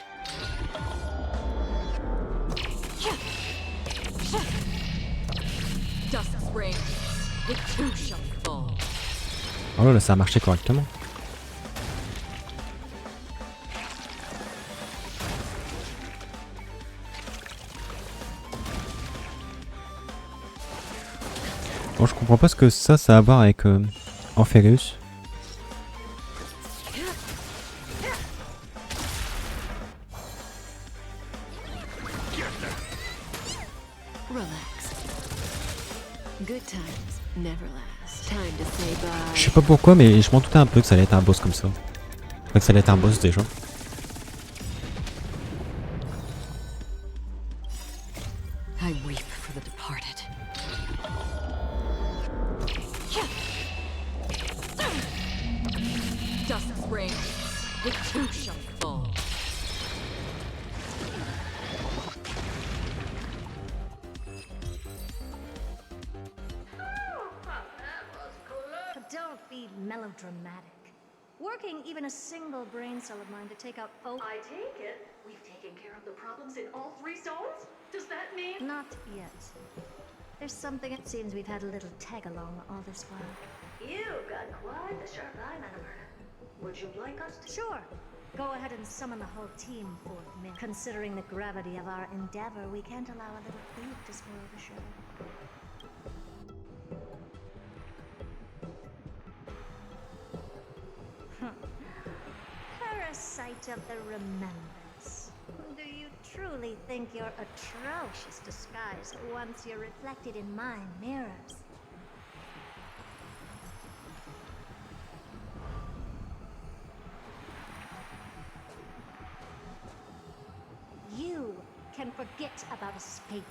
Dust spring, it too shall fall. Oh là, ça a marché correctement. Bon, je comprends pas ce que ça a à voir avec Amphoreus. Je sais pas pourquoi, mais je m'en doutais un peu que ça allait être un boss comme ça. Enfin, que ça allait être un boss déjà. I weep for the departed. Dust rain, the two shall fall. Don't be melodramatic. Working even a single brain cell of mine to take out I take it we've taken care of the problems in all 3 zones? Does that mean? Not yet. There's something it seems we've had a little tag-along all this while. You've got quite the sharp eye, Madam Herta. Would you like us to? Sure. Go ahead and summon the whole team forth, Min. Considering the gravity of our endeavor, we can't allow a little thief to spoil the show. Parasite of the remembrance. Do you truly think your atrocious disguise once you're reflected in my mirrors? You can forget about escaping.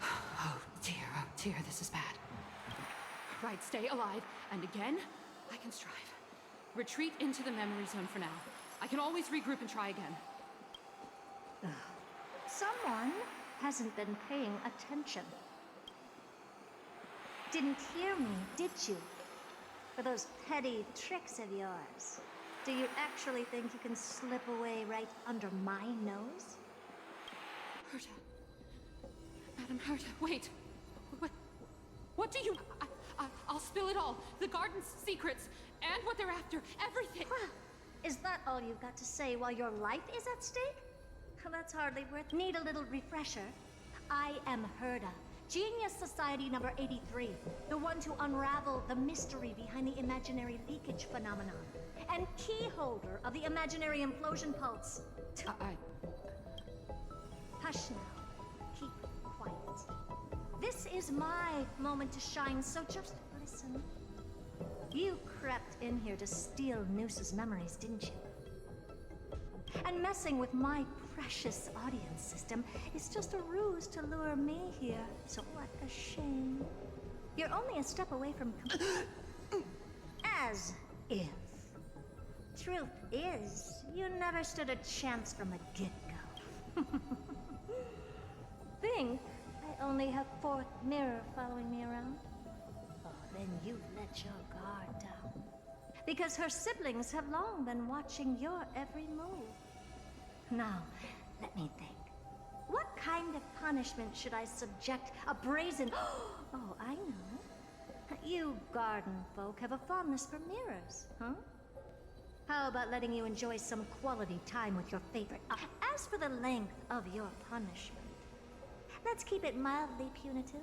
Oh dear, this is bad. Right, stay alive, and again, I can strive. Retreat into the memory zone for now. I can always regroup and try again. Someone hasn't been paying attention. Didn't hear me, did you? For those petty tricks of yours. Do you actually think you can slip away right under my nose? Herta. Madam Herta, wait. What do you... I'll spill it all. The garden's secrets, and what they're after, everything. Is that all you've got to say while your life is at stake? That's hardly worth... Need a little refresher? I am Herta, Genius Society number 83, the one to unravel the mystery behind the imaginary leakage phenomenon, and key holder of the imaginary implosion pulse. Hush now. Keep quiet. This is my moment to shine, so just listen. You crept in here to steal Noose's memories, didn't you? And messing with my precious audience system is just a ruse to lure me here. So what a shame. You're only a step away from... As if. Truth is, you never stood a chance from the get-go. Think I only have 4th mirror following me around? Oh, then you've let your guard down. Because her siblings have long been watching your every move. Now, let me think. What kind of punishment should I subject a brazen... Oh, I know. You garden folk have a fondness for mirrors, huh? How about letting you enjoy some quality time with your favorite... As for the length of your punishment, let's keep it mildly punitive.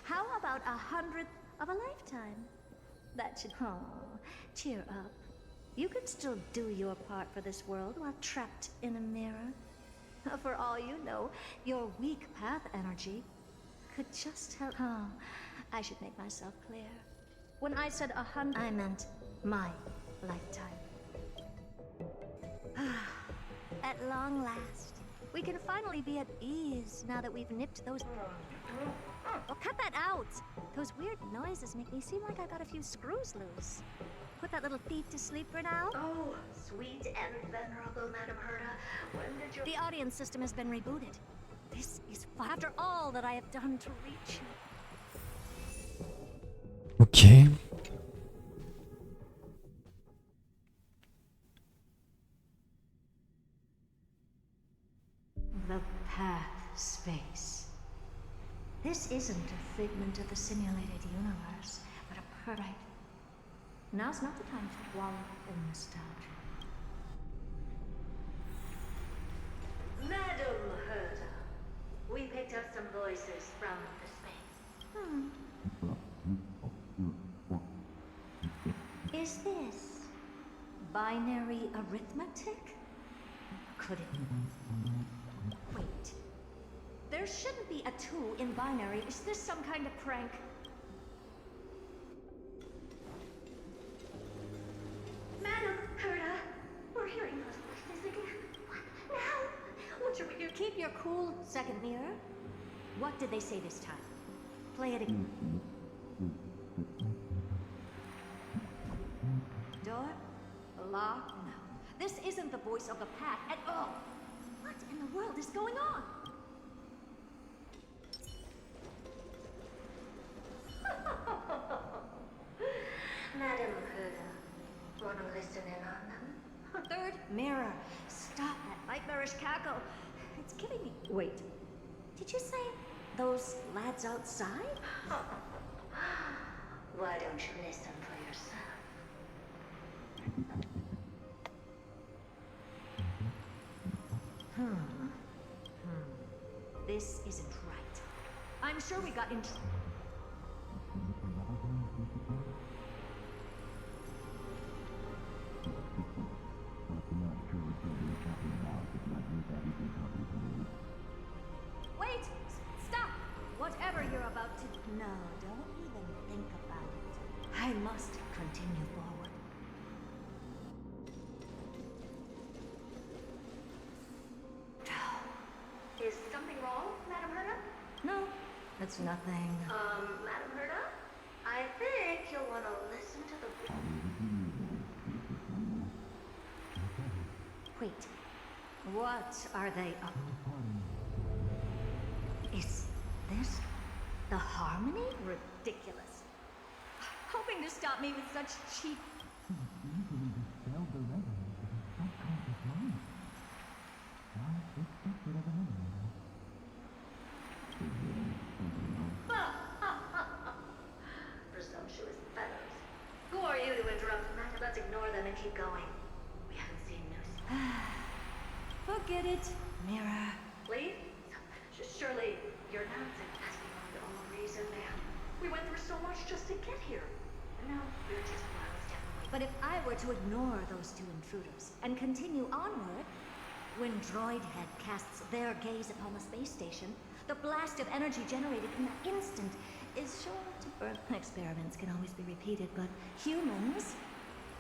How about 100th of a lifetime? That should... Oh, cheer up. You can still do your part for this world while trapped in a mirror. For all you know, your weak path energy could just help... Oh, I should make myself clear. When I said 100, I meant my lifetime. At long last, we can finally be at ease now that we've nipped those... Oh, cut that out! Those weird noises make me seem like I got a few screws loose. Put that little thief to sleep for now. Oh, sweet and venerable Madam Herta, when did you... The audience system has been rebooted. This is after all that I have done to reach you. Ok. The path space. This isn't a figment of the simulated universe, but a perfect... Now's not the time to wallow in nostalgia. Madam Herta, we picked up some voices from the space. Binary arithmetic? Could it? Wait. There shouldn't be a 2 in binary. Is this some kind of prank? Madam Herta, we're hearing those voices again. What now? What should we do? Keep your cool, second mirror. What did they say this time? Play it again. Door? Lock? No. This isn't the voice of the pack at all. What in the world is going on? Madam Herta, wanna listen in on them? Third mirror. Stop that nightmarish cackle. It's killing me. Wait. Did you say those lads outside? Why don't you listen for yourself? This isn't right. I'm sure we got in trouble. Wait! Stop! Whatever you're about to... No, don't even think about it. I must continue forward. Is something wrong, Madam Herta? No, it's nothing. Madam Herta? I think you'll want to listen to the... Wait. What are they up? Is this the harmony? Ridiculous. Hoping to stop me with such cheap... Presumptuous fellows. Who are you to interrupt, Matt? Let's ignore them and keep going. We haven't seen news. Forget it, mirror. Leave? Surely you're not asking for all reason, ma'am. We went through so much just to get here. No, we're just miles down. But if I were to ignore those two intruders and continue onward, when Droidhead casts their gaze upon the space station, the blast of energy generated in that instant is sure to burn. Experiments can always be repeated, but humans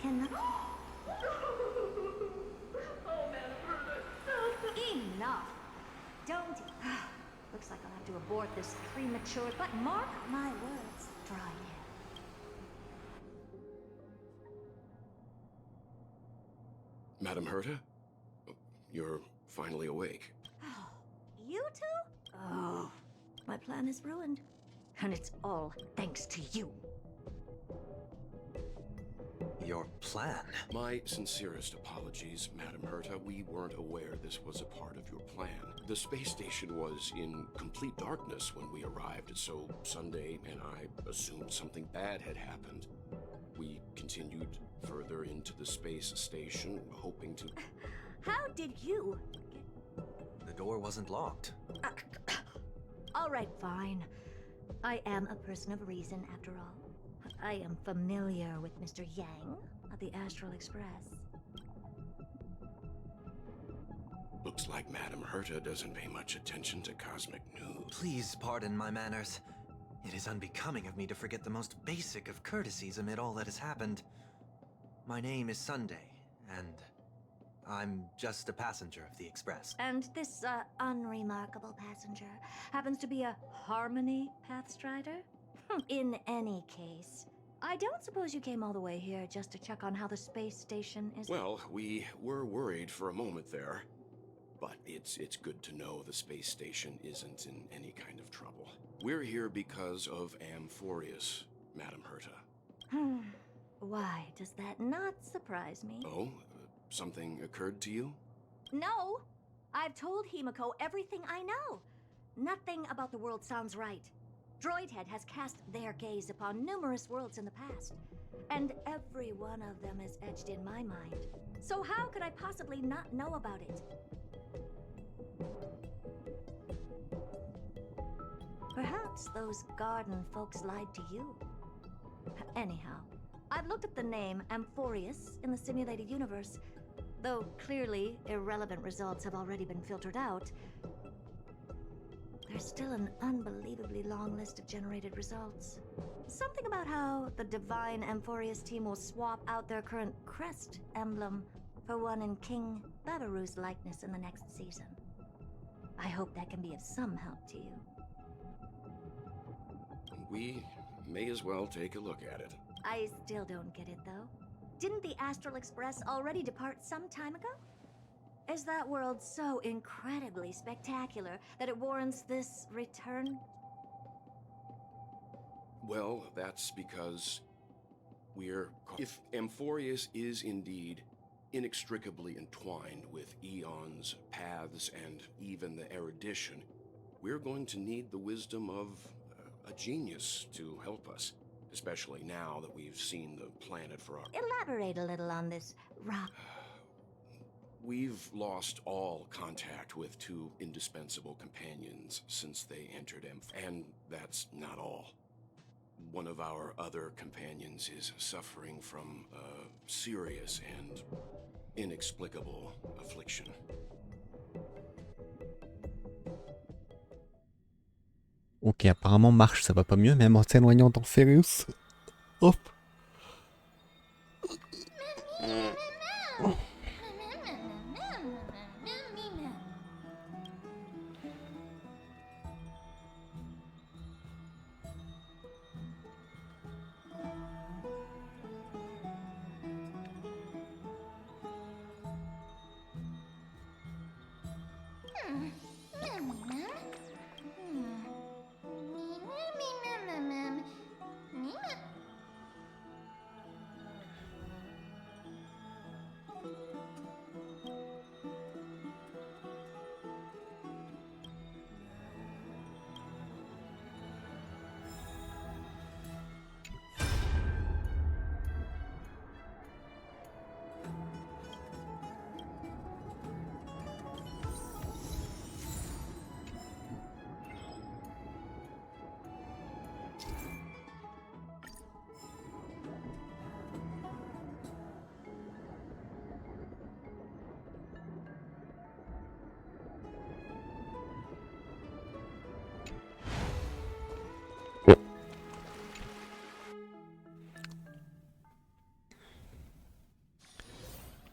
cannot. Oh, man, Enough! Don't. Looks like I'll have to abort this premature, but mark my words, Droidhead. Madam Herta? You're finally awake. You two? Oh, my plan is ruined. And it's all thanks to you. Your plan? My sincerest apologies, Madam Herta. We weren't aware this was a part of your plan. The space station was in complete darkness when we arrived, so Sunday and I assumed something bad had happened. We continued further into the space station, hoping to... How did you The door wasn't locked. All right, fine. I am a person of reason, after all. I am familiar with Mr. Yang of the Astral Express. Looks like Madam Herta doesn't pay much attention to cosmic news. Please pardon my manners. It is unbecoming of me to forget the most basic of courtesies amid all that has happened. My name is Sunday, and I'm just a passenger of the Express. And this, unremarkable passenger happens to be a Harmony Pathstrider? In any case, I don't suppose you came all the way here just to check on how the space station is... Well, we were worried for a moment there. But it's good to know the space station isn't in any kind of trouble. We're here because of Amphoreus, Madam Herta. Why does that not surprise me? Oh? Something occurred to you? No! I've told Himiko everything I know. Nothing about the world sounds right. Droidhead has cast their gaze upon numerous worlds in the past, and every one of them is etched in my mind. So how could I possibly not know about it? Perhaps those garden folks lied to you. Anyhow, I've I've looked at the name Amphoreus in the simulated universe. Though clearly irrelevant results have already been filtered out, there's still an unbelievably long list of generated results. Something about how the divine Amphoreus team will swap out their current crest emblem for one in King Babaru's likeness in the next season. I hope that can be of some help to you. We may as well take a look at it. I still don't get it, though. Didn't the Astral Express already depart some time ago? Is that world so incredibly spectacular that it warrants this return? Well, that's because if Amphoreus is indeed inextricably entwined with eons, paths, and even the erudition, we're going to need the wisdom of a genius to help us, especially now that we've seen the planet for our... Elaborate a little on this rock. We've lost all contact with two indispensable companions since they entered and that's not all. One of our other companions is suffering from a serious and inexplicable affliction. Ok, apparemment marche, ça va pas mieux, même en s'éloignant d'Amphoreus. Hop.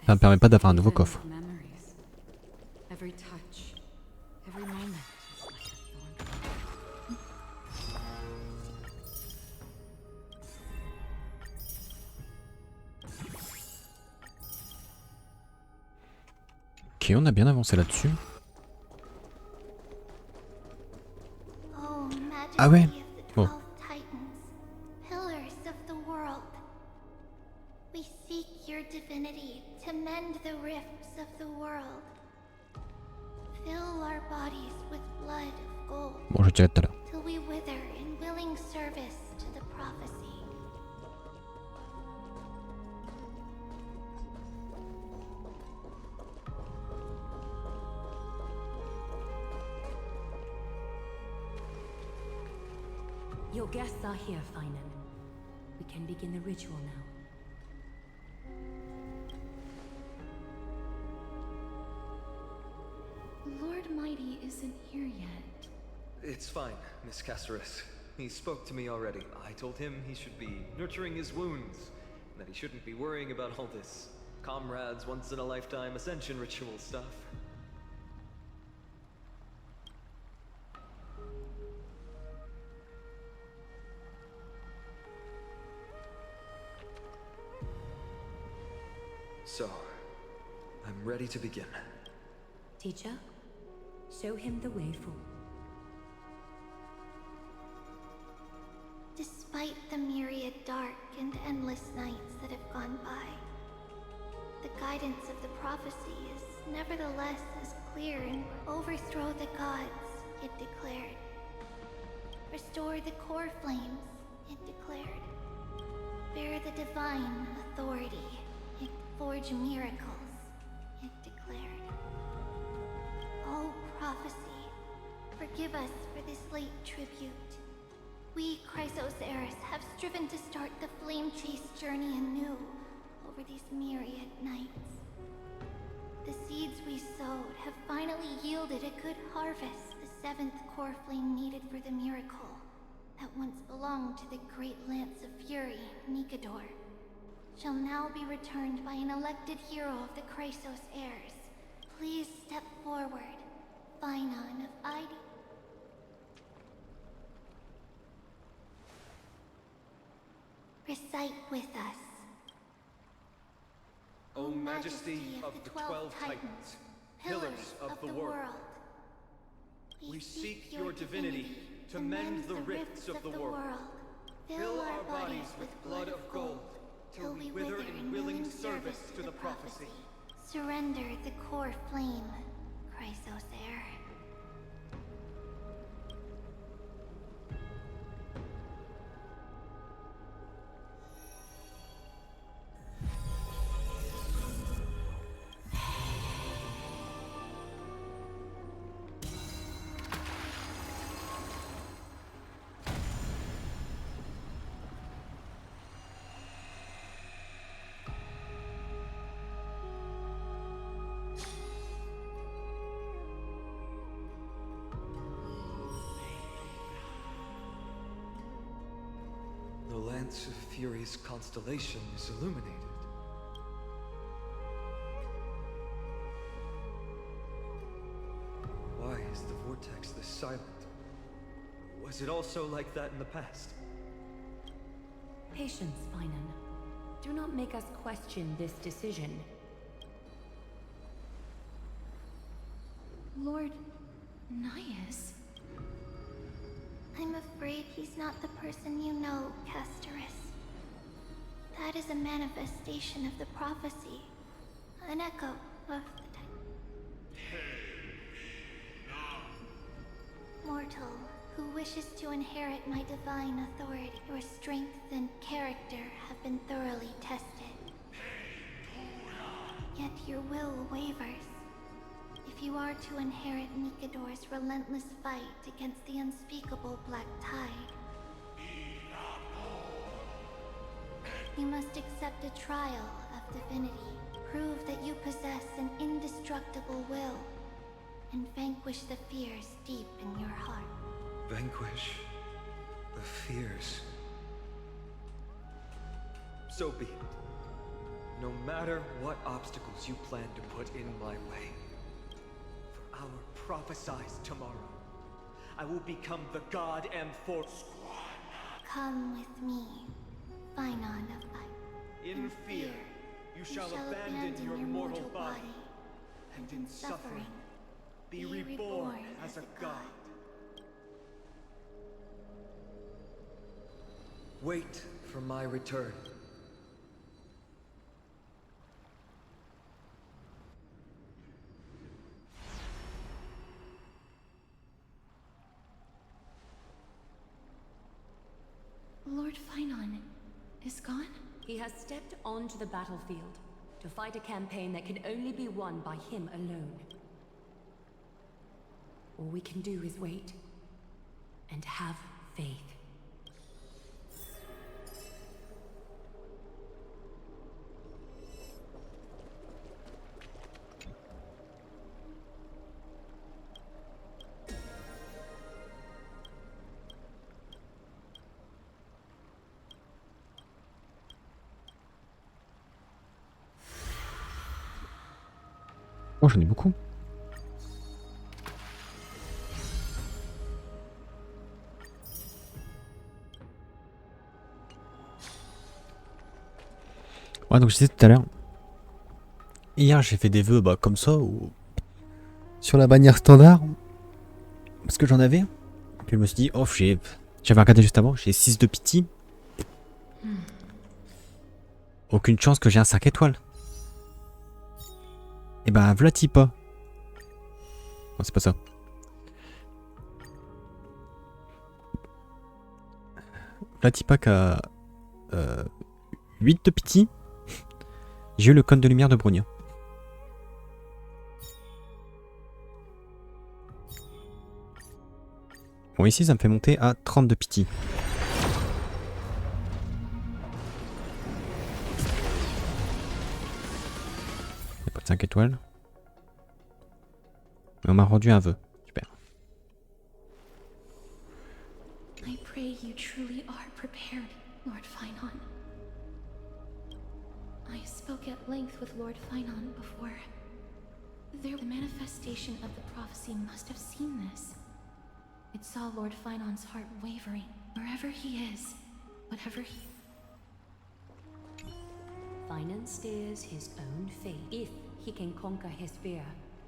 Ça me permet pas d'avoir un nouveau coffre. Ok, on a bien avancé là-dessus. Ah ouais. Bon. Divinity to mend the rifts of the world. Fill our bodies with blood of gold. Bon, je dirai tout à l'heure. Till we wither in willing service to the prophecy. Your guests are here, Finan. We can begin the ritual now. Lord Mighty isn't here yet. It's fine, Miss Caceres. He spoke to me already. I told him he should be nurturing his wounds, and that he shouldn't be worrying about all this comrades once-in-a-lifetime ascension ritual stuff. So, I'm ready to begin. Teacher, show him the way forward. Despite the myriad dark and endless nights that have gone by, the guidance of the prophecy is nevertheless as clear and overthrow the gods, it declared. Restore the core flames, it declared. Bear the divine authority, it forge miracles, it declared. Oh, prophecy, forgive us for this late tribute. We Chrysos heirs have striven to start the flame chase journey anew over these myriad nights. The seeds we sowed have finally yielded a good harvest. The 7th core flame needed for the miracle that once belonged to the great lance of fury, Nikador, shall now be returned by an elected hero of the Chrysos heirs. Please step forward, Finon of Ide. Recite with us. O Majesty of the 12 Titans, pillars of the world, we seek your divinity to mend the rifts of the world. Fill our bodies with blood of gold, till we wither in willing service to the prophecy. Surrender the core flame, Chrysos heir. The Lance of Fury's constellation is illuminated. Why is the vortex this silent? Was it also like that in the past? Patience, Finon. Do not make us question this decision. Lord Naius? I'm afraid he's not the person you know, Castorus. That is a manifestation of the prophecy. An echo of the mortal who wishes to inherit my divine authority. Your strength and character have been thoroughly tested. Yet your will wavers. If you are to inherit Nikador's relentless fight against the unspeakable Black Tide, you must accept a trial of divinity. Prove that you possess an indestructible will, and vanquish the fears deep in your heart. Vanquish the fears. So be it. No matter what obstacles you plan to put in my way, for our prophesied tomorrow, I will become the god Amphoreus. Come with me, Finon of Ide. In fear, you shall abandon your mortal body, and in suffering, be reborn as a god. Wait for my return. Lord Finon is gone? He has stepped onto the battlefield to fight a campaign that can only be won by him alone. All we can do is wait and have faith. Oh, j'en ai beaucoup. Ouais, donc je disais tout à l'heure. Hier, j'ai fait des vœux comme ça, ou sur la bannière standard. Parce que j'en avais. Puis je me suis dit, oh, j'avais regardé juste avant, j'ai 6 de pity. Aucune chance que j'ai un 5 étoiles. Et ben, vlati pas. Non, c'est pas ça. Vlati pas qu'à 8 de pity. J'ai eu le cône de lumière de Brogna. Bon, ici, ça me fait monter à 30 de pity. 5 étoiles. Et on m'a rendu un vœu. Super. I pray you truly are prepared, Lord Finon. I spoke at length with Lord Finon before. The manifestation of the prophecy must have seen this. It saw Lord Finon's heart wavering. Wherever he is, whatever he... Finon steers his own fate if he can conquer his fear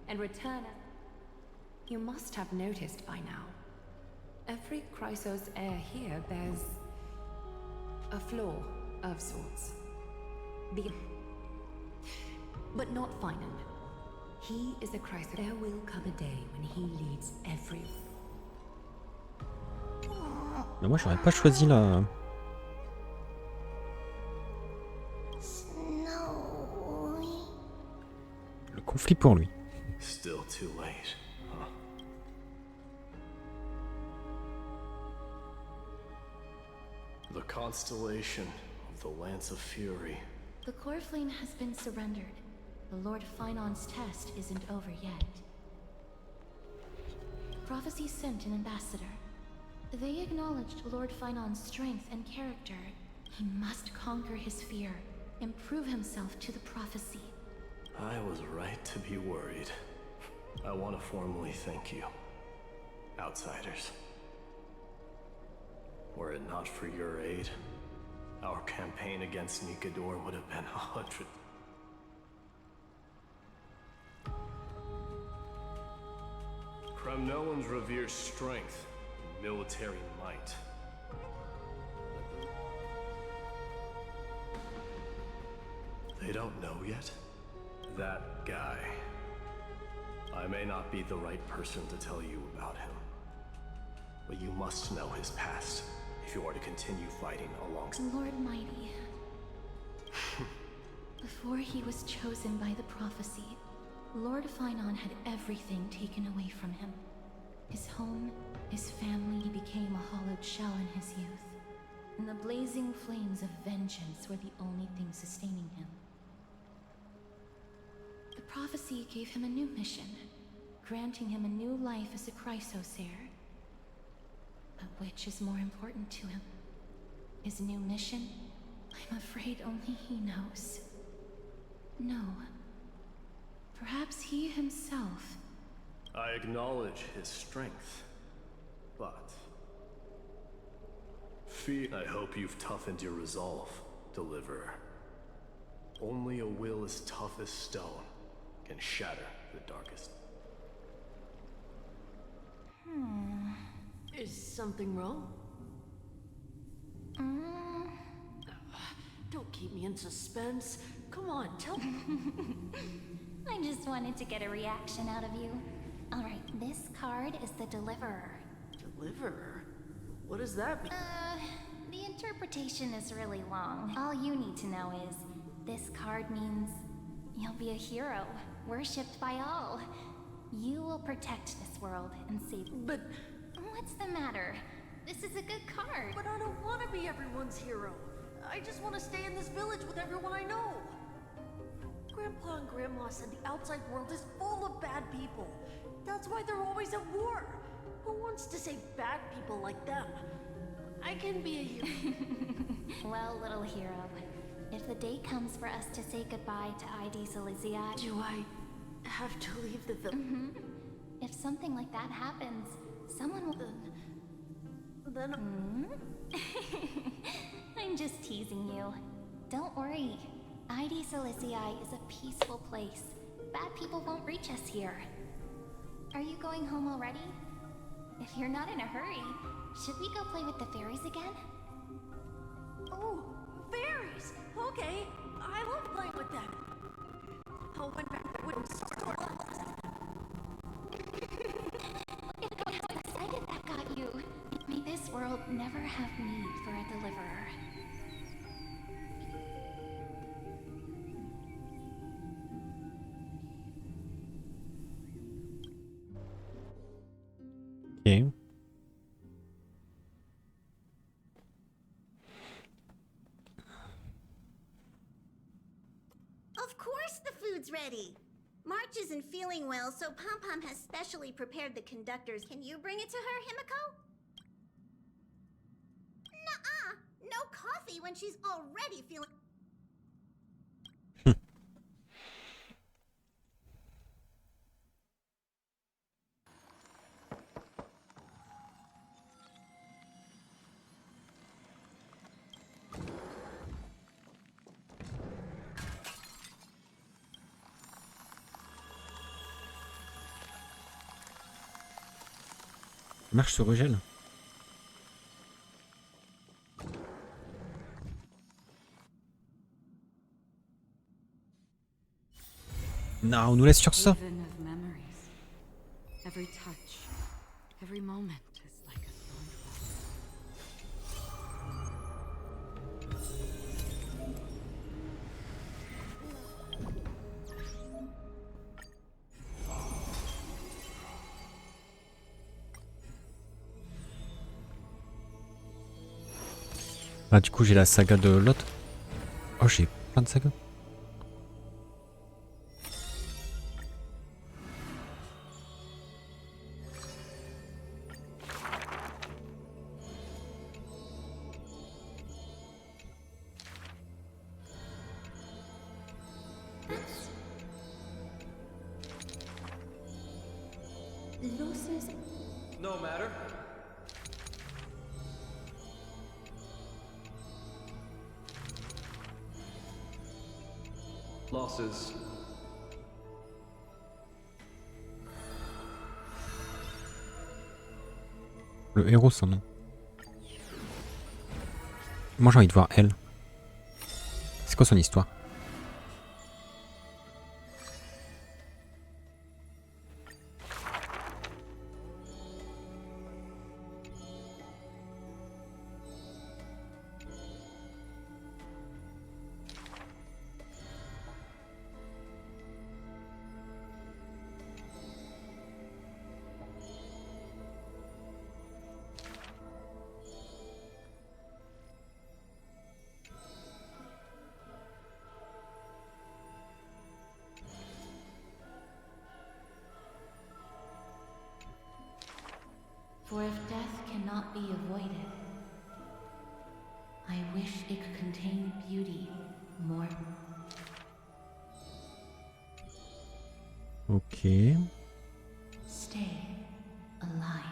and return. You must have noticed by now. Every Chrysos heir here bears a flaw of sorts. But not Finon. He is a Chrysos. There will come a day when he leads everyone. Mais moi j'aurais pas choisi la... Le conflit pour lui. Still too late, huh? The constellation of the Lance of Fury. The core flame has been surrendered. The Lord Finon's test isn't over yet. Prophecy sent an ambassador. They acknowledged Lord Finon's strength and character. He must conquer his fear and prove himself to the prophecy. I was right to be worried. I want to formally thank you, outsiders. Were it not for your aid, our campaign against Nikador would have been 100. Kremnoans revere strength and military might. They don't know yet? That guy. I may not be the right person to tell you about him, but you must know his past if you are to continue fighting alongside. Lord Mighty. Before he was chosen by the prophecy, Lord Finon had everything taken away from him. His home, his family became a hollowed shell in his youth, and the blazing flames of vengeance were the only thing sustaining him. The prophecy gave him a new mission, granting him a new life as a Chrysos heir. But which is more important to him? His new mission? I'm afraid only he knows. No. Perhaps he himself. I acknowledge his strength, but... I hope you've toughened your resolve, Deliverer. Only a will as tough as stone can shatter the darkest. Is something wrong? Don't keep me in suspense. Come on, tell me. I just wanted to get a reaction out of you. Alright, this card is the Deliverer. Deliverer? What does that mean? The interpretation is really long. All you need to know is, this card means you'll be a hero, worshipped by all. You will protect this world and save... But... What's the matter? This is a good card. But I don't want to be everyone's hero. I just want to stay in this village with everyone I know. Grandpa and Grandma said the outside world is full of bad people. That's why they're always at war. Who wants to save bad people like them? I can be a hero. Well, little hero, if the day comes for us to say goodbye to ID Silesia... Do I have to leave the village? If something like that happens, someone will... Then... I'm just teasing you. Don't worry. ID Silesia is a peaceful place. Bad people won't reach us here. Are you going home already? If you're not in a hurry, should we go play with the fairies again? Oh, fairies! Okay, I love playing with them. I'll win back the wooden sword. Look at how excited that got you. May this world never have need for a deliverer. Okay. Of course the food's ready. March isn't feeling well, so Pom Pom has specially prepared the conductors. Can you bring it to her, Himiko? Nuh-uh! No coffee when she's already feeling... Marche se regèle. Non, on nous laisse sur ça. Haven of memories. Every touch, every moment is like a Ah, du coup, j'ai la saga de l'autre. Oh, j'ai plein de sagas. No matter. Losses. Le héros, son nom. Moi, j'ai envie de voir elle. C'est quoi son histoire? For if death cannot be avoided, I wish it could contain beauty more. Ok. Stay alive.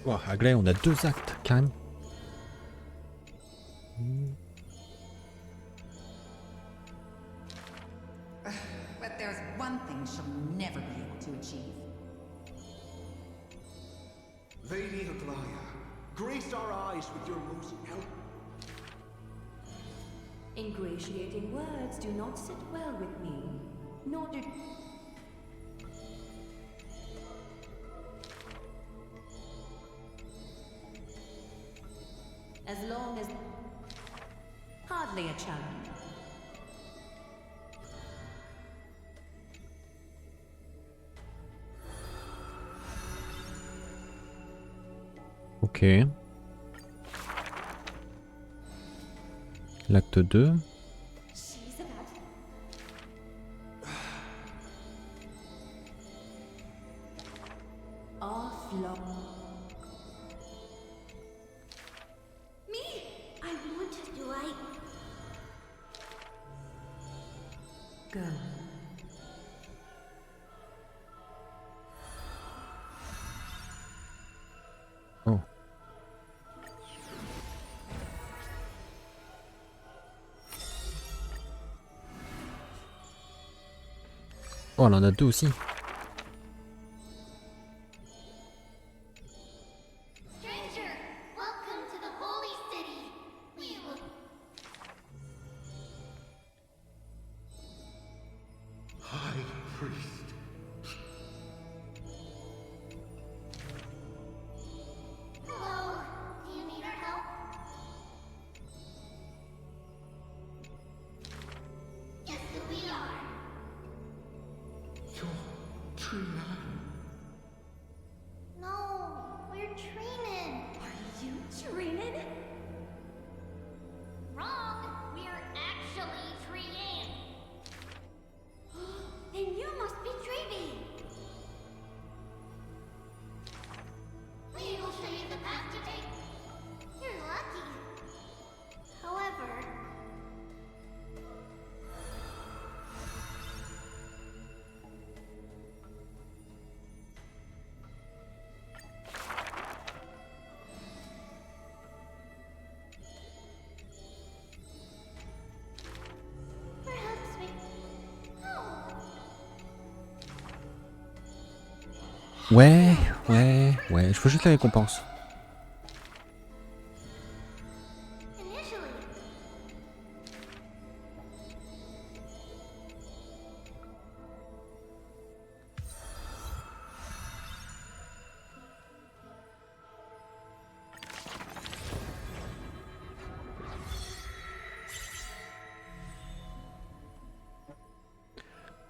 Oh, Aglaé, on a 2 actes, carrément. But there's one thing she'll never be able to achieve. Lady Aglaya, grace our eyes with your most help. Ingratiating words do not sit well with me, nor do... As long as... Hardly a challenge. Ok. L'acte 2. Go. Oh. Oh, elle en a 2 aussi. Stranger, welcome to the holy city. We will... High Priest. No, we're training. Are you training? Wrong. We're actually treeing. Then you must be Treevee. We will show you the path to take. You're lucky. However, perhaps we... Oh. Ouais, je veux juste la récompense. Initially.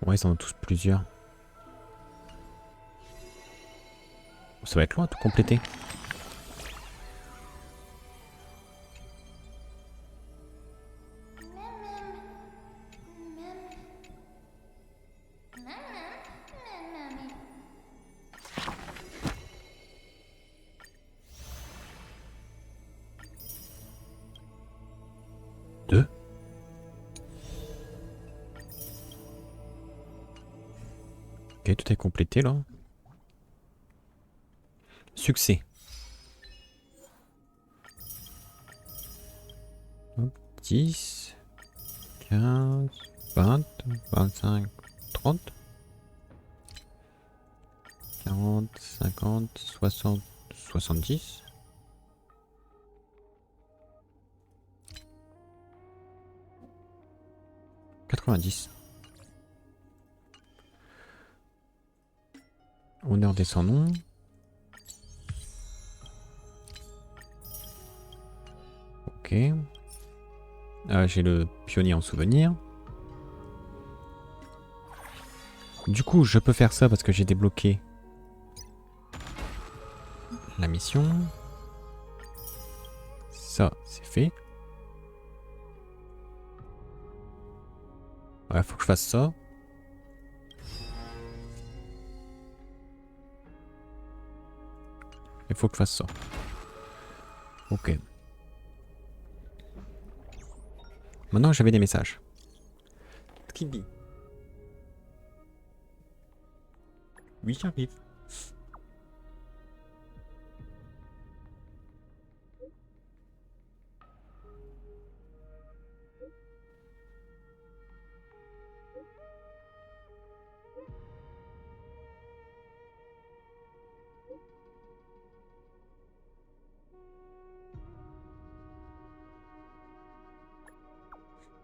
Ouais, ils en ont tous plusieurs. Ça va être long à tout compléter. Deux. Ok, tout est complété là. Succès. Hop, 10, 15, 20, 25, 30, 40, 50, 60, 70. « 90. Honneur des sans noms. Ok. J'ai le pionnier en souvenir. Du coup, je peux faire ça parce que j'ai débloqué la mission. Ça, c'est fait. Ouais, faut que je fasse ça. Il faut que je fasse ça. Ok. Maintenant, j'avais des messages. Tribi. Oui, j'arrive.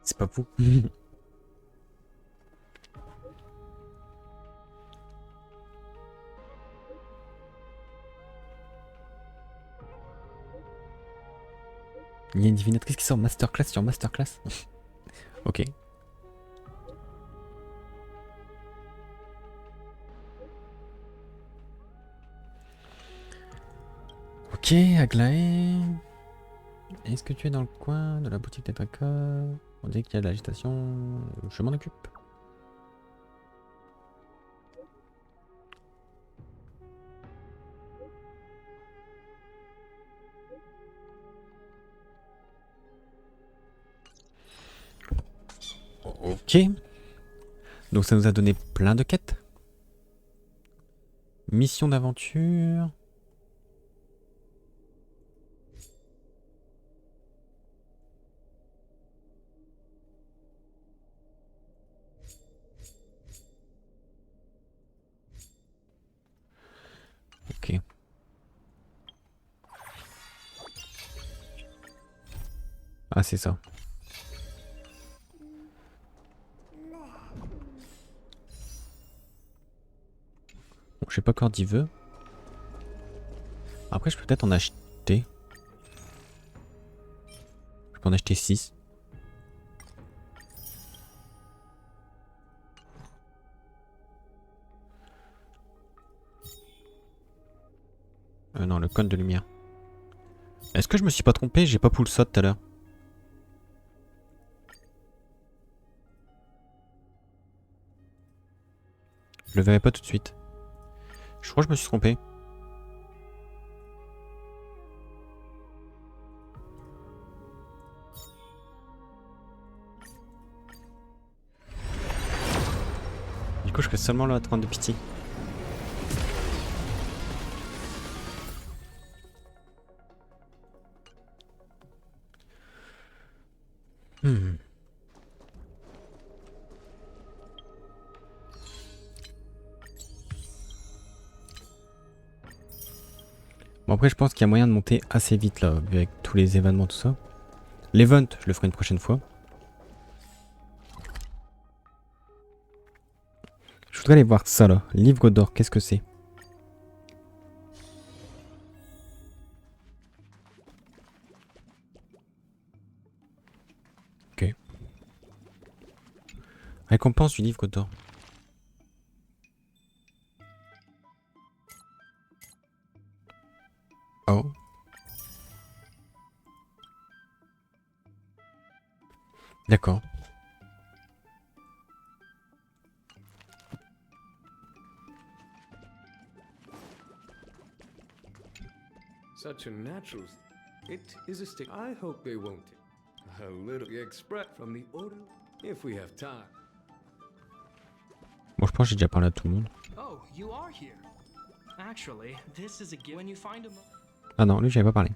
C'est pas fou. Il y a une divinatrice qui sort masterclass sur masterclass. Ok. Ok, Aglaé. Est-ce que tu es dans le coin de la boutique des traqueurs? On dit qu'il y a de l'agitation. Je m'en occupe. Ok. Donc ça nous a donné plein de quêtes. Mission d'aventure. Ok. Ah, c'est ça. Bon, j'ai pas encore d'iveux. Après, je peux peut-être en acheter. Je peux en acheter 6. non, le cône de lumière. Est-ce que je me suis pas trompé? J'ai pas pull saut tout à l'heure. Je le verrai pas tout de suite. Je crois que je me suis trompé. Du coup, je fais seulement la 30 de pitié. Bon après je pense qu'il y a moyen de monter assez vite là, avec tous les événements tout ça. L'event, je le ferai une prochaine fois. Je voudrais aller voir ça là, livre d'or, qu'est-ce que c'est? Ok. Récompense du livre d'or. Oh. D'accord. Such a natural. It is a stick. I hope they won't. A little express from the order if we have time. Bon, je pense que j'ai déjà parlé à tout le monde. Oh, you are here. Actually, this is a gift. When you find a Ah non, lui j'avais pas parlé.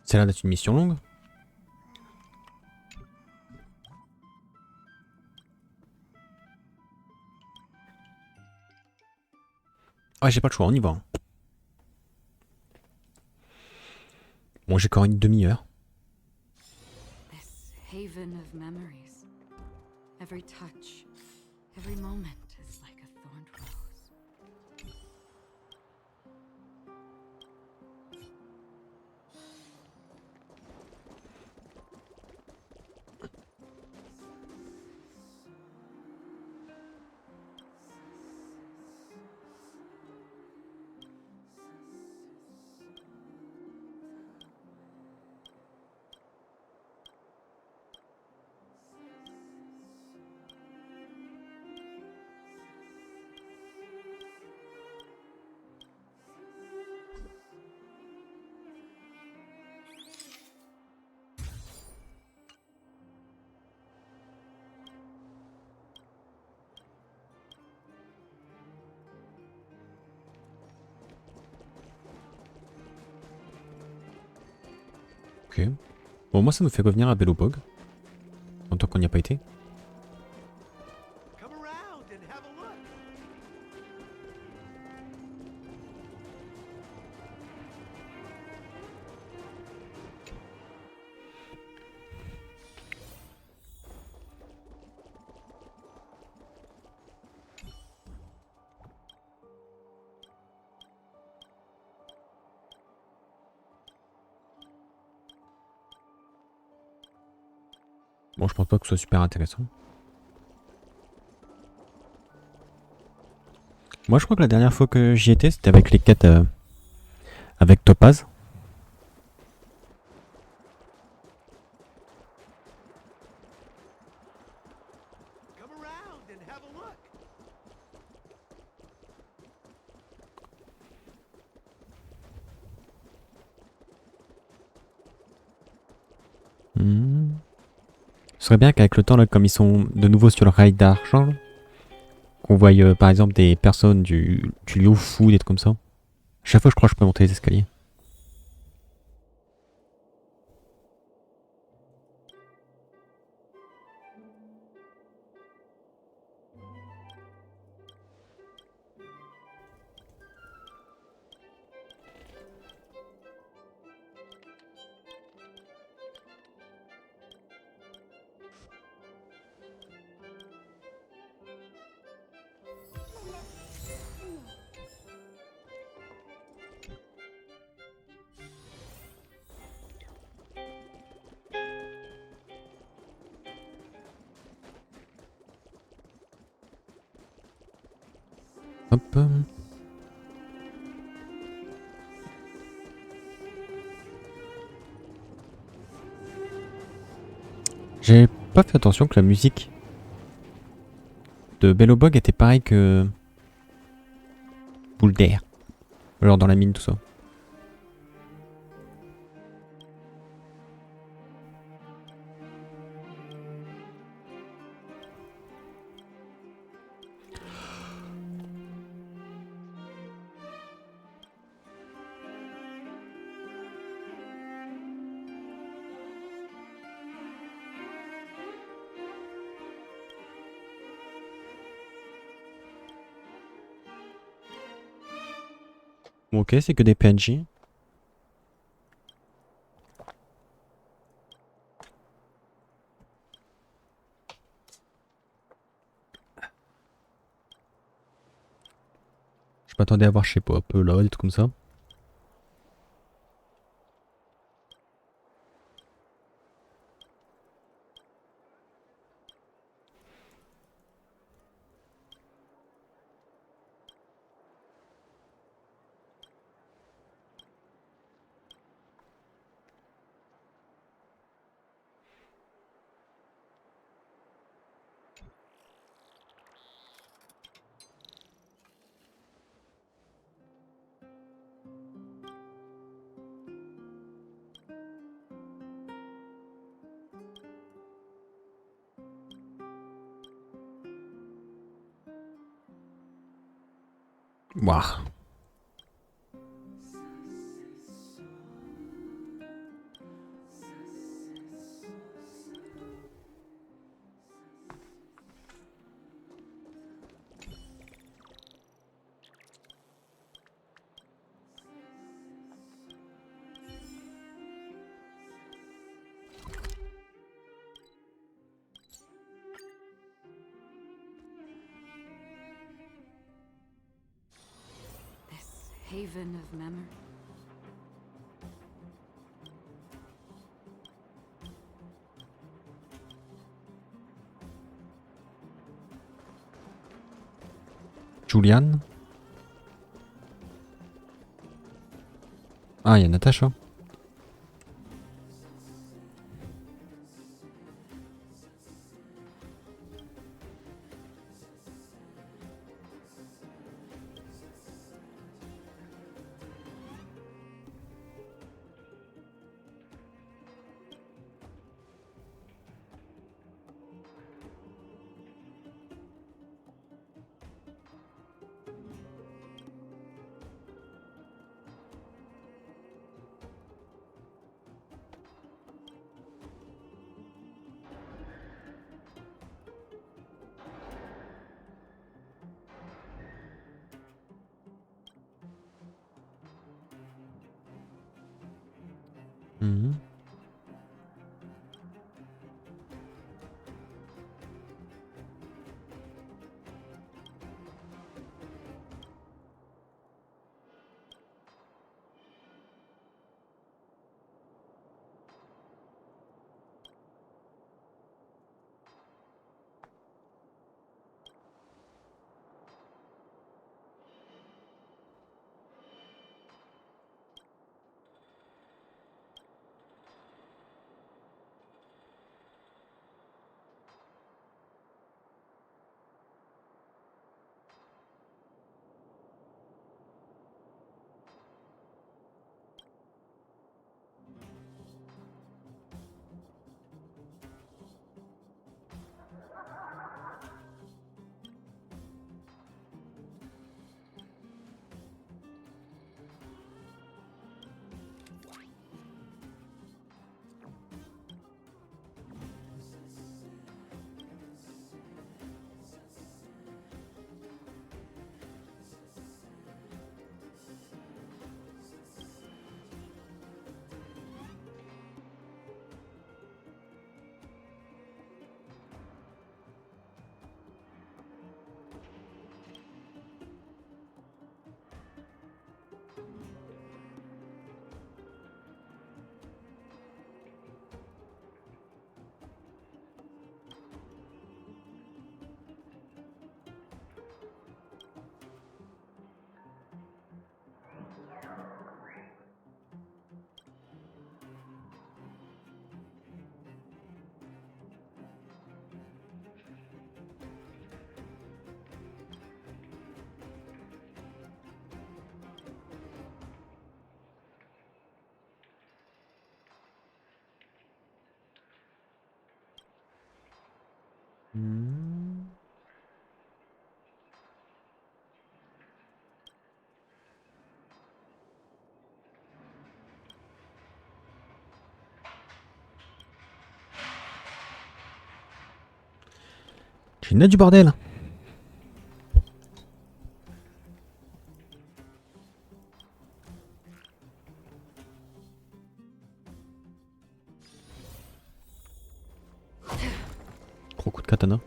Ça a l'air d'être une mission longue. Ah, j'ai pas le choix, on y va. Hein. Bon, j'ai encore une demi-heure. This haven of memories. Every touch, every moment is like a thorned rose. Ok. Bon, moi ça nous fait revenir à Belobog. En tant qu'on n'y a pas été. Bon, je pense pas que ce soit super intéressant. Moi, je crois que la dernière fois que j'y étais, c'était avec les quêtes avec Topaz. Ce serait bien qu'avec le temps, là, comme ils sont de nouveau sur le rail d'argent, qu'on voie par exemple des personnes du lieu fou, des trucs comme ça. Chaque fois, je crois que je peux monter les escaliers. Hop. J'ai pas fait attention que la musique de Belobog était pareille que Boule d'air. Genre dans la mine, tout ça. Bon, ok, c'est que des PNJ. Je m'attendais à voir, je sais pas, un peu là, des trucs comme ça. Waouh. Haven of memory. Julian. Ah, il y a Natacha. Mhm. Mhm. J'ai une du bordel. Gros coup de katana.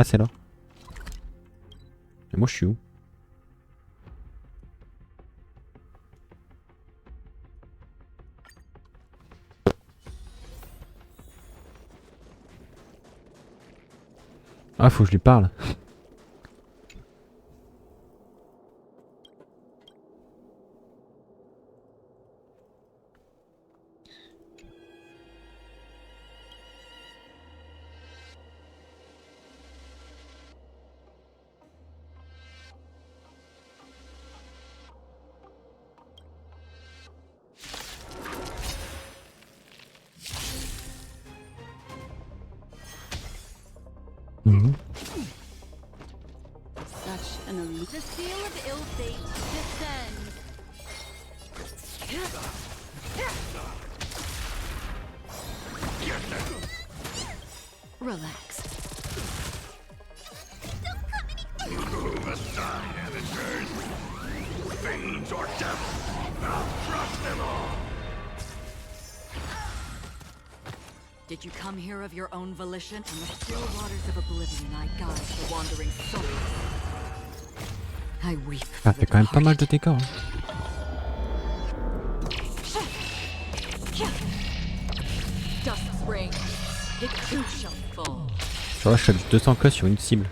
Ah, c'est là. Et moi, je suis où? Ah, faut que je lui parle. Mhm. Such an illusion. The seal of ill fate descends. Relax. Aside, amateurs. Fiends or devils, I'll crush them all. Did you come here of your own volition? In the still waters of oblivion, I guide the wandering souls. I weep. Ah, fait quand même pas mal de dégâts. Hein. Dust rain. It too shall fall. Genre là, je suis à 200 k sur une cible.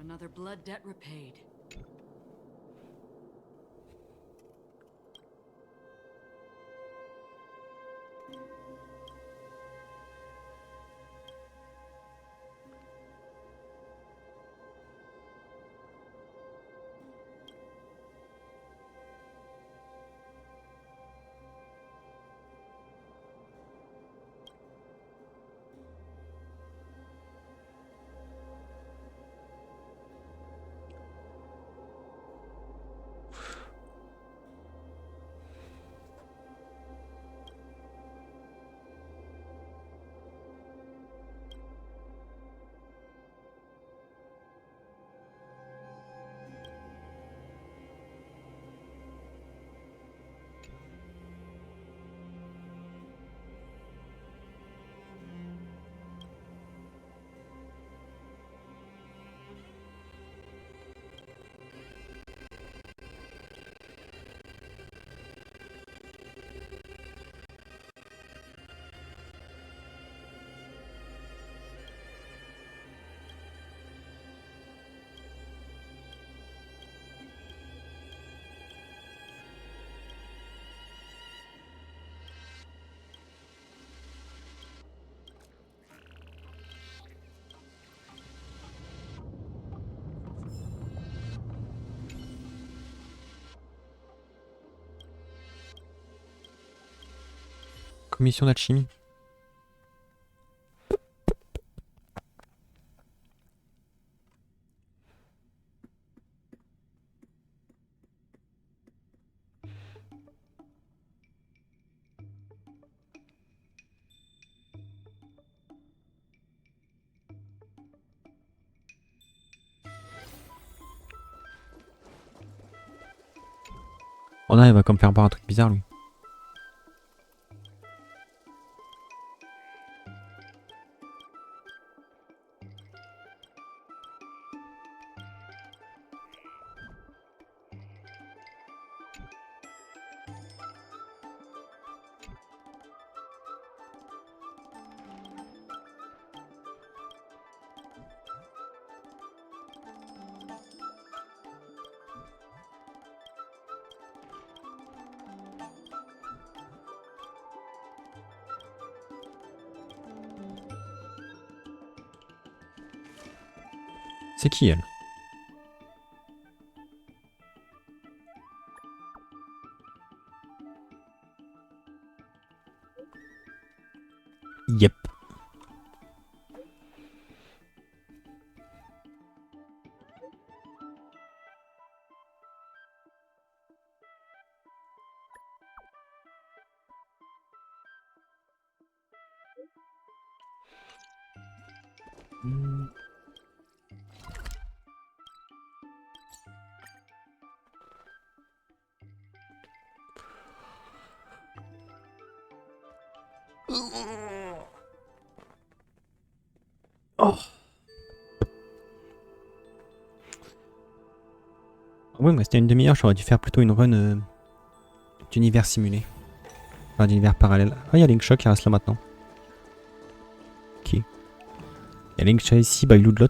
Another blood debt repaid. Commission d'alchimie. Oh non, il va comme faire voir un truc bizarre lui. C'est qui elle? Yep. Oh. Oui, moi c'était une demi-heure, j'aurais dû faire plutôt une run d'univers simulé. Enfin d'univers parallèle. Ah, il y a Linkshot qui reste là maintenant. Ok. Il y a Linkshot ici, by Loudlot.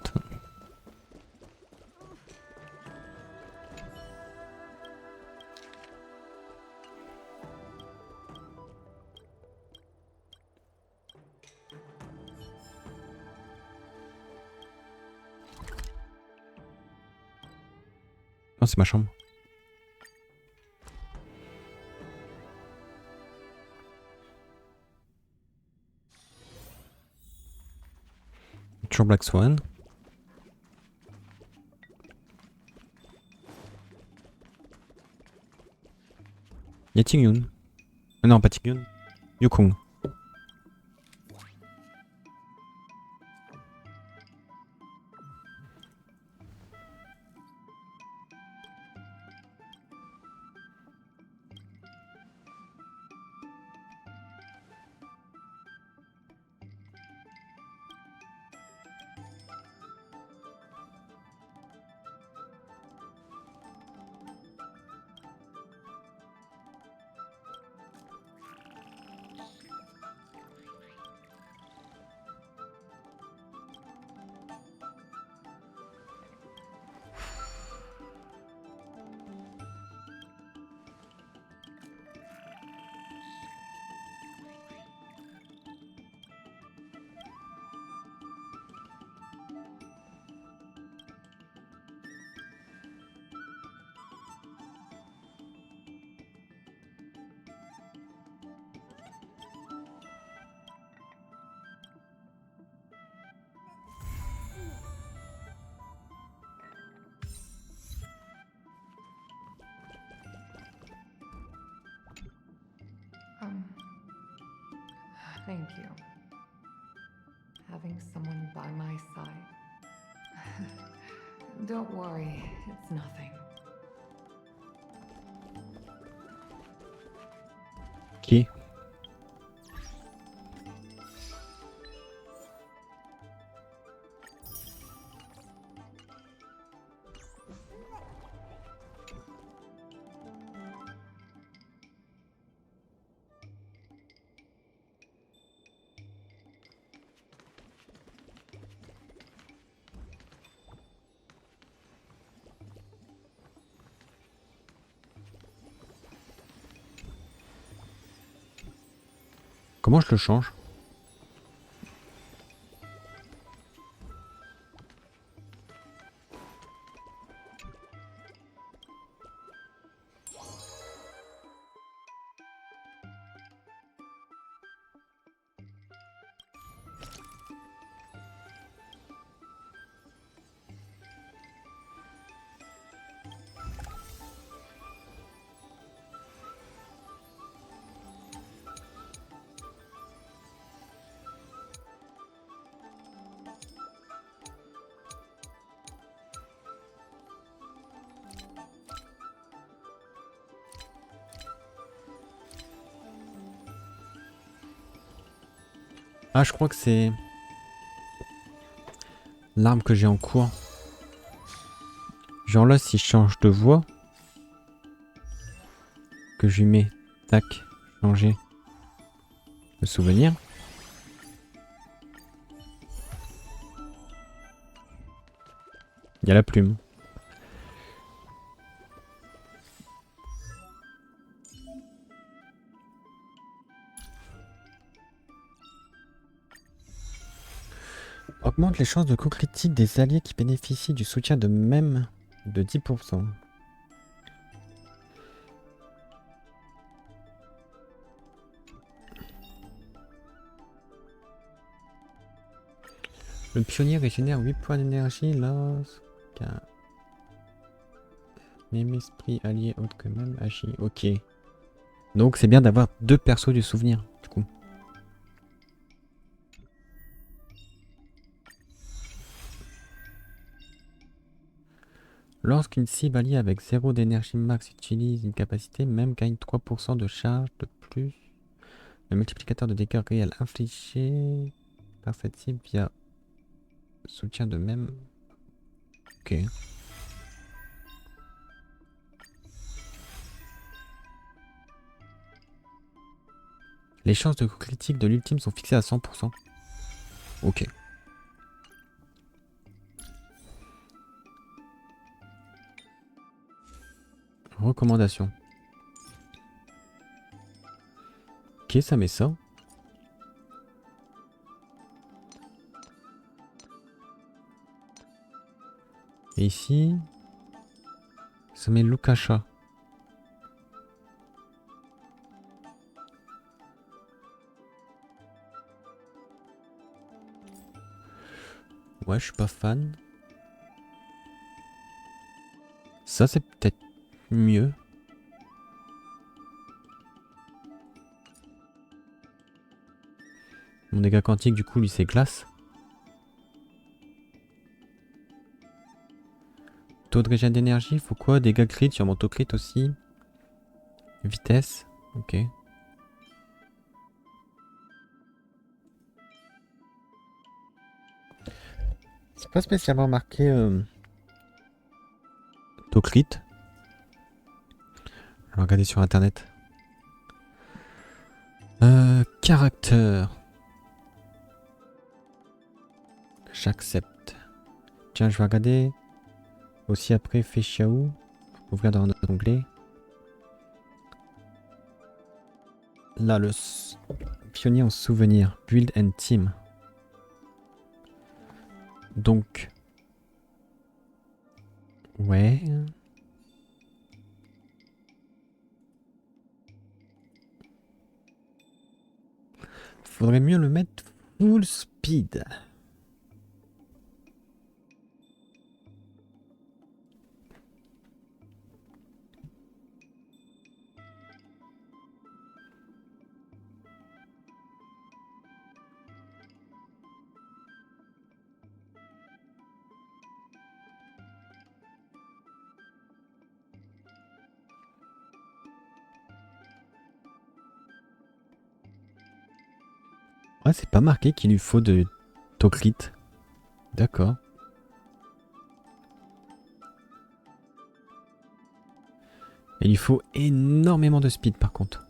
Non, c'est ma chambre. Toujours Black Swan. Y'a Tingyun. Non, pas Tingyun. Yukong. Thank you. Having someone by my side. Don't worry, it's nothing. Qui? Comment je le change? Ah, je crois que c'est l'arme que j'ai en cours. Genre là, si je change de voix, que je lui mets, tac, changer le souvenir. Il y a la plume. Augmente les chances de coup critique des alliés qui bénéficient du soutien de même de 10%. Le pionnier régénère 8 points d'énergie lorsqu'un même esprit allié autre que même agit. Ok. Donc c'est bien d'avoir 2 persos du souvenir, du coup. Lorsqu'une cible alliée avec 0 d'énergie max utilise une capacité, même gagne 3% de charge de plus. Le multiplicateur de dégâts réels infligé par cette cible via soutien de même. Ok. Les chances de coup critique de l'ultime sont fixées à 100%. Ok. Recommandation. Ok, ça met ça. Et ici, ça met Lukasha. Ouais, je suis pas fan. Ça, c'est peut-être mieux. Mon dégât quantique, du coup, lui, c'est glace. Taux de régène d'énergie, faut quoi? Dégâts crit sur mon taux crit aussi. Vitesse, ok. C'est pas spécialement marqué taux crit. Je vais regarder sur internet. Caractère. J'accepte. Tiens, je vais regarder aussi après Feshiaou. Ouvrir dans notre onglet. Là, le pionnier en souvenir. Build and team. Donc. Ouais. Faudrait mieux le mettre full speed. Ouais, c'est pas marqué qu'il lui faut de Tocrit. D'accord. Et il faut énormément de speed par contre.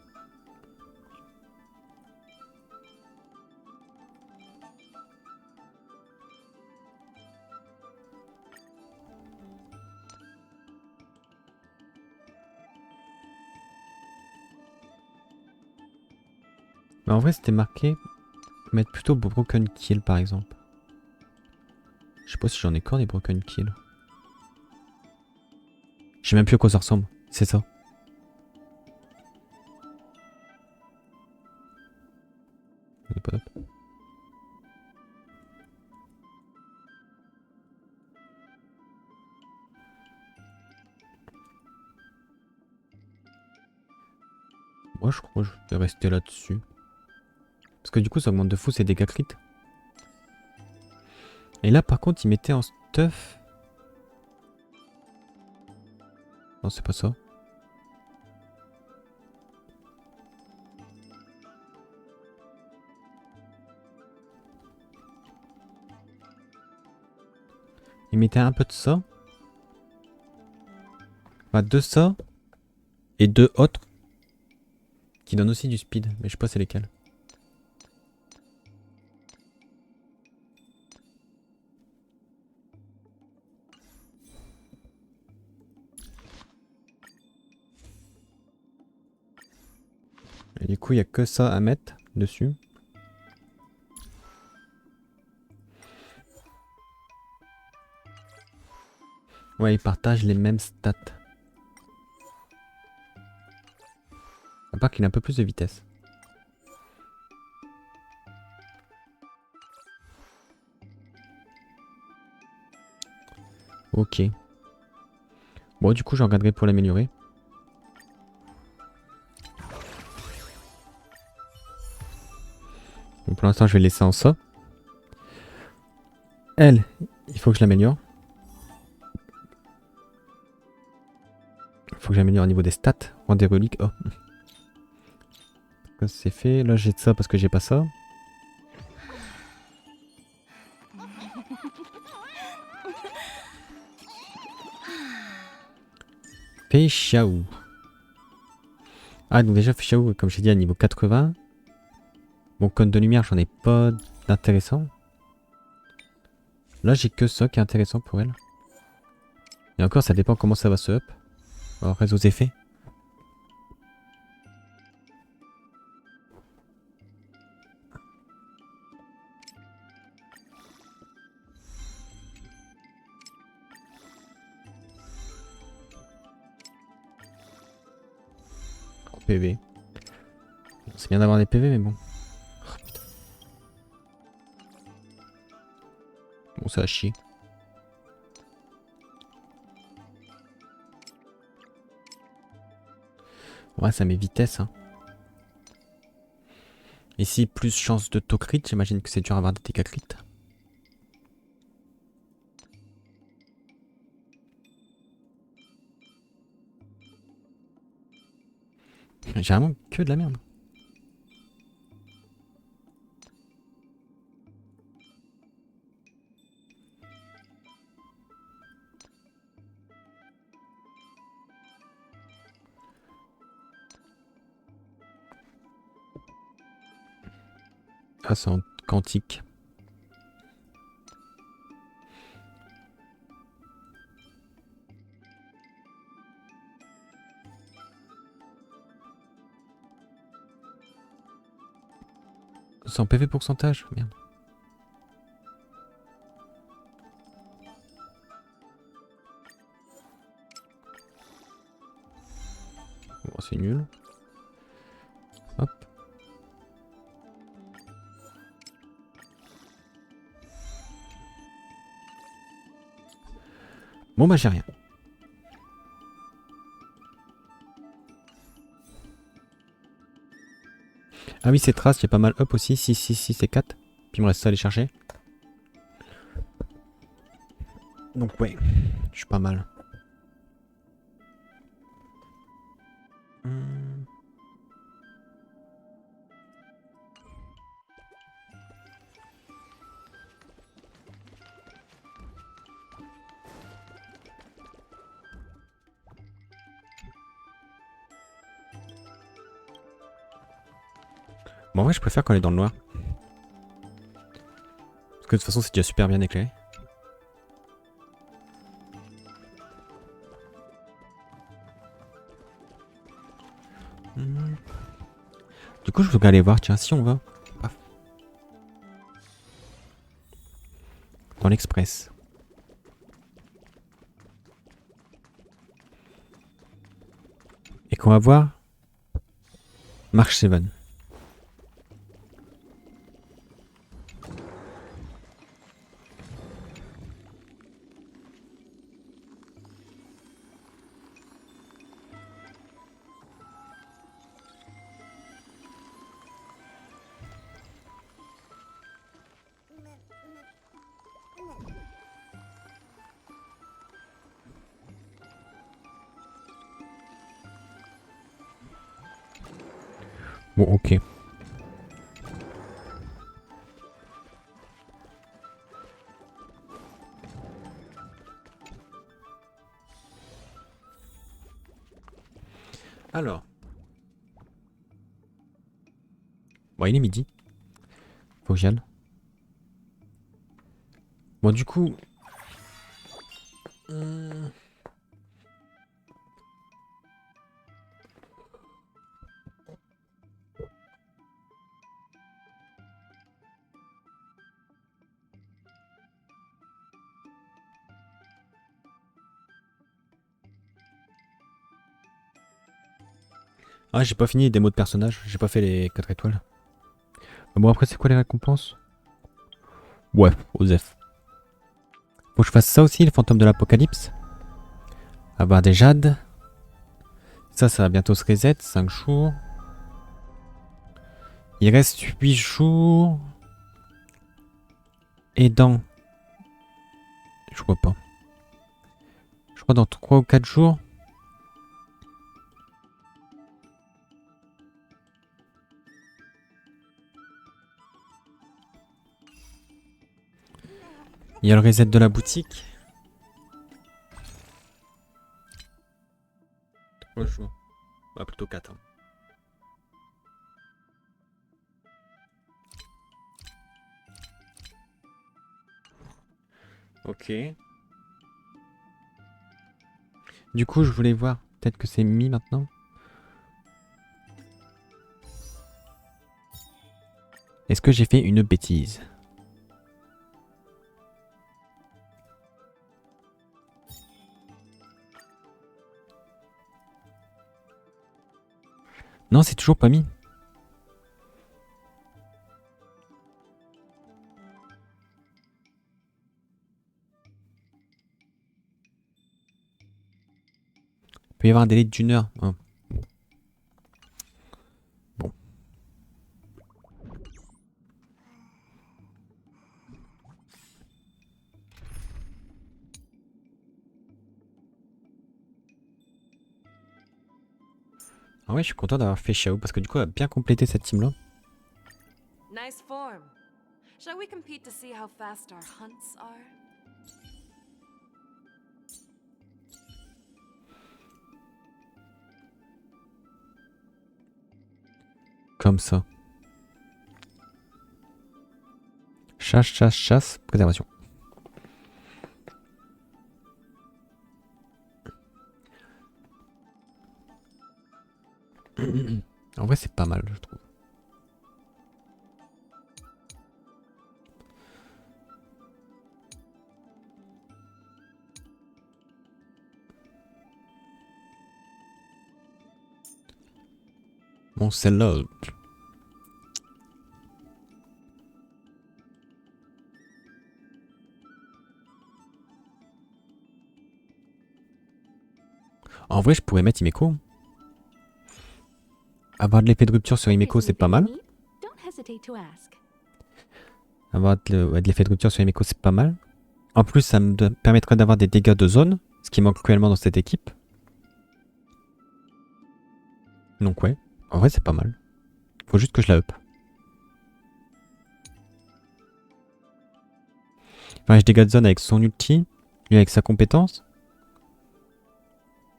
Mais en vrai, c'était marqué mettre plutôt broken kill par exemple. Je sais pas si j'en ai encore des broken kill. Je sais même plus à quoi ça ressemble. C'est ça. Il est pas top. Moi je crois que je vais rester là-dessus. Parce que du coup ça augmente de fou ses dégâts crit. Et là par contre il mettait en stuff. Non c'est pas ça. Il mettait un peu de ça. Enfin, 2 ça. Et 2 autres. Qui donnent aussi du speed. Mais je sais pas c'est lesquels. Et du coup, il n'y a que ça à mettre dessus. Ouais, ils partagent les mêmes stats. À part qu'il a un peu plus de vitesse. Ok. Bon, du coup, je regarderai pour l'améliorer. Bon, pour l'instant, je vais le laisser en ça. Elle, il faut que je l'améliore. Il faut que j'améliore au niveau des stats. Rendre des reliques. Oh. Ça c'est fait. Là, j'ai de ça parce que j'ai pas ça. Féchaou. Ah, donc déjà, Féchaou, comme j'ai dit, à niveau 80. Bon, cône de lumière, j'en ai pas d'intéressant. Là, j'ai que ça qui est intéressant pour elle. Et encore, ça dépend comment ça va se up. Alors, réseau aux effets. PV. C'est bien d'avoir des PV, mais bon. Oh, putain. Bon, ça a chier. Ouais, ça met vitesse. Hein. Ici, plus chance de taux crit. J'imagine que c'est dur à avoir des dégâts crit. J'ai vraiment que de la merde. Ah, c'est en quantique. C'est en PV pourcentage, merde. Bon, c'est nul. Hop. Bon bah j'ai rien. Ah oui, c'est trace, il y a pas mal up aussi. 6, 6, 6 et 4. Puis il me reste ça à aller chercher. Donc ouais, je suis pas mal. Bon, en vrai, je préfère quand elle est dans le noir. Parce que de toute façon, c'est déjà super bien éclairé. Du coup, je voudrais aller voir, tiens, si on va. Paf. Dans l'express. Et qu'on va voir March 7. Bon, ok. Alors. Bon, il est midi. Faut que j'y aille. Bon, du coup... Ah, j'ai pas fini les démos de personnages, j'ai pas fait les 4 étoiles. Bon, après, c'est quoi les récompenses? Ouais, Osef. Faut que je fasse ça aussi, le fantôme de l'apocalypse. Avoir des jades. Ça va bientôt se reset, 5 jours. Il reste 8 jours. Et dans... Je vois pas. Je crois dans 3 ou 4 jours. Il y a le reset de la boutique. 3 jours. Bah, plutôt 4. Hein. Ok. Du coup, je voulais voir. Peut-être que c'est mis maintenant. Est-ce que j'ai fait une bêtise? Non, c'est toujours pas mis. Il peut y avoir un délai d'1 heure. Hein. Bon. Ah ouais, je suis content d'avoir fait Xiao parce que du coup, elle a bien complété cette team là. Nice form. Shall we compete to see how fast our hunts are? Comme ça. Chasse, chasse, chasse, préservation. En vrai, c'est pas mal, je trouve. Bon, celle-là... En vrai, je pourrais mettre Himeko. Avoir de l'effet de rupture sur Himeko, c'est pas mal. Avoir de l'effet de rupture sur Himeko, c'est pas mal. En plus, ça me permettrait d'avoir des dégâts de zone, ce qui manque cruellement dans cette équipe. Donc ouais, en vrai, c'est pas mal. Faut juste que je la up. Enfin, je dégâts de zone avec son ulti, lui avec sa compétence.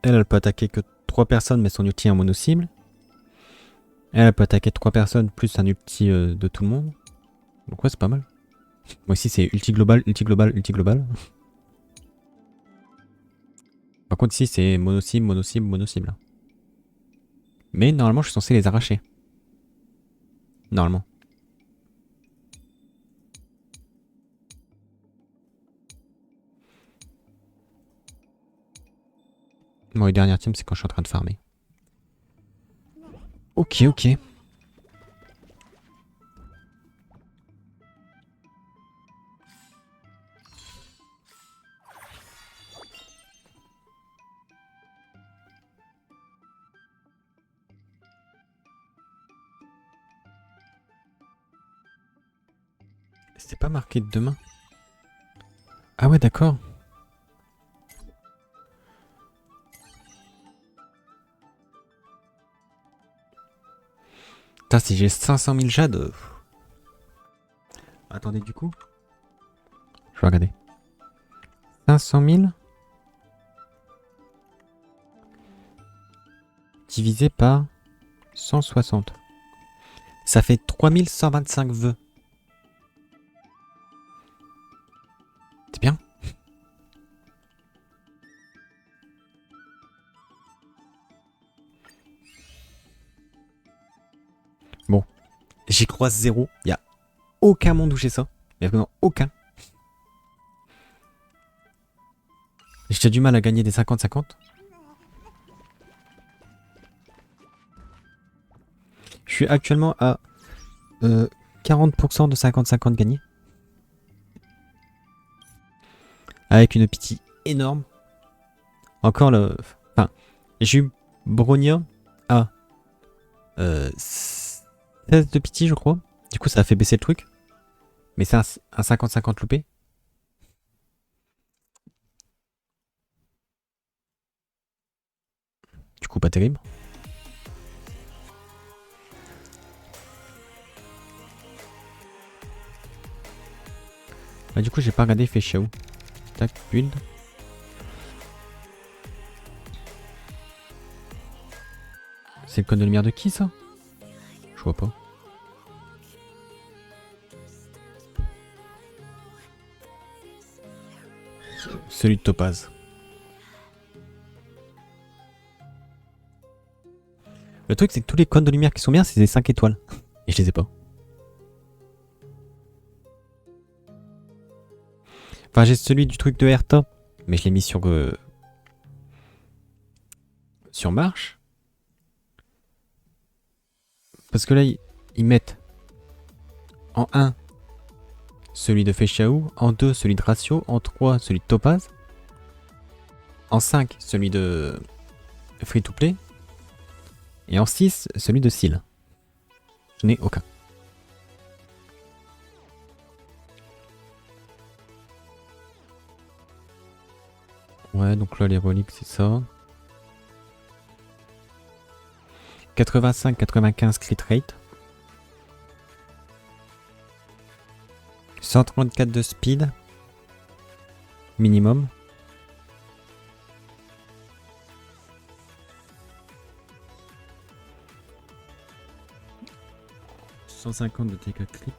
Elle peut attaquer que 3 personnes, mais son ulti est en mono-cible. Elle peut attaquer 3 personnes plus un ulti de tout le monde. Donc ouais, c'est pas mal. Moi ici, c'est ulti global, ulti global, ulti global. Par contre, ici, c'est mono-cible, mono-cible, mono-cible. Mais normalement, je suis censé les arracher. Normalement. Bon, les dernières teams, c'est quand je suis en train de farmer. Ok, ok. C'était pas marqué demain. Ah ouais, d'accord. Putain, si j'ai 500 000 jades... Attendez, du coup. Je vais regarder. 500 000 divisé par 160. Ça fait 3125 vœux. C'est bien. Bon, j'y croise 0. Il n'y a aucun monde où j'ai ça. Mais vraiment aucun. J'ai du mal à gagner des 50-50. Je suis actuellement à 40% de 50-50 gagnés. Avec une pitié énorme. Encore le... Enfin, j'ai eu Bronia à 16 de pitié, je crois. Du coup, ça a fait baisser le truc. Mais c'est un 50-50 loupé. Du coup, pas terrible. Bah, du coup, j'ai pas regardé fait Xiao. Tac, build. C'est le code de lumière de qui ça? Je vois pas. Celui de Topaz. Le truc, c'est que tous les codes de lumière qui sont bien, c'est des 5 étoiles. Et je les ai pas. Enfin, j'ai celui du truc de Herta, mais je l'ai mis sur marche. Parce que là, ils mettent en 1 celui de Feshaou, en 2 celui de Ratio, en 3 celui de Topaz, en 5 celui de Free to Play, et en 6 celui de Seal. Je n'ai aucun. Ouais, donc là les reliques c'est ça. 85-95 crit rate. 134 de speed. Minimum. « 150 de dégâts crit.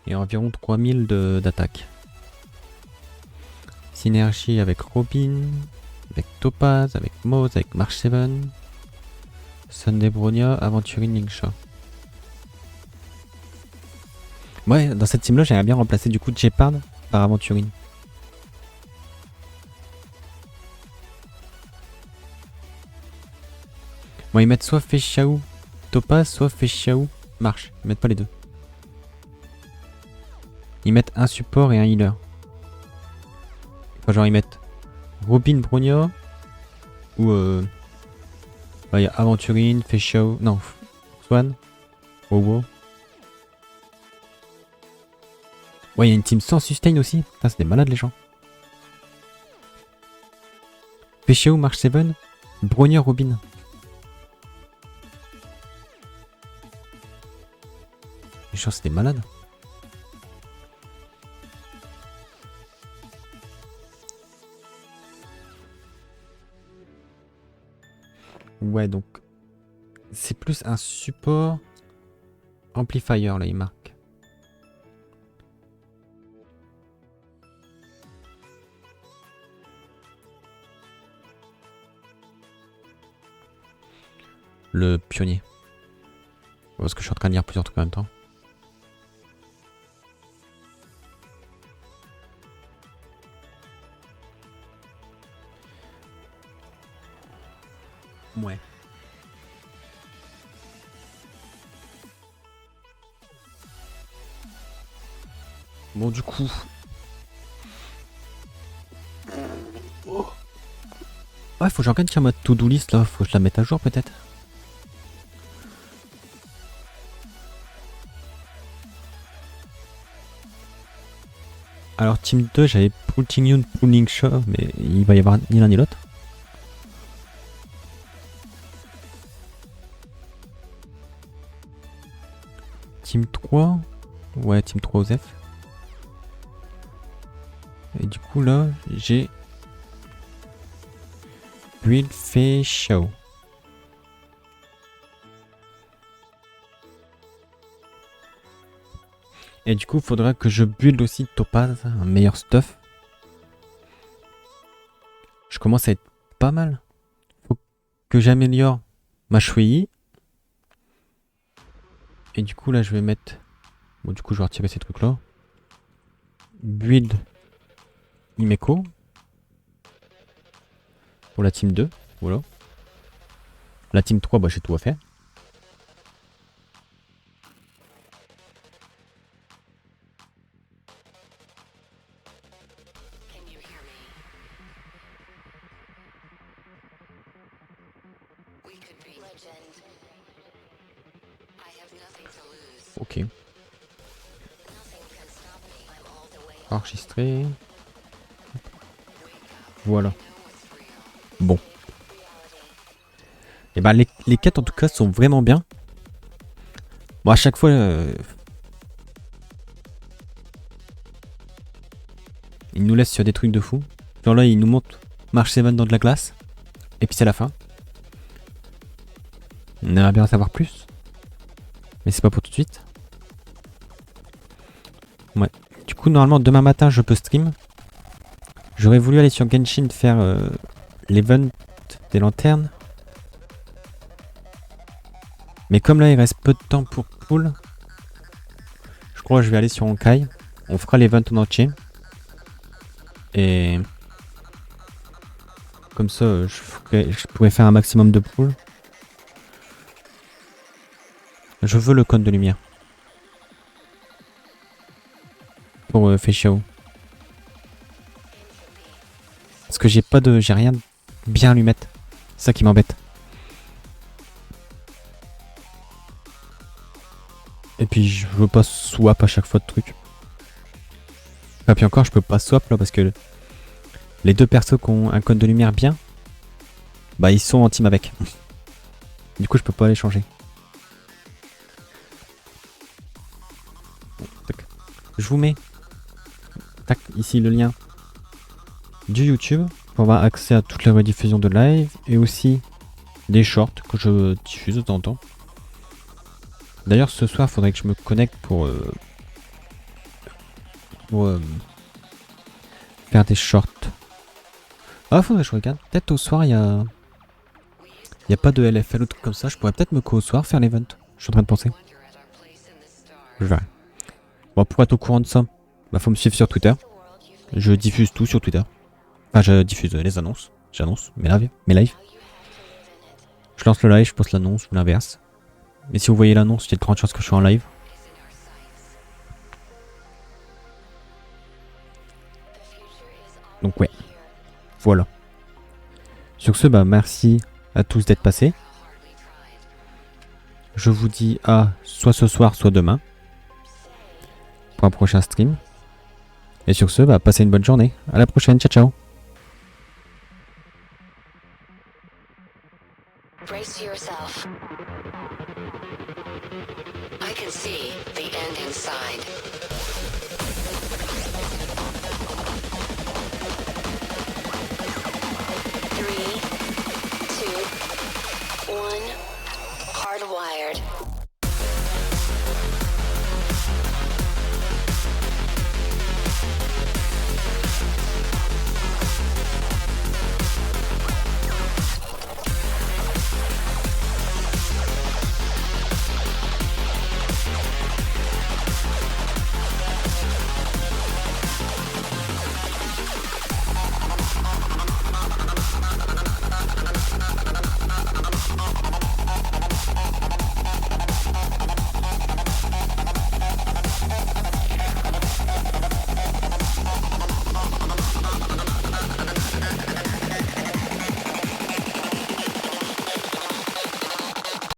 Et environ 3000 d'attaque. Synergie avec Robin, avec Topaz, avec Mose, avec March 7, Sunday Bronia, Aventurine Linksha. Ouais, dans cette team là, j'aimerais bien remplacer du coup Jeopard par Aventurine. Bon, ils mettent soit Feshaou Topaz, soit Feshaou March. Ils mettent pas les deux. Ils mettent un support et un healer. Enfin, genre ils mettent Robin Bronia ou bah, y a Aventurine, Feshaou, non, Swan, Wowo. Ouais, il y a une team sans sustain aussi. Putain, c'est des malades les gens. Feshaou, March 7, Bronia, Robin. Les gens, c'est des malades. Ouais, donc c'est plus un support amplifier là, il marque. Le pionnier. Parce que je suis en train de lire plusieurs trucs en même temps. Ouais. Bon, du coup. Ouais, faut que j'organise sur mode to-do list là. Faut que je la mette à jour peut-être. Alors, team 2, j'avais Pulling You, Pulling Shaw, mais il va y avoir ni l'un ni l'autre. Team 3. Ouais, Team 3 Osef. Et du coup là, j'ai build fait show. Et du coup, il faudra que je build aussi topaz, un meilleur stuff. Je commence à être pas mal. Faut que j'améliore ma chouillie. Et du coup là, je vais mettre... Bon, du coup, je vais retirer ces trucs là. Build Imeco. Pour la team 2, voilà. La team 3, bah j'ai tout à faire. Ok. Enregistrer. Voilà. Bon. Et bah les quêtes en tout cas sont vraiment bien. Bon à chaque fois ils nous laissent sur des trucs de fou. Genre là ils nous montrent marche 7 dans de la glace. Et puis c'est la fin. On aimerait bien en savoir plus. Mais c'est pas pour tout de suite. Ouais. Du coup normalement demain matin je peux stream. J'aurais voulu aller sur Genshin faire l'event des lanternes. Mais comme là il reste peu de temps pour pool, je crois que je vais aller sur Honkai. On fera l'event en entier. Et comme ça je pourrais faire un maximum de pool. Je veux le cône de lumière. Pour Feshiao. Parce que j'ai rien bien à lui mettre. C'est ça qui m'embête. Et puis je veux pas swap à chaque fois de trucs. Et puis encore je peux pas swap là parce que les deux persos qui ont un cône de lumière bien, bah ils sont en team avec. Du coup je peux pas les changer. Bon, je vous mets tac, ici le lien du YouTube pour avoir accès à toutes les rediffusions de live et aussi des shorts que je diffuse de temps en temps. D'ailleurs ce soir il faudrait que je me connecte pour faire des shorts. Ah faudrait que je regarde. Peut-être au soir il y a pas de LFL ou truc comme ça. Je pourrais peut-être me co au soir faire l'event. Je suis en train de penser. Je verrai. Bon pour être au courant de ça, bah faut me suivre sur Twitter. Je diffuse tout sur Twitter. Enfin je diffuse les annonces. J'annonce mes lives. Je lance le live, je poste l'annonce ou l'inverse. Mais si vous voyez l'annonce, il y a de grandes chances que je sois en live. Donc ouais. Voilà. Sur ce, bah merci à tous d'être passés. Je vous dis à soit ce soir, soit demain. Pour un prochain stream. Et sur ce, bah passez une bonne journée. À la prochaine. Ciao ciao. Brace yourself. I can see the end inside.